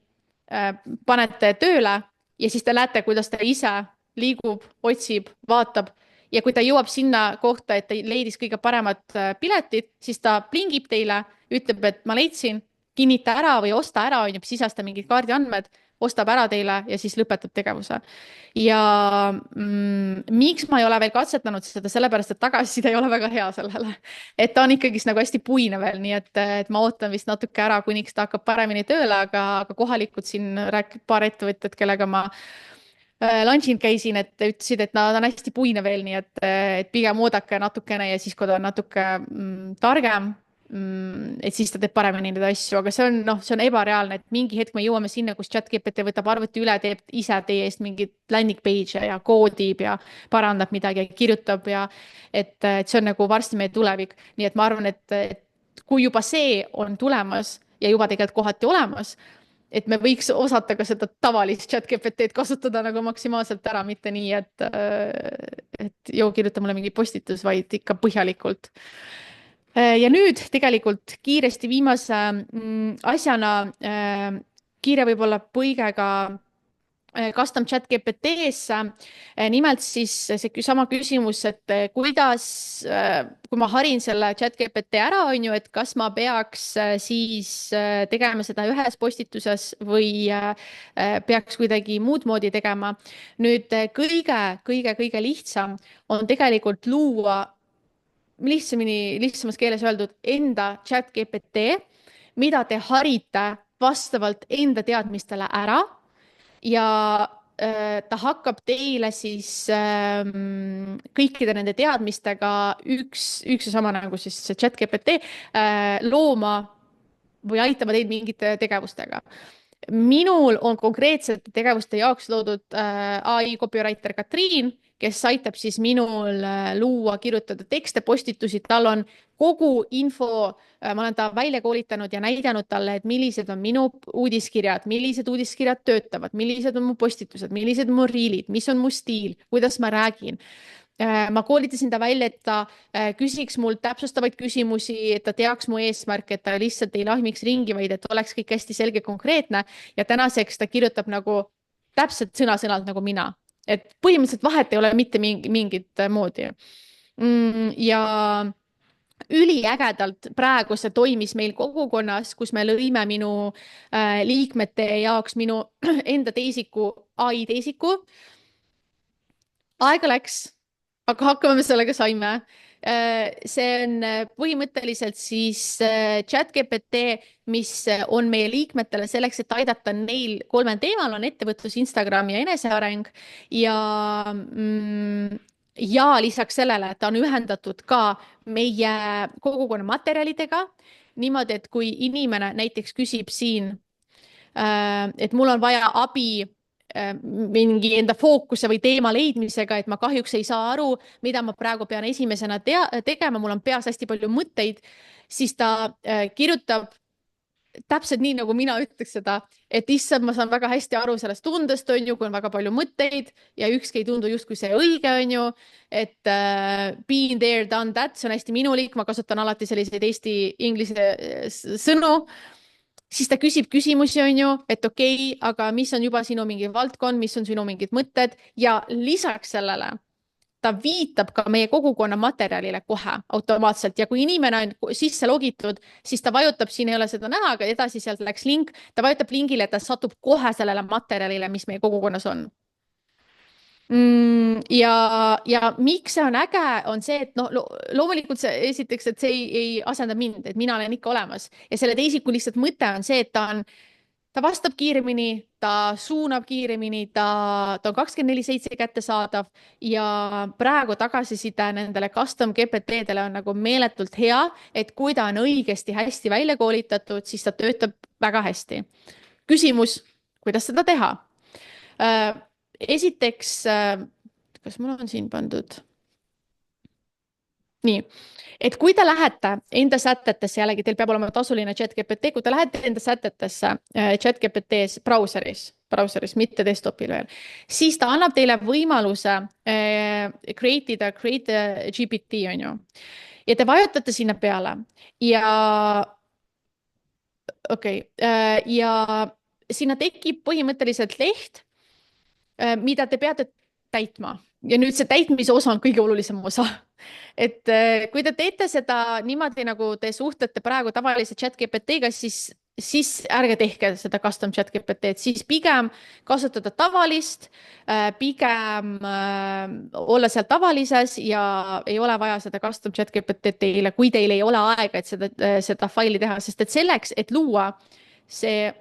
S2: panete tööle ja siis te näete, kuidas ta ise liigub, otsib, vaatab ja kui ta jõuab sinna kohta, et ta leidis kõige paremad piletid, siis ta plingib teile, ütleb, et ma leidsin, kinnita ära või osta ära, on ju, sisesta mingid kaardiandmed, ostab ära teile ja siis lõpetab tegevuse. Ja miks ma ei ole veel katsetanud seda, sellepärast et tagasiside ei ole väga hea sellele. Et ta on ikkagi nagu hästi puine veel, nii et ma ootan vist natuke ära, kuniks ta hakkab paremini tööle, aga kohalikud siin rääkivad paar ettevõtjat, kellega ma lunch'il käisin, et ütlesid, et nad on hästi puine veel, nii et pigem oodake natukene ja siis, kui ta on natuke targem, et siis ta teeb paremini neid asju, aga see on, noh, see on ebareaalne, et mingi hetk me jõuame sinna, kus ChatGPT võtab arvuti üle, teeb ise teie eest mingit landing page'e ja koodib ja parandab midagi ja kirjutab ja et see on nagu varsti meie tulevik. Nii et ma arvan, et kui juba see on tulemas ja juba tegelikult kohati olemas, et me võiks osata ka seda tavalist ChatGPT-d kasutada nagu maksimaalselt ära, mitte nii, et joo, kirjuta mulle mingi postitus, vaid ikka põhjalikult. Ja nüüd tegelikult kiiresti viimase asjana kiire võib-olla põigega custom chat GPT-sse. Nimelt siis see sama küsimus, et kuidas, kui ma harin selle chat GPT ära, on ju, et kas ma peaks siis tegema seda ühes postituses või peaks kuidagi muud moodi tegema. Nüüd kõige lihtsam on tegelikult luua lihtsamas keeles öeldud enda chat GPT, mida te harite vastavalt enda teadmistele ära ja ta hakkab teile siis kõikide nende teadmistega üks ja sama nagu siis see chat GPT looma või aitama teid mingite tegevustega. Minul on konkreetsete tegevuste jaoks loodud AI copywriter Katriin, kes aitab siis minul luua, kirjutada tekste, postitusi, tal on kogu info, ma olen ta välja koolitanud ja näidanud talle, et millised on minu uudiskirjad, millised uudiskirjad töötavad, millised on mu postitused, millised on mu riilid, mis on mu stiil, kuidas ma räägin. Ma koolitasin ta välja, et ta küsiks mul täpsustavaid küsimusi, et ta teaks mu eesmärk, et ta lihtsalt ei lahmiks ringi, vaid et oleks kõik hästi selge, konkreetne ja tänaseks ta kirjutab nagu täpselt sõna-sõnalt nagu mina. Et põhimõtteliselt vahet ei ole mitte mingit moodi. Ja üliägedalt praegu see toimis meil kogukonnas, kus me lõime minu liikmete jaoks minu enda teisiku, AI teisiku. Aega läks, aga hakkame sellega saime. See on põhimõtteliselt siis ChatGPT, mis on meie liikmetele selleks, et aidata neil 3 teemal on ettevõtlus, Instagram ja eneseareng ja lisaks sellele, et ta on ühendatud ka meie kogukonna materjalidega niimoodi, et kui inimene näiteks küsib siin, et mul on vaja abi mingi enda fookuse või teema leidmisega, et ma kahjuks ei saa aru, mida ma praegu pean esimesena tegema, mul on peas hästi palju mõtteid, siis ta kirjutab täpselt nii, nagu mina ütleks seda, et issand, ma saan väga hästi aru sellest tundest, on ju, kui on väga palju mõtteid ja ükski ei tundu justkui see õige, on ju, et been there, done that, see on hästi minulik, ma kasutan alati selliseid eesti-inglise sõnu. Siis ta küsib küsimusi, on ju, et okei, aga mis on juba sinu mingi valdkond, mis on sinu mingid mõtted ja lisaks sellele ta viitab ka meie kogukonna materjalile kohe automaatselt ja kui inimene on sisse logitud, siis ta vajutab, siin ei ole seda näha, aga edasi sealt läks link, ta vajutab lingile, et ta satub kohe sellele materjalile, mis meie kogukonnas on. Ja miks see on äge, on see, et loomulikult see esiteks, et see ei asenda mind, et mina olen ikka olemas ja selle teisiku lihtsalt mõte on see, et ta on ta vastab kiiremini, ta suunab kiiremini, ta on 24/7 kättesaadav ja praegu tagasiside nendele custom GPT-dele on nagu meeletult hea, et kui ta on õigesti hästi välja koolitatud, siis ta töötab väga hästi. Küsimus, kuidas seda teha? Esiteks, kas mul on siin pandud? Nii, et kui te lähete enda sätetesse, jällegi teil peab olema tasuline ChatGPT, kui te lähete enda sätetesse ChatGPT-s brauseris, mitte desktopil veel, siis ta annab teile võimaluse create GPT, on ju. Ja te vajutate sinna peale ja ja sinna tekib põhimõtteliselt leht, mida te peate täitma. Ja nüüd see täitmise osa on kõige olulisem osa. Et kui te teete seda niimoodi, nagu te suhtlete praegu tavalise ChatGPT-ga, siis ärge tehke seda custom ChatGPT-d, siis pigem kasutada tavalist, pigem olla seal tavalises ja ei ole vaja seda custom ChatGPT teile, kui teil ei ole aega, et seda faili teha, sest et selleks, et luua see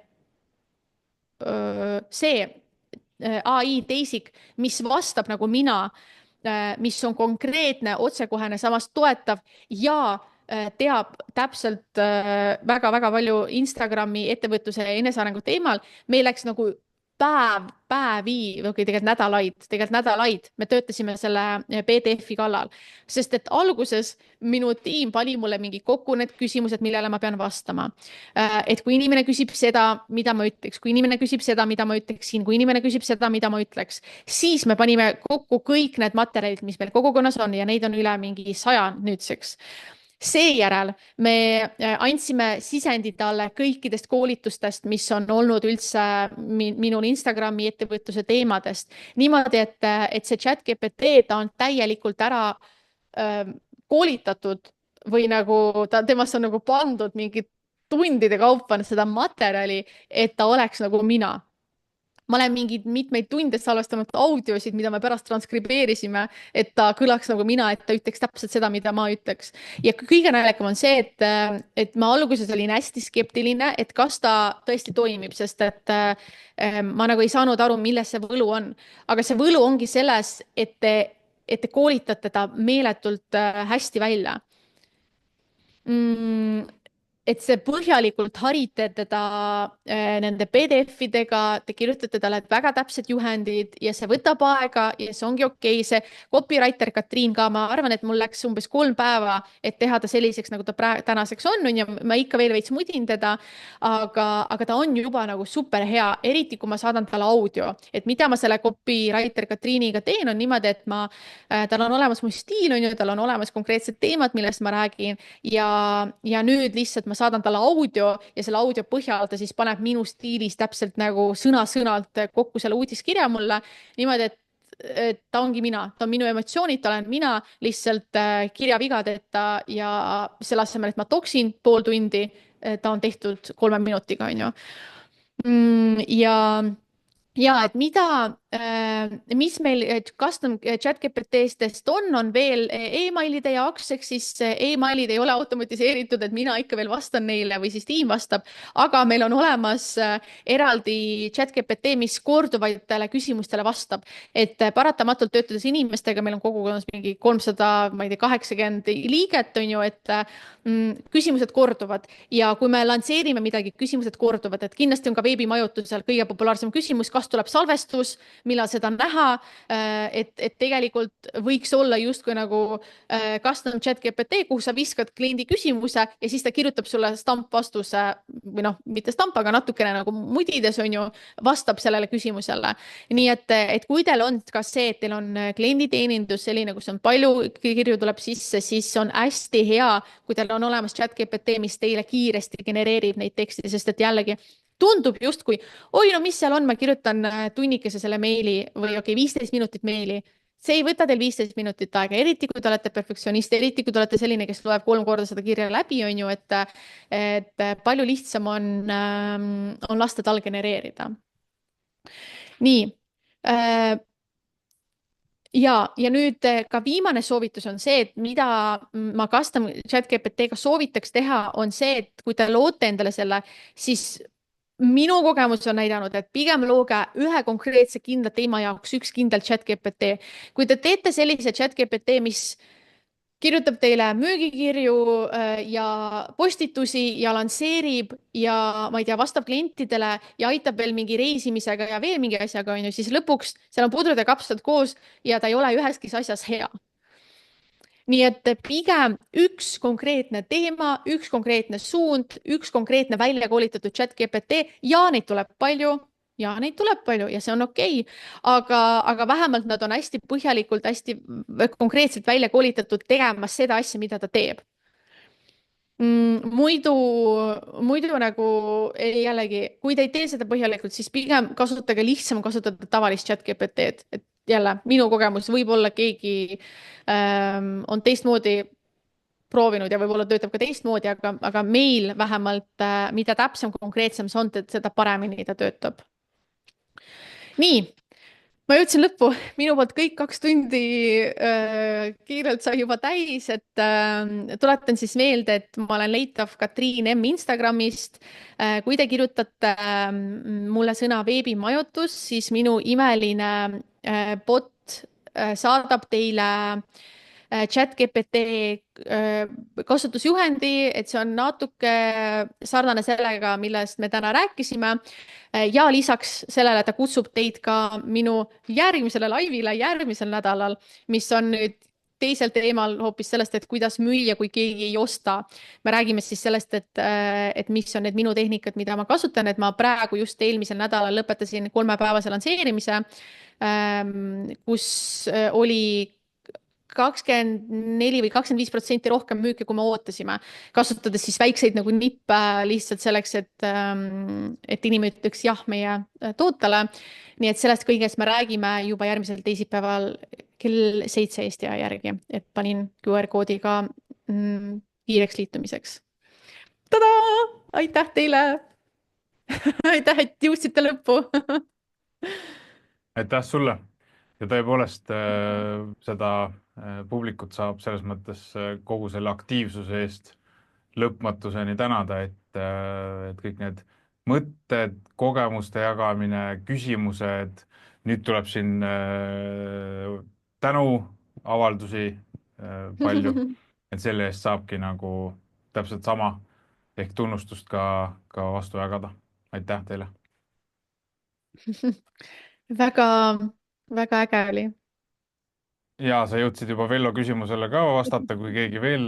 S2: AI teisik, mis vastab nagu mina, mis on konkreetne, otsekohene, samas toetav ja teab täpselt väga-väga palju Instagrami ettevõtluse ja enesearengu teemal. Meil läks nagu tegelikult nädalaid me töötasime selle PDF-i kallal, sest et alguses minu tiim pani mulle mingi kokku need küsimused, millele ma pean vastama. Et kui inimene küsib seda, mida ma ütleks, kui inimene küsib seda, mida ma ütleksin, kui inimene küsib seda, mida ma ütleks, siis me panime kokku kõik need materjalid, mis meil kogukonnas on ja neid on üle mingi 100 nüüdseks. Seejärel me andsime sisendid talle kõikidest koolitustest, mis on olnud üldse minul Instagrami ettevõtluse teemadest. Niimoodi, et see ChatGPT, ta on täielikult ära koolitatud või nagu temast on nagu pandud mingi tundide kaupa seda materjali, et ta oleks nagu mina. Ma olen mitmeid tunde salvestanud audiosid, mida me pärast transkribeerisime, et ta kõlaks nagu mina, et ta ütleks täpselt seda, mida ma ütleks. Ja kõige naljakam on see, et ma alguses olin hästi skeptiline, et kas ta tõesti toimib, sest et ma nagu ei saanud aru, milles see võlu on. Aga see võlu ongi selles, et te koolitate ta meeletult hästi välja. Et see põhjalikult harite teda nende PDF-idega, te kirjutate talle väga täpsed juhendid ja see võtab aega ja see ongi okei. See copywriter Katriin ka, ma arvan, et mul läks umbes 3 päeva, et teha ta selliseks, nagu ta tänaseks on ja ma ikka veel veits mudin teda, aga ta on juba nagu super hea, eriti kui ma saadan talle audio. Et mida ma selle copywriter Katriiniga teen, on niimoodi, et tal on olemas mu stiil, on ju, tal on olemas konkreetsed teemad, millest ma räägin ja nüüd lihtsalt ma saadan talle audio ja selle audio põhjal ta siis paneb minu stiilis täpselt nagu sõna-sõnalt kokku selle uudiskirja mulle niimoodi, et ta ongi mina, ta on minu emotsioonid, ta olen mina lihtsalt kirjavigadeta ja selle asemel, et ma toksin pool tundi, ta on tehtud 3 minutiga, on ju. Ja et mis meil custom ChatGPT-stest on veel emailide jaoks, ehk siis emailid ei ole automatiseeritud, et mina ikka veel vastan neile või siis tiim vastab, aga meil on olemas eraldi ChatGPT, mis korduvatele küsimustele vastab, et paratamatult töötades inimestega, meil on kogukonnas mingi 380 liiget, on ju, et küsimused korduvad ja kui me lansseerime midagi, küsimused korduvad, et kindlasti on ka veebimajutusel kõige populaarsem küsimus, kas tuleb salvestus, millal seda näha, et tegelikult võiks olla justkui nagu custom ChatGPT, kuhu sa viskad kliendi küsimuse ja siis ta kirjutab sulle stampvastuse või noh, mitte stamp, aga natukene nagu mudides, on ju, vastab sellele küsimusele. Nii et kui teil on ka see, et teil on klienditeenindus selline, kus on palju kirju tuleb sisse, siis on hästi hea, kui teil on olemas ChatGPT, mis teile kiiresti genereerib neid tekste, sest et jällegi tundub justkui, oi, no mis seal on, ma kirjutan tunnikese selle meili või 15 minutit meili. See ei võta teil 15 minutit aega, eriti kui te olete perfektsionist, eriti kui te olete selline, kes loeb 3 korda seda kirja läbi, on ju, et palju lihtsam on lasta tal genereerida. Nii. Ja nüüd ka viimane soovitus on see, et mida ma custom ChatGPT-ga soovitaks teha, on see, et kui te loote endale selle, siis minu kogemus on näidanud, et pigem looge ühe konkreetse kindla teema jaoks üks kindel chat GPT. kui te teete sellise chat GPT, mis kirjutab teile müügikirju ja postitusi ja lansseerib ja ma ei tea, vastab klientidele ja aitab veel mingi reisimisega ja veel mingi asjaga, onju, siis lõpuks seal on pudrud ja kapsad koos ja ta ei ole üheski asjas hea. nii et pigem üks konkreetne teema, üks konkreetne suund, üks konkreetne välja koolitatud chat GPT ja neid tuleb palju ja see on okei. aga vähemalt nad on hästi põhjalikult, hästi konkreetselt välja koolitatud tegema seda asja, mida ta teeb. Muidu nagu jällegi, kui te ei tee seda põhjalikult, siis pigem kasutage lihtsam kasutada tavalist chat GPT-d, et jälle minu kogemus, võib-olla keegi on teistmoodi proovinud ja võib-olla töötab ka teistmoodi, aga meil vähemalt, mida täpsem, konkreetsem see on, seda paremini ta töötab. nii, ma jõudsin lõppu, minu poolt kõik 2 tundi kiirelt sai juba täis, et tuletan siis meelde, et ma olen leitav Katriin M Instagramist. kui te kirjutate mulle sõna veebimajutus, siis minu imeline bot saadab teile chat GPT kasutusjuhendi, et see on natuke sarnane sellega, millest me täna rääkisime. ja lisaks sellele ta kutsub teid ka minu järgmisele laivile järgmisel nädalal, mis on nüüd teisel teemal hoopis sellest, et kuidas müüa, kui keegi ei osta. me räägime siis sellest, et mis on need minu tehnikad, mida ma kasutan, et ma praegu just eelmisel nädalal lõpetasin 3-päevase lansseerimise, kus oli 24 või 25% rohkem müüke, kui me ootasime, kasutades siis väikseid nagu nippe lihtsalt selleks, et inimene ütleks jah meie tootele. nii et sellest kõigest me räägime juba järgmisel teisipäeval kell 7 Eesti aja järgi, et panin QR koodiga kiireks liitumiseks. Tadaa! Aitäh teile! aitäh, et jõudsite lõppu!
S1: aitäh sulle ja tõepoolest seda publikut saab selles mõttes kogu selle aktiivsuse eest lõpmatuseni tänada, et kõik need mõtted, kogemuste jagamine, küsimused, nüüd tuleb siin tänuavaldusi palju, et selle eest saabki nagu täpselt sama ehk tunnustust ka vastu jagada. aitäh teile!
S2: väga äge oli.
S1: ja sa jõudsid juba Vello küsimusele ka vastata, kui keegi veel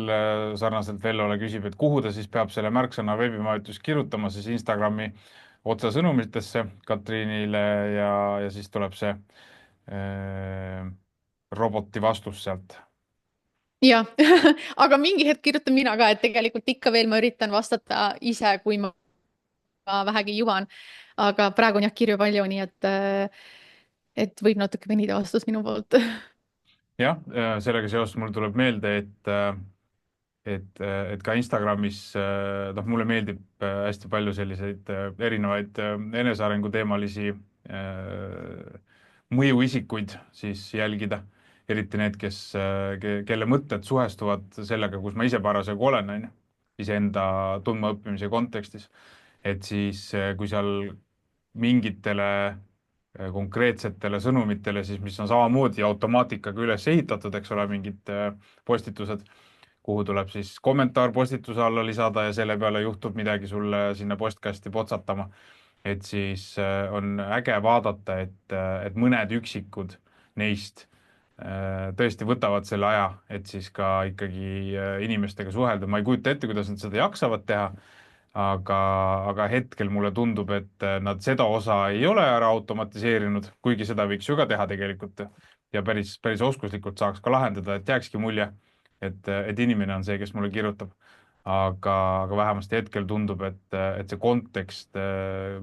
S1: sarnaselt Vellole küsib, et kuhu ta siis peab selle märksõna veebimajutus kirjutama, siis Instagrami otsesõnumitesse Katriinile ja siis tuleb see roboti vastus sealt.
S2: jah, aga mingi hetk kirjutan mina ka, et tegelikult ikka veel ma üritan vastata ise, kui ma vähegi jõuan. aga praegu on jah kirju palju, nii et võib natuke venida vastus minu poolt.
S1: jah, sellega seoses mul tuleb meelde, et ka Instagramis, noh, mulle meeldib hästi palju selliseid erinevaid enesearengu teemalisi mõjuisikuid siis jälgida, eriti need, kelle mõtted suhestuvad sellega, kus ma ise parasjagu olen, on ju, iseenda tundmaõppimise kontekstis. et siis, kui seal mingitele konkreetsetele sõnumitele siis, mis on samamoodi automaatikaga üles ehitatud, eks ole, mingid postitused, kuhu tuleb siis kommentaar postituse alla lisada ja selle peale juhtub midagi sulle sinna postkasti potsatama. et siis on äge vaadata, et mõned üksikud neist tõesti võtavad selle aja, et siis ka ikkagi inimestega suhelda. ma ei kujuta ette, kuidas nad seda jaksavad teha, aga hetkel mulle tundub, et nad seda osa ei ole ära automatiseerinud, kuigi seda võiks ju ka teha tegelikult ja päris oskuslikult saaks ka lahendada, et jääkski mulje, et inimene on see, kes mulle kirjutab. aga vähemasti hetkel tundub, et see kontekst,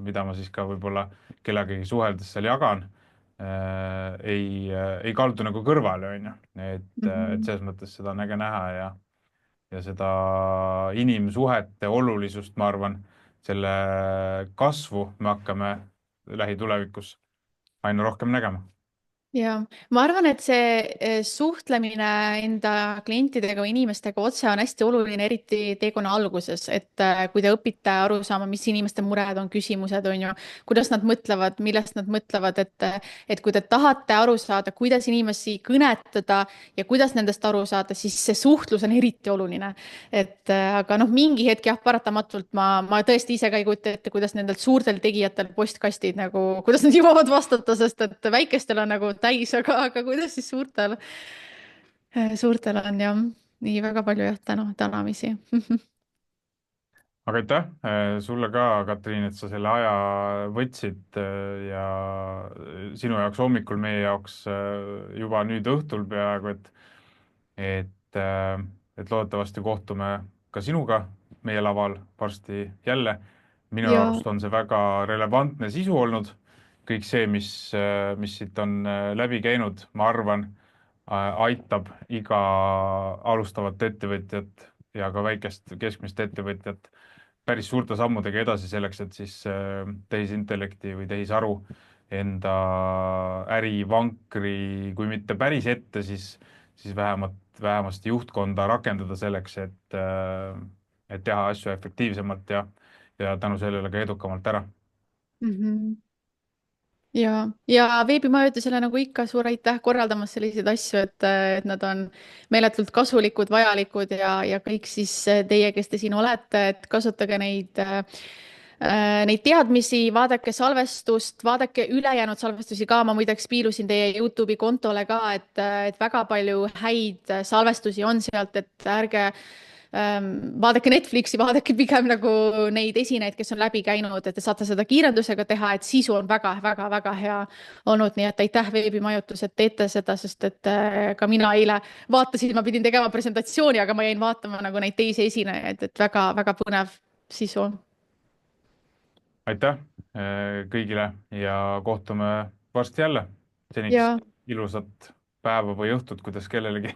S1: mida ma siis ka võib-olla kellegagi suheldes seal jagan, ei kaldu nagu kõrvale, on ju. et selles mõttes seda on äge näha ja seda inimsuhete olulisust, ma arvan, selle kasvu me hakkame lähitulevikus aina rohkem nägema.
S2: ja ma arvan, et see suhtlemine enda klientidega või inimestega otse on hästi oluline, eriti teekonna alguses, et kui te õpite aru saama, mis inimeste mured on, küsimused on ju, kuidas nad mõtlevad, millest nad mõtlevad, et kui te tahate aru saada, kuidas inimesi kõnetada ja kuidas nendest aru saada, siis see suhtlus on eriti oluline. Et aga noh, mingi hetk jah, paratamatult ma tõesti ise ka ei kujuta ette, kuidas nendelt suurtel tegijatel postkastid nagu, kuidas nad jõuavad vastata, sest et väikestel on nagu täis, aga kuidas siis suurtel on jah, nii väga palju jah, tänamisi.
S1: aga aitäh sulle ka, Katriin, et sa selle aja võtsid ja sinu jaoks hommikul, meie jaoks juba nüüd õhtul peaaegu, et loodetavasti kohtume ka sinuga meie laval varsti jälle. minu
S2: ja,
S1: arust on see väga relevantne sisu olnud. kõik see, mis siit on läbi käinud, ma arvan, aitab iga alustavat ettevõtjat ja ka väikest keskmist ettevõtjat päris suurte sammudega edasi selleks, et siis tehisintellekti või tehisaru enda ärivankri, kui mitte päris ette, siis vähemasti juhtkonda rakendada selleks, et teha asju efektiivsemalt ja tänu sellele ka edukamalt ära.
S2: mhm. ja veebimajutusele nagu ikka suur aitäh korraldamas selliseid asju, et nad on meeletult kasulikud, vajalikud ja kõik siis teie, kes te siin olete, et kasutage neid teadmisi, vaadake salvestust, vaadake ülejäänud salvestusi ka, ma muideks piilusin teie Youtube'i kontole ka, et väga palju häid salvestusi on sealt, et ärge vaadake Netflixi, vaadake pigem nagu neid esinejaid, kes on läbi käinud, et te saate seda kiirendusega teha, et sisu on väga-väga-väga hea olnud, nii et aitäh veebimajutus, et teete seda, sest et ka mina eile vaatasin, ma pidin tegema presentatsiooni, aga ma jäin vaatama nagu neid teisi esinejaid, et väga-väga põnev sisu.
S1: aitäh kõigile ja kohtume varsti jälle. seniks
S2: ja
S1: ilusat päeva või õhtut, kuidas kellelegi